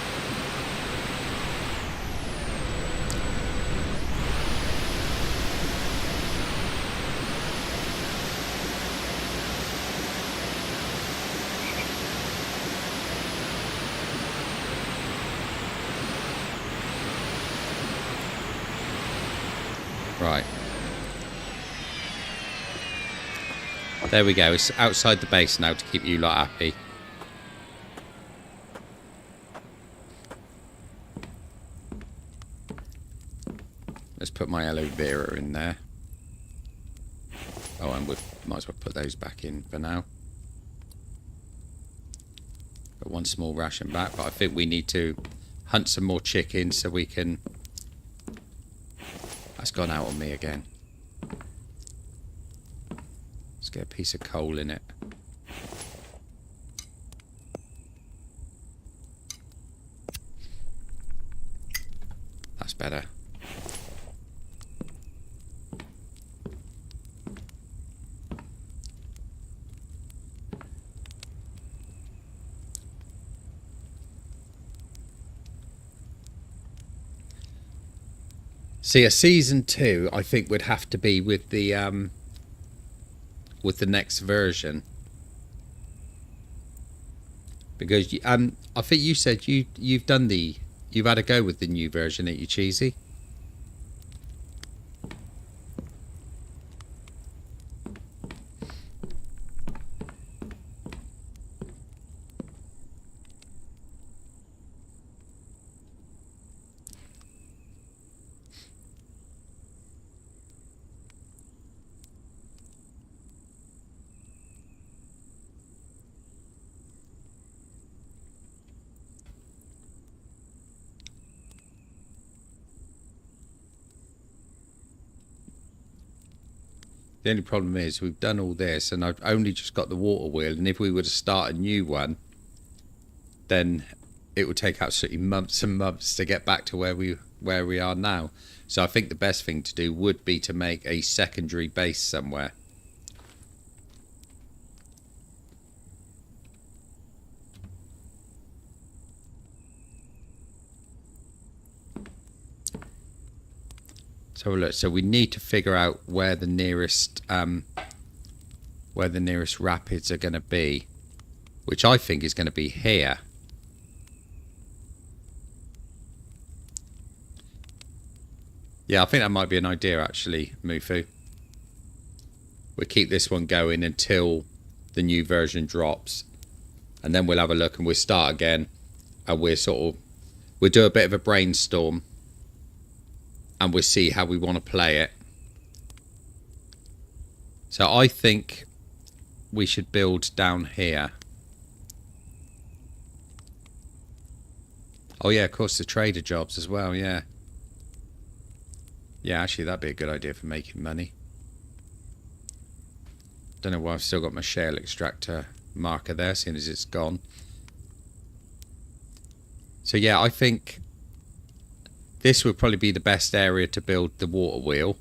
Right. There we go. It's outside the base now to keep you lot happy. Let's put my aloe vera in there. Oh, and we might as well put those back in for now. Got one small ration back, but I think we need to hunt some more chickens so we can... That's gone out on me again. Let's get a piece of coal in it. That's better. See, a season 2, I think, would have to be with the next version, because I think you said you've had a go with the new version, ain't you, Cheesy? The only problem is we've done all this and I've only just got the water wheel, and if we were to start a new one, then it would take absolutely months and months to get back to where we are now. So I think the best thing to do would be to make a secondary base somewhere. So look, so we need to figure out where the nearest rapids are going to be, which I think is going to be here. Yeah, I think that might be an idea actually, Mufu. We'll keep this one going until the new version drops, and then we'll have a look and we'll start again, and we'll do a bit of a brainstorm. And we'll see how we want to play it. So I think we should build down here. Oh yeah, of course, the trader jobs as well, yeah. Yeah, actually that'd be a good idea for making money. Don't know why I've still got my shale extractor marker there, seeing as it's gone. So yeah, I think this would probably be the best area to build the water wheel,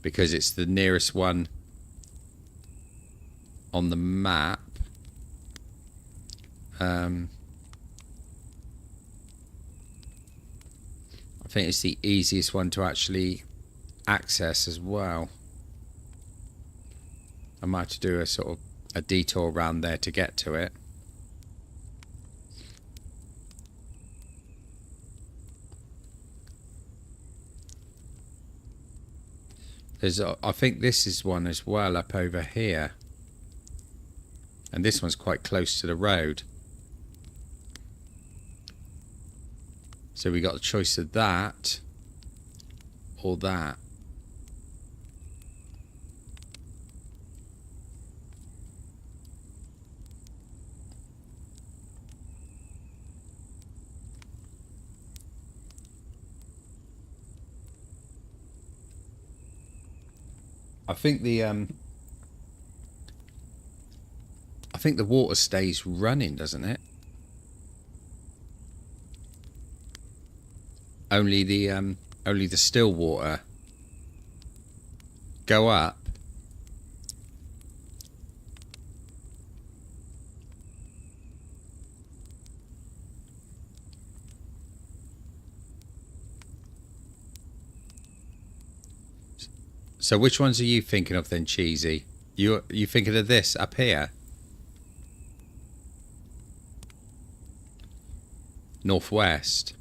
because it's the nearest one on the map. I think it's the easiest one to actually access as well. I might have to do a sort of a detour around there to get to it. I think this is one as well up over here, and this one's quite close to the road. So we got the choice of that or that. I think the water stays running, doesn't it? Only the still water go up. So which ones are you thinking of then, Cheesy? You thinking of this up here? Northwest.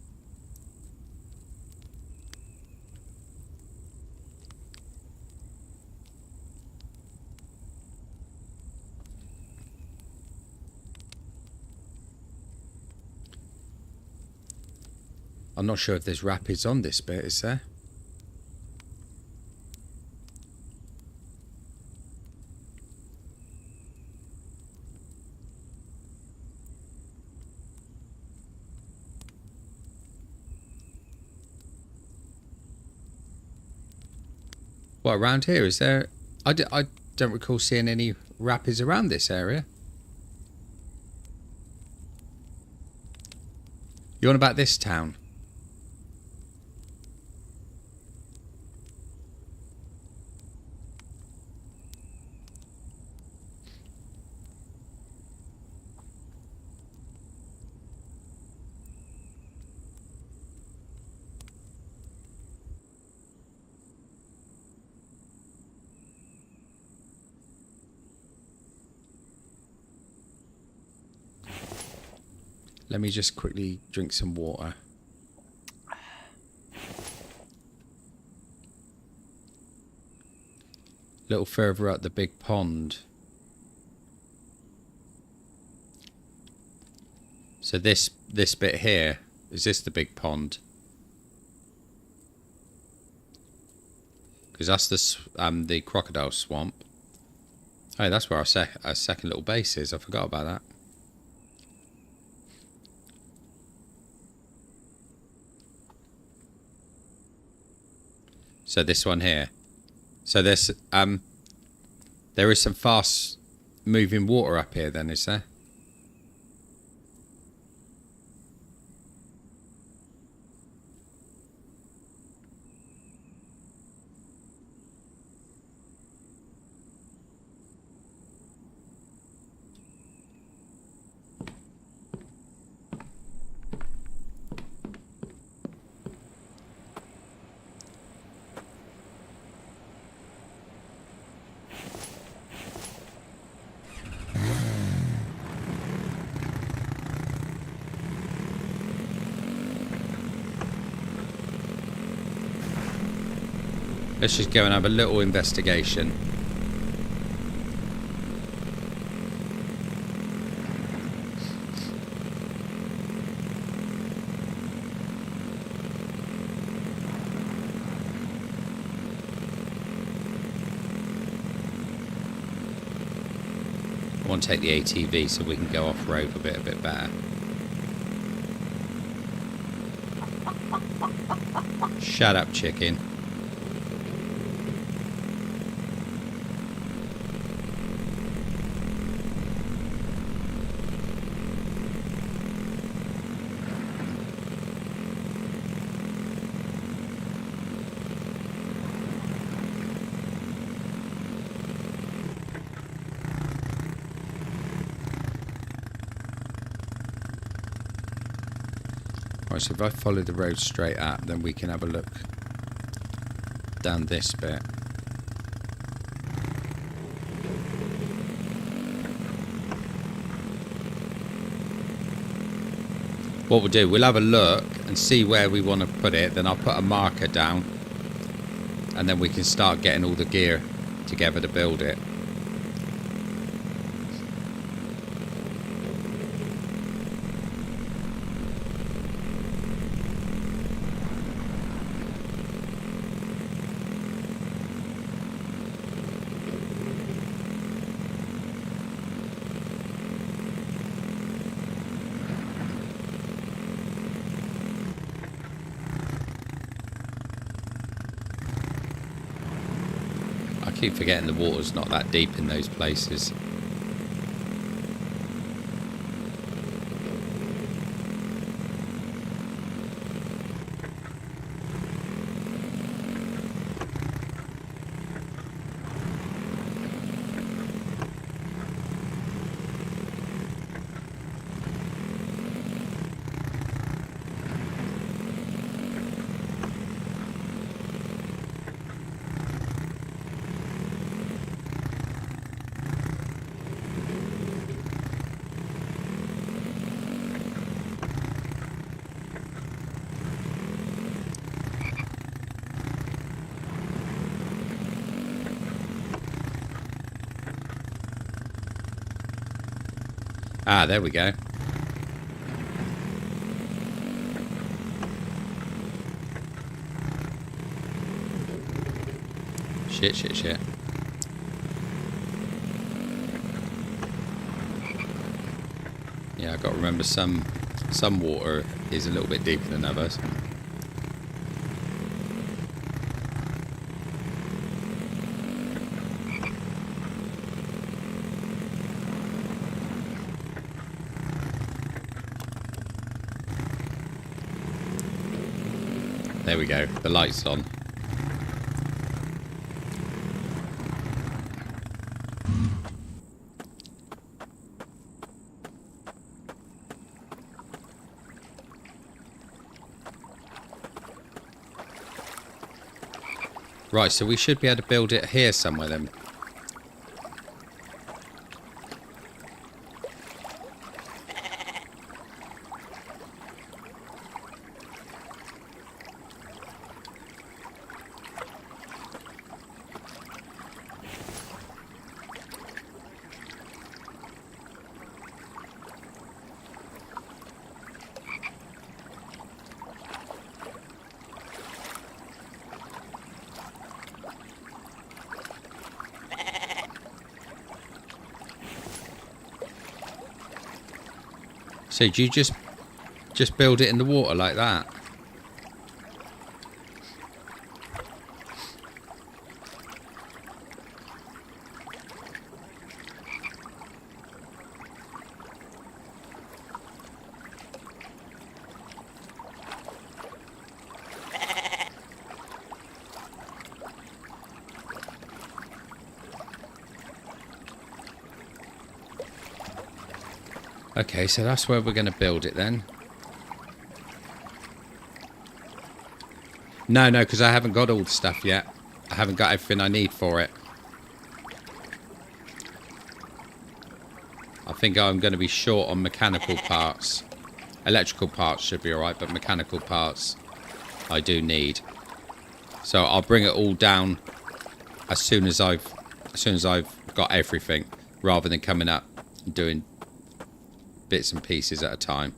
I'm not sure if there's rapids on this bit, is there? What, around here? Is there... I don't recall seeing any rapids around this area. You on about this town? Let me just quickly drink some water. A little further up the big pond. So this bit here, is this the big pond? Because that's the crocodile swamp. Oh, that's where our second little base is. I forgot about that. So this one here. So there's there is some fast moving water up here then, is there? Let's just go and have a little investigation. I want to take the ATV so we can go off-road a bit better. Shut up, chicken. Right, so if I follow the road straight up, then we can have a look down this bit. What we'll do, we'll have a look and see where we want to put it, then I'll put a marker down and then we can start getting all the gear together to build it. keep forgetting the water's not that deep in those places. Ah, there we go. Shit. Yeah, I've got to remember some water is a little bit deeper than others. There we go, the light's on. Right, so we should be able to build it here somewhere then. So do you just build it in the water like that? Okay, so that's where we're going to build it then. No, because I haven't got all the stuff yet. I haven't got everything I need for it. I think I'm going to be short on mechanical parts. Electrical parts should be alright, but mechanical parts I do need. So I'll bring it all down as soon as I've got everything, rather than coming up and doing bits and pieces at a time.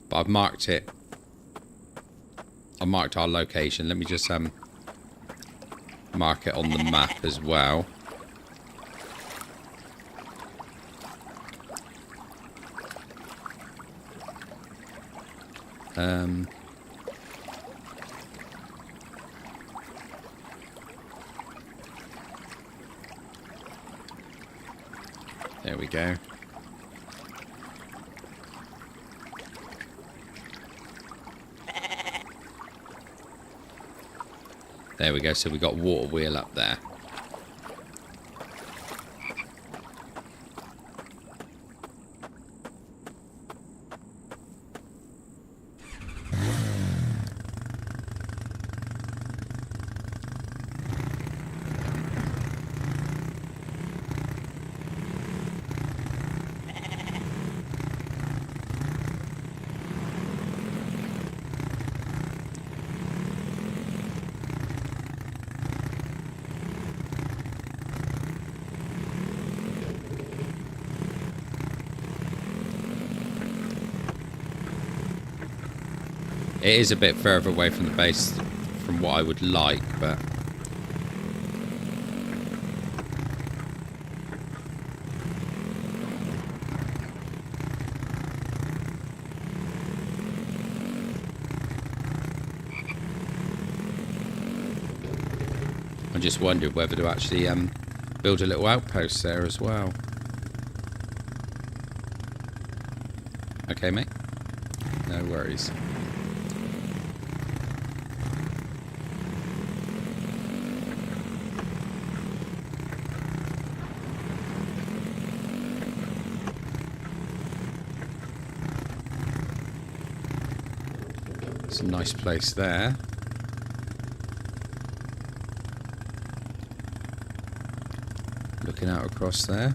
But I've marked it. I marked our location. Let me just mark it on the map as well. There we go. There we go, so we got water wheel up there. It is a bit further away from the base from what I would like, but just wondered whether to actually build a little outpost there as well. Okay, mate. No worries. It's a nice place there. Looking out across there.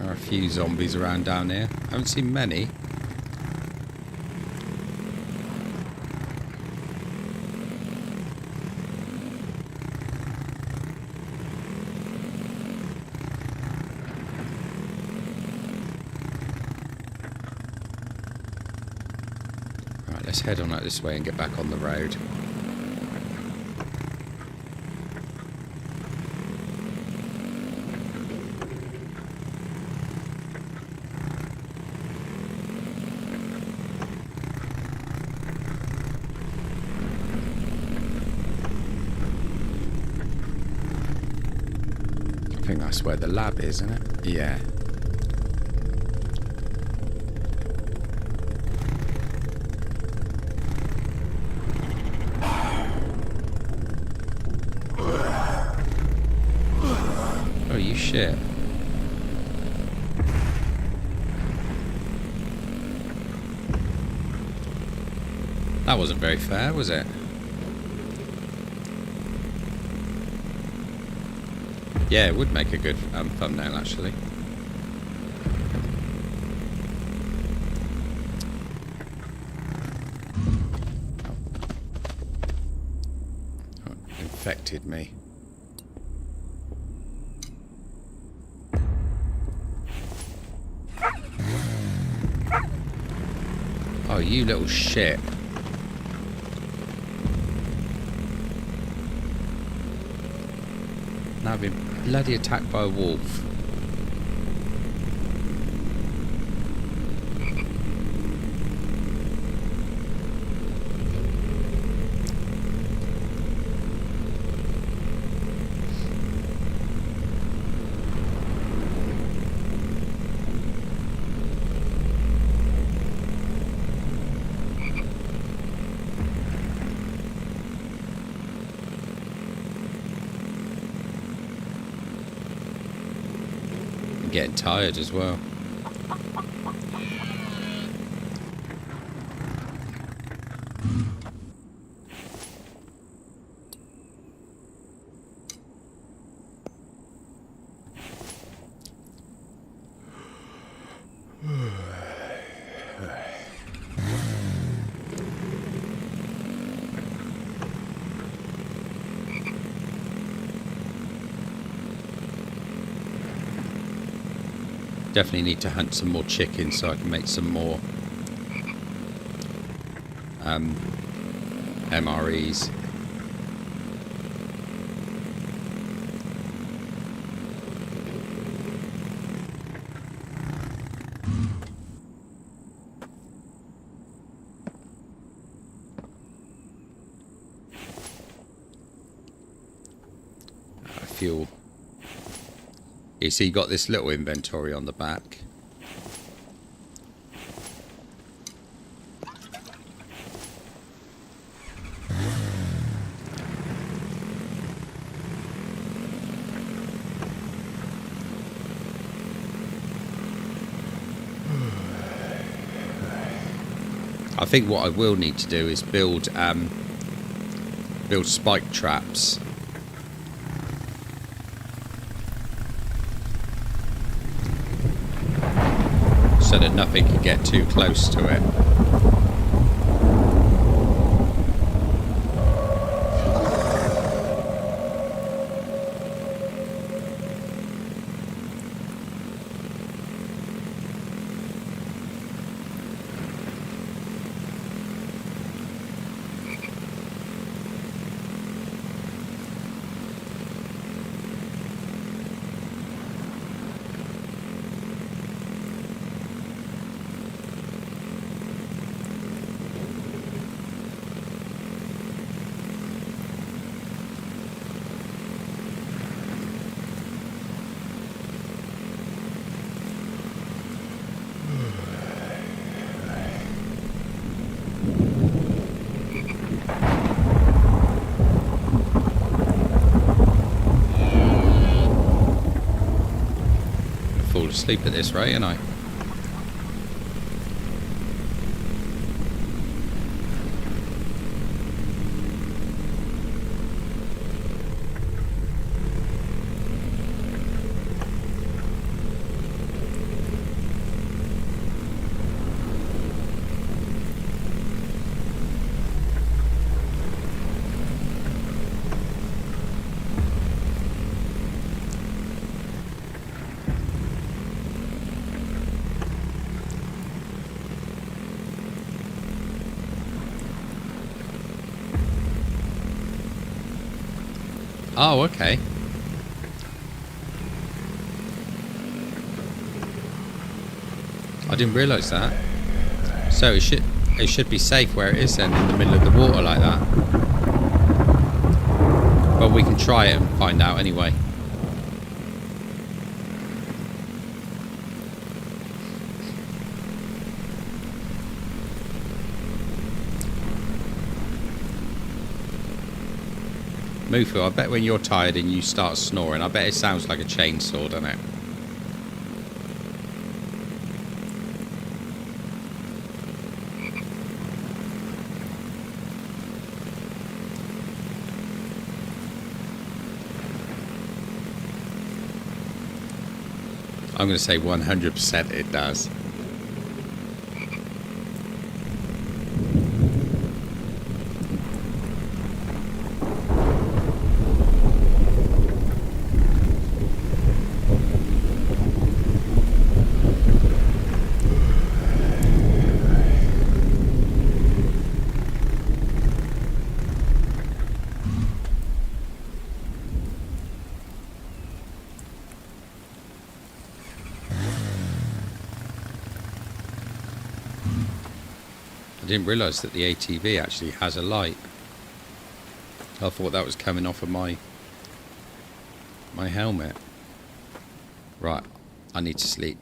A few zombies around down here. Haven't seen many. Right, let's head on out this way and get back on the road. I think that's where the lab is, isn't it? Yeah. Oh, you shit. That wasn't very fair, was it? Yeah, it would make a good thumbnail, actually. Oh, infected me. Oh, you little shit. Now I've been bloody attacked by a wolf. Getting tired as well. Definitely need to hunt some more chickens so I can make some more MREs. Fuel. You see, you got this little inventory on the back. I think what I will need to do is build spike traps. So that nothing can get too close to it. asleep at this rate, ain't I? Oh, okay. I didn't realise that. So it should be safe where it is then, in the middle of the water like that. But we can try it and find out anyway. Mufu, I bet when you're tired and you start snoring, I bet it sounds like a chainsaw, doesn't it? I'm going to say 100% it does. I didn't realise that the ATV actually has a light. I thought that was coming off of my helmet. Right, I need to sleep.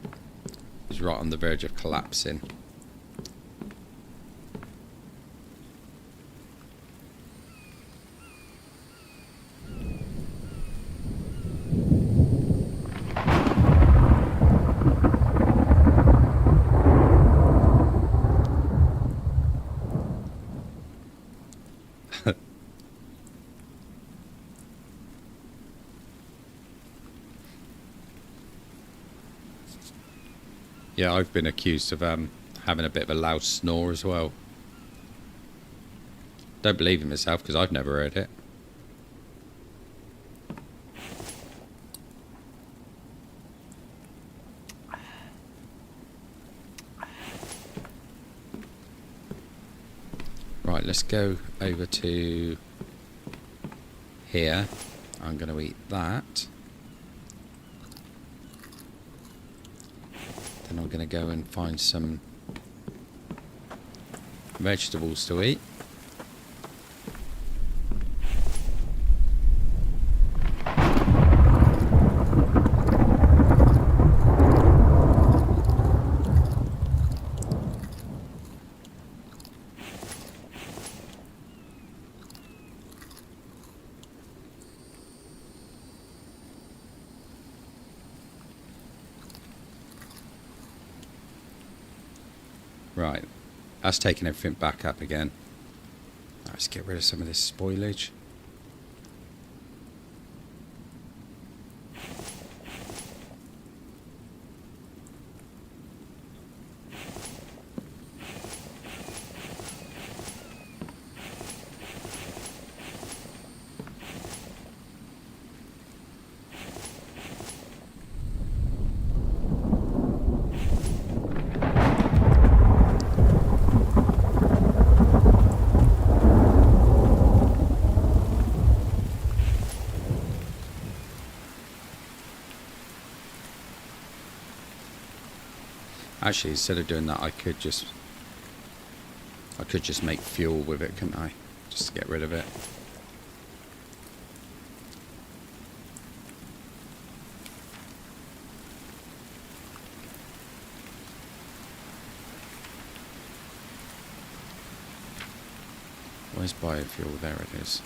It's right on the verge of collapsing. Yeah, I've been accused of having a bit of a loud snore as well. Don't believe it myself because I've never heard it. Right, let's go over to here. I'm going to eat that. Then I'm going to go and find some vegetables to eat. Right, that's taking everything back up again. Let's get rid of some of this spoilage. Actually, instead of doing that, I could just make fuel with it, couldn't I? Just to get rid of it. Where's biofuel? There it is.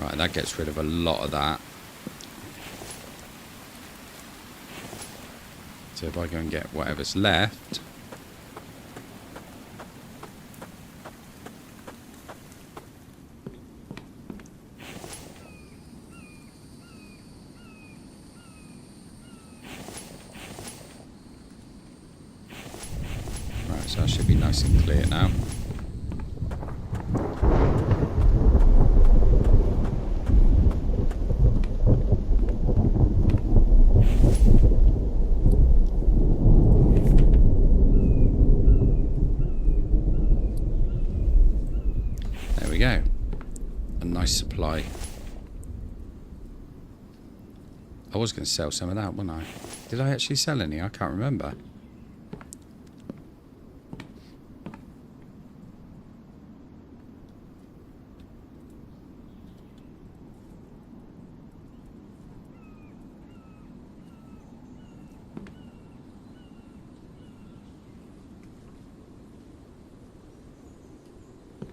Right, that gets rid of a lot of that. So if I go and get whatever's left... Right, so that should be nice and clear now. There we go. A nice supply. I was going to sell some of that, wasn't I? Did I actually sell any? I can't remember.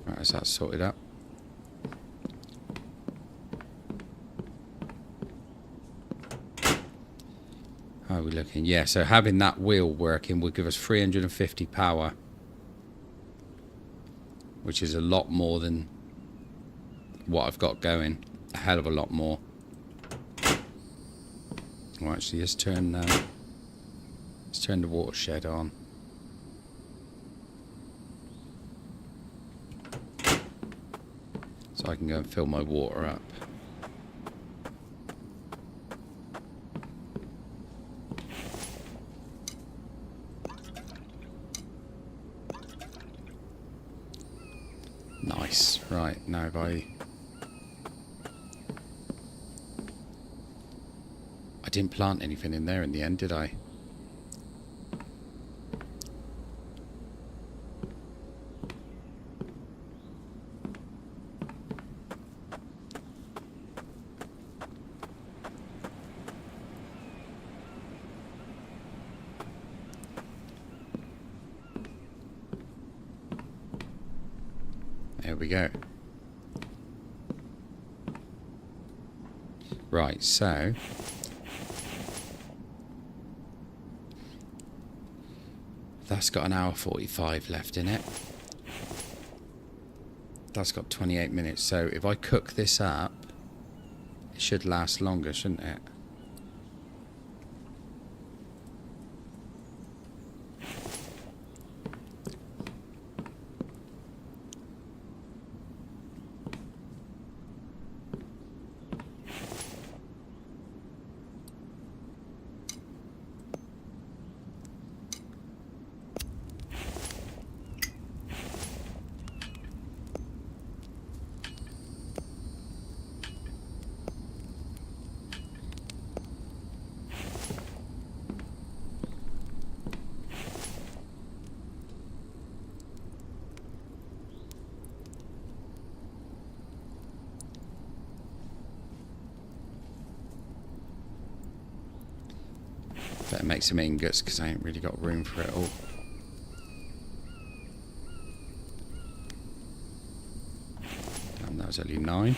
Right, is that sorted up? How are we looking? Yeah, so having that wheel working will give us 350 power, which is a lot more than what I've got going. A hell of a lot more. Well, actually, let's turn the watershed on. So I can go and fill my water up. Nice. Right, now if I didn't plant anything in there in the end, did I? There we go. Right, so that's got an hour 45 left in it. That's got 28 minutes. So if I cook this up, it should last longer, shouldn't it? Better make some ingots because I ain't really got room for it all. And that was only 9.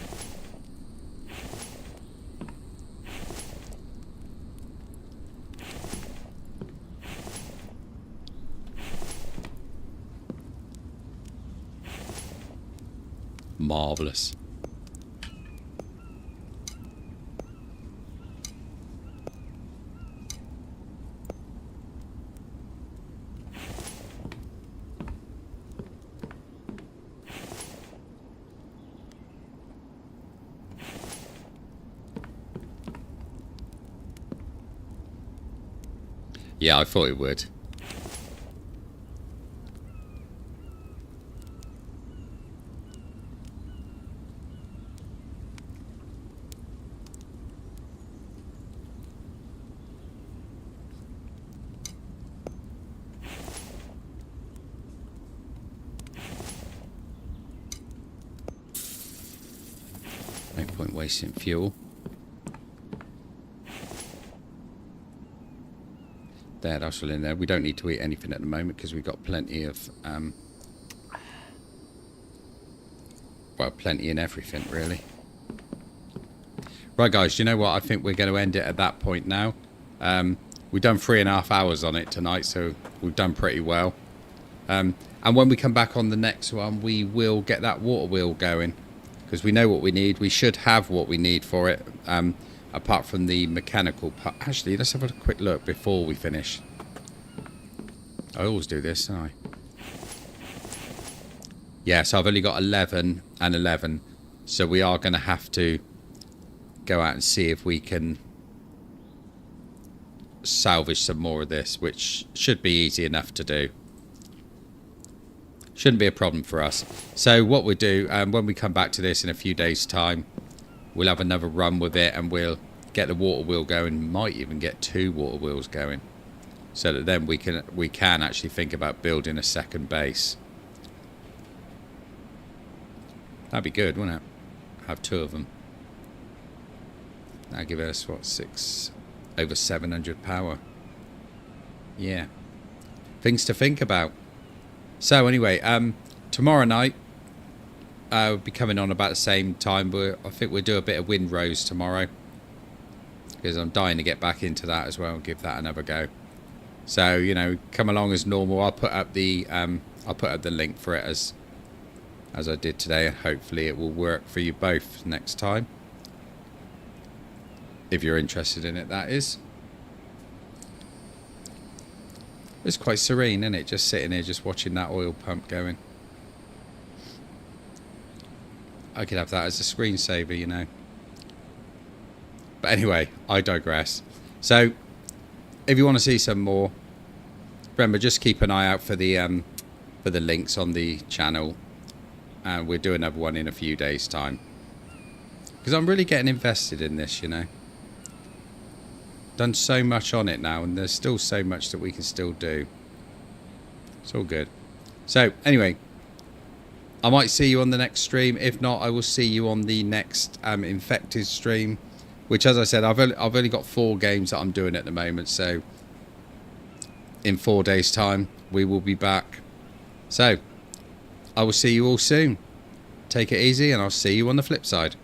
Marvellous. Yeah, I thought it would. No point wasting fuel. There, that's all in there. We don't need to eat anything at the moment because we've got plenty of, well, plenty in everything, really. Right, guys, you know what? I think we're going to end it at that point now. We've done 3.5 hours on it tonight, so we've done pretty well. And when we come back on the next one, we will get that water wheel going, because we know what we need. We should have what we need for it, apart from the mechanical part. Actually, let's have a quick look before we finish. I always do this, don't I? Yeah, so I've only got 11 and 11, so we are going to have to go out and see if we can salvage some more of this, which should be easy enough to do. Shouldn't be a problem for us. So what we'll do, when we come back to this in a few days' time, we'll have another run with it, and we'll get the water wheel going. Might even get 2 water wheels going, so that then we can actually think about building a second base. That'd be good, wouldn't it? Have 2 of them. That'd give us, what, over 700 power. Yeah. Things to think about. So anyway, tomorrow night, we'll be coming on about the same time. I think we'll do a bit of Windrose tomorrow, because I'm dying to get back into that as well and give that another go. So, you know, come along as normal. I'll put up the link for it as I did today, and hopefully it will work for you both next time. If you're interested in it, that is. It's quite serene, isn't it? Just sitting here, just watching that oil pump going. I could have that as a screensaver, you know. But anyway, I digress. So, if you want to see some more, remember, just keep an eye out for the links on the channel, and we'll do another one in a few days' time. Because I'm really getting invested in this, you know. Done so much on it now, and there's still so much that we can still do. It's all good. So anyway, I might see you on the next stream. If not, I will see you on the next infected stream, which, as I said, I've only got 4 games that I'm doing at the moment. So in 4 days' time, we will be back. So I will see you all soon. Take it easy, and I'll see you on the flip side.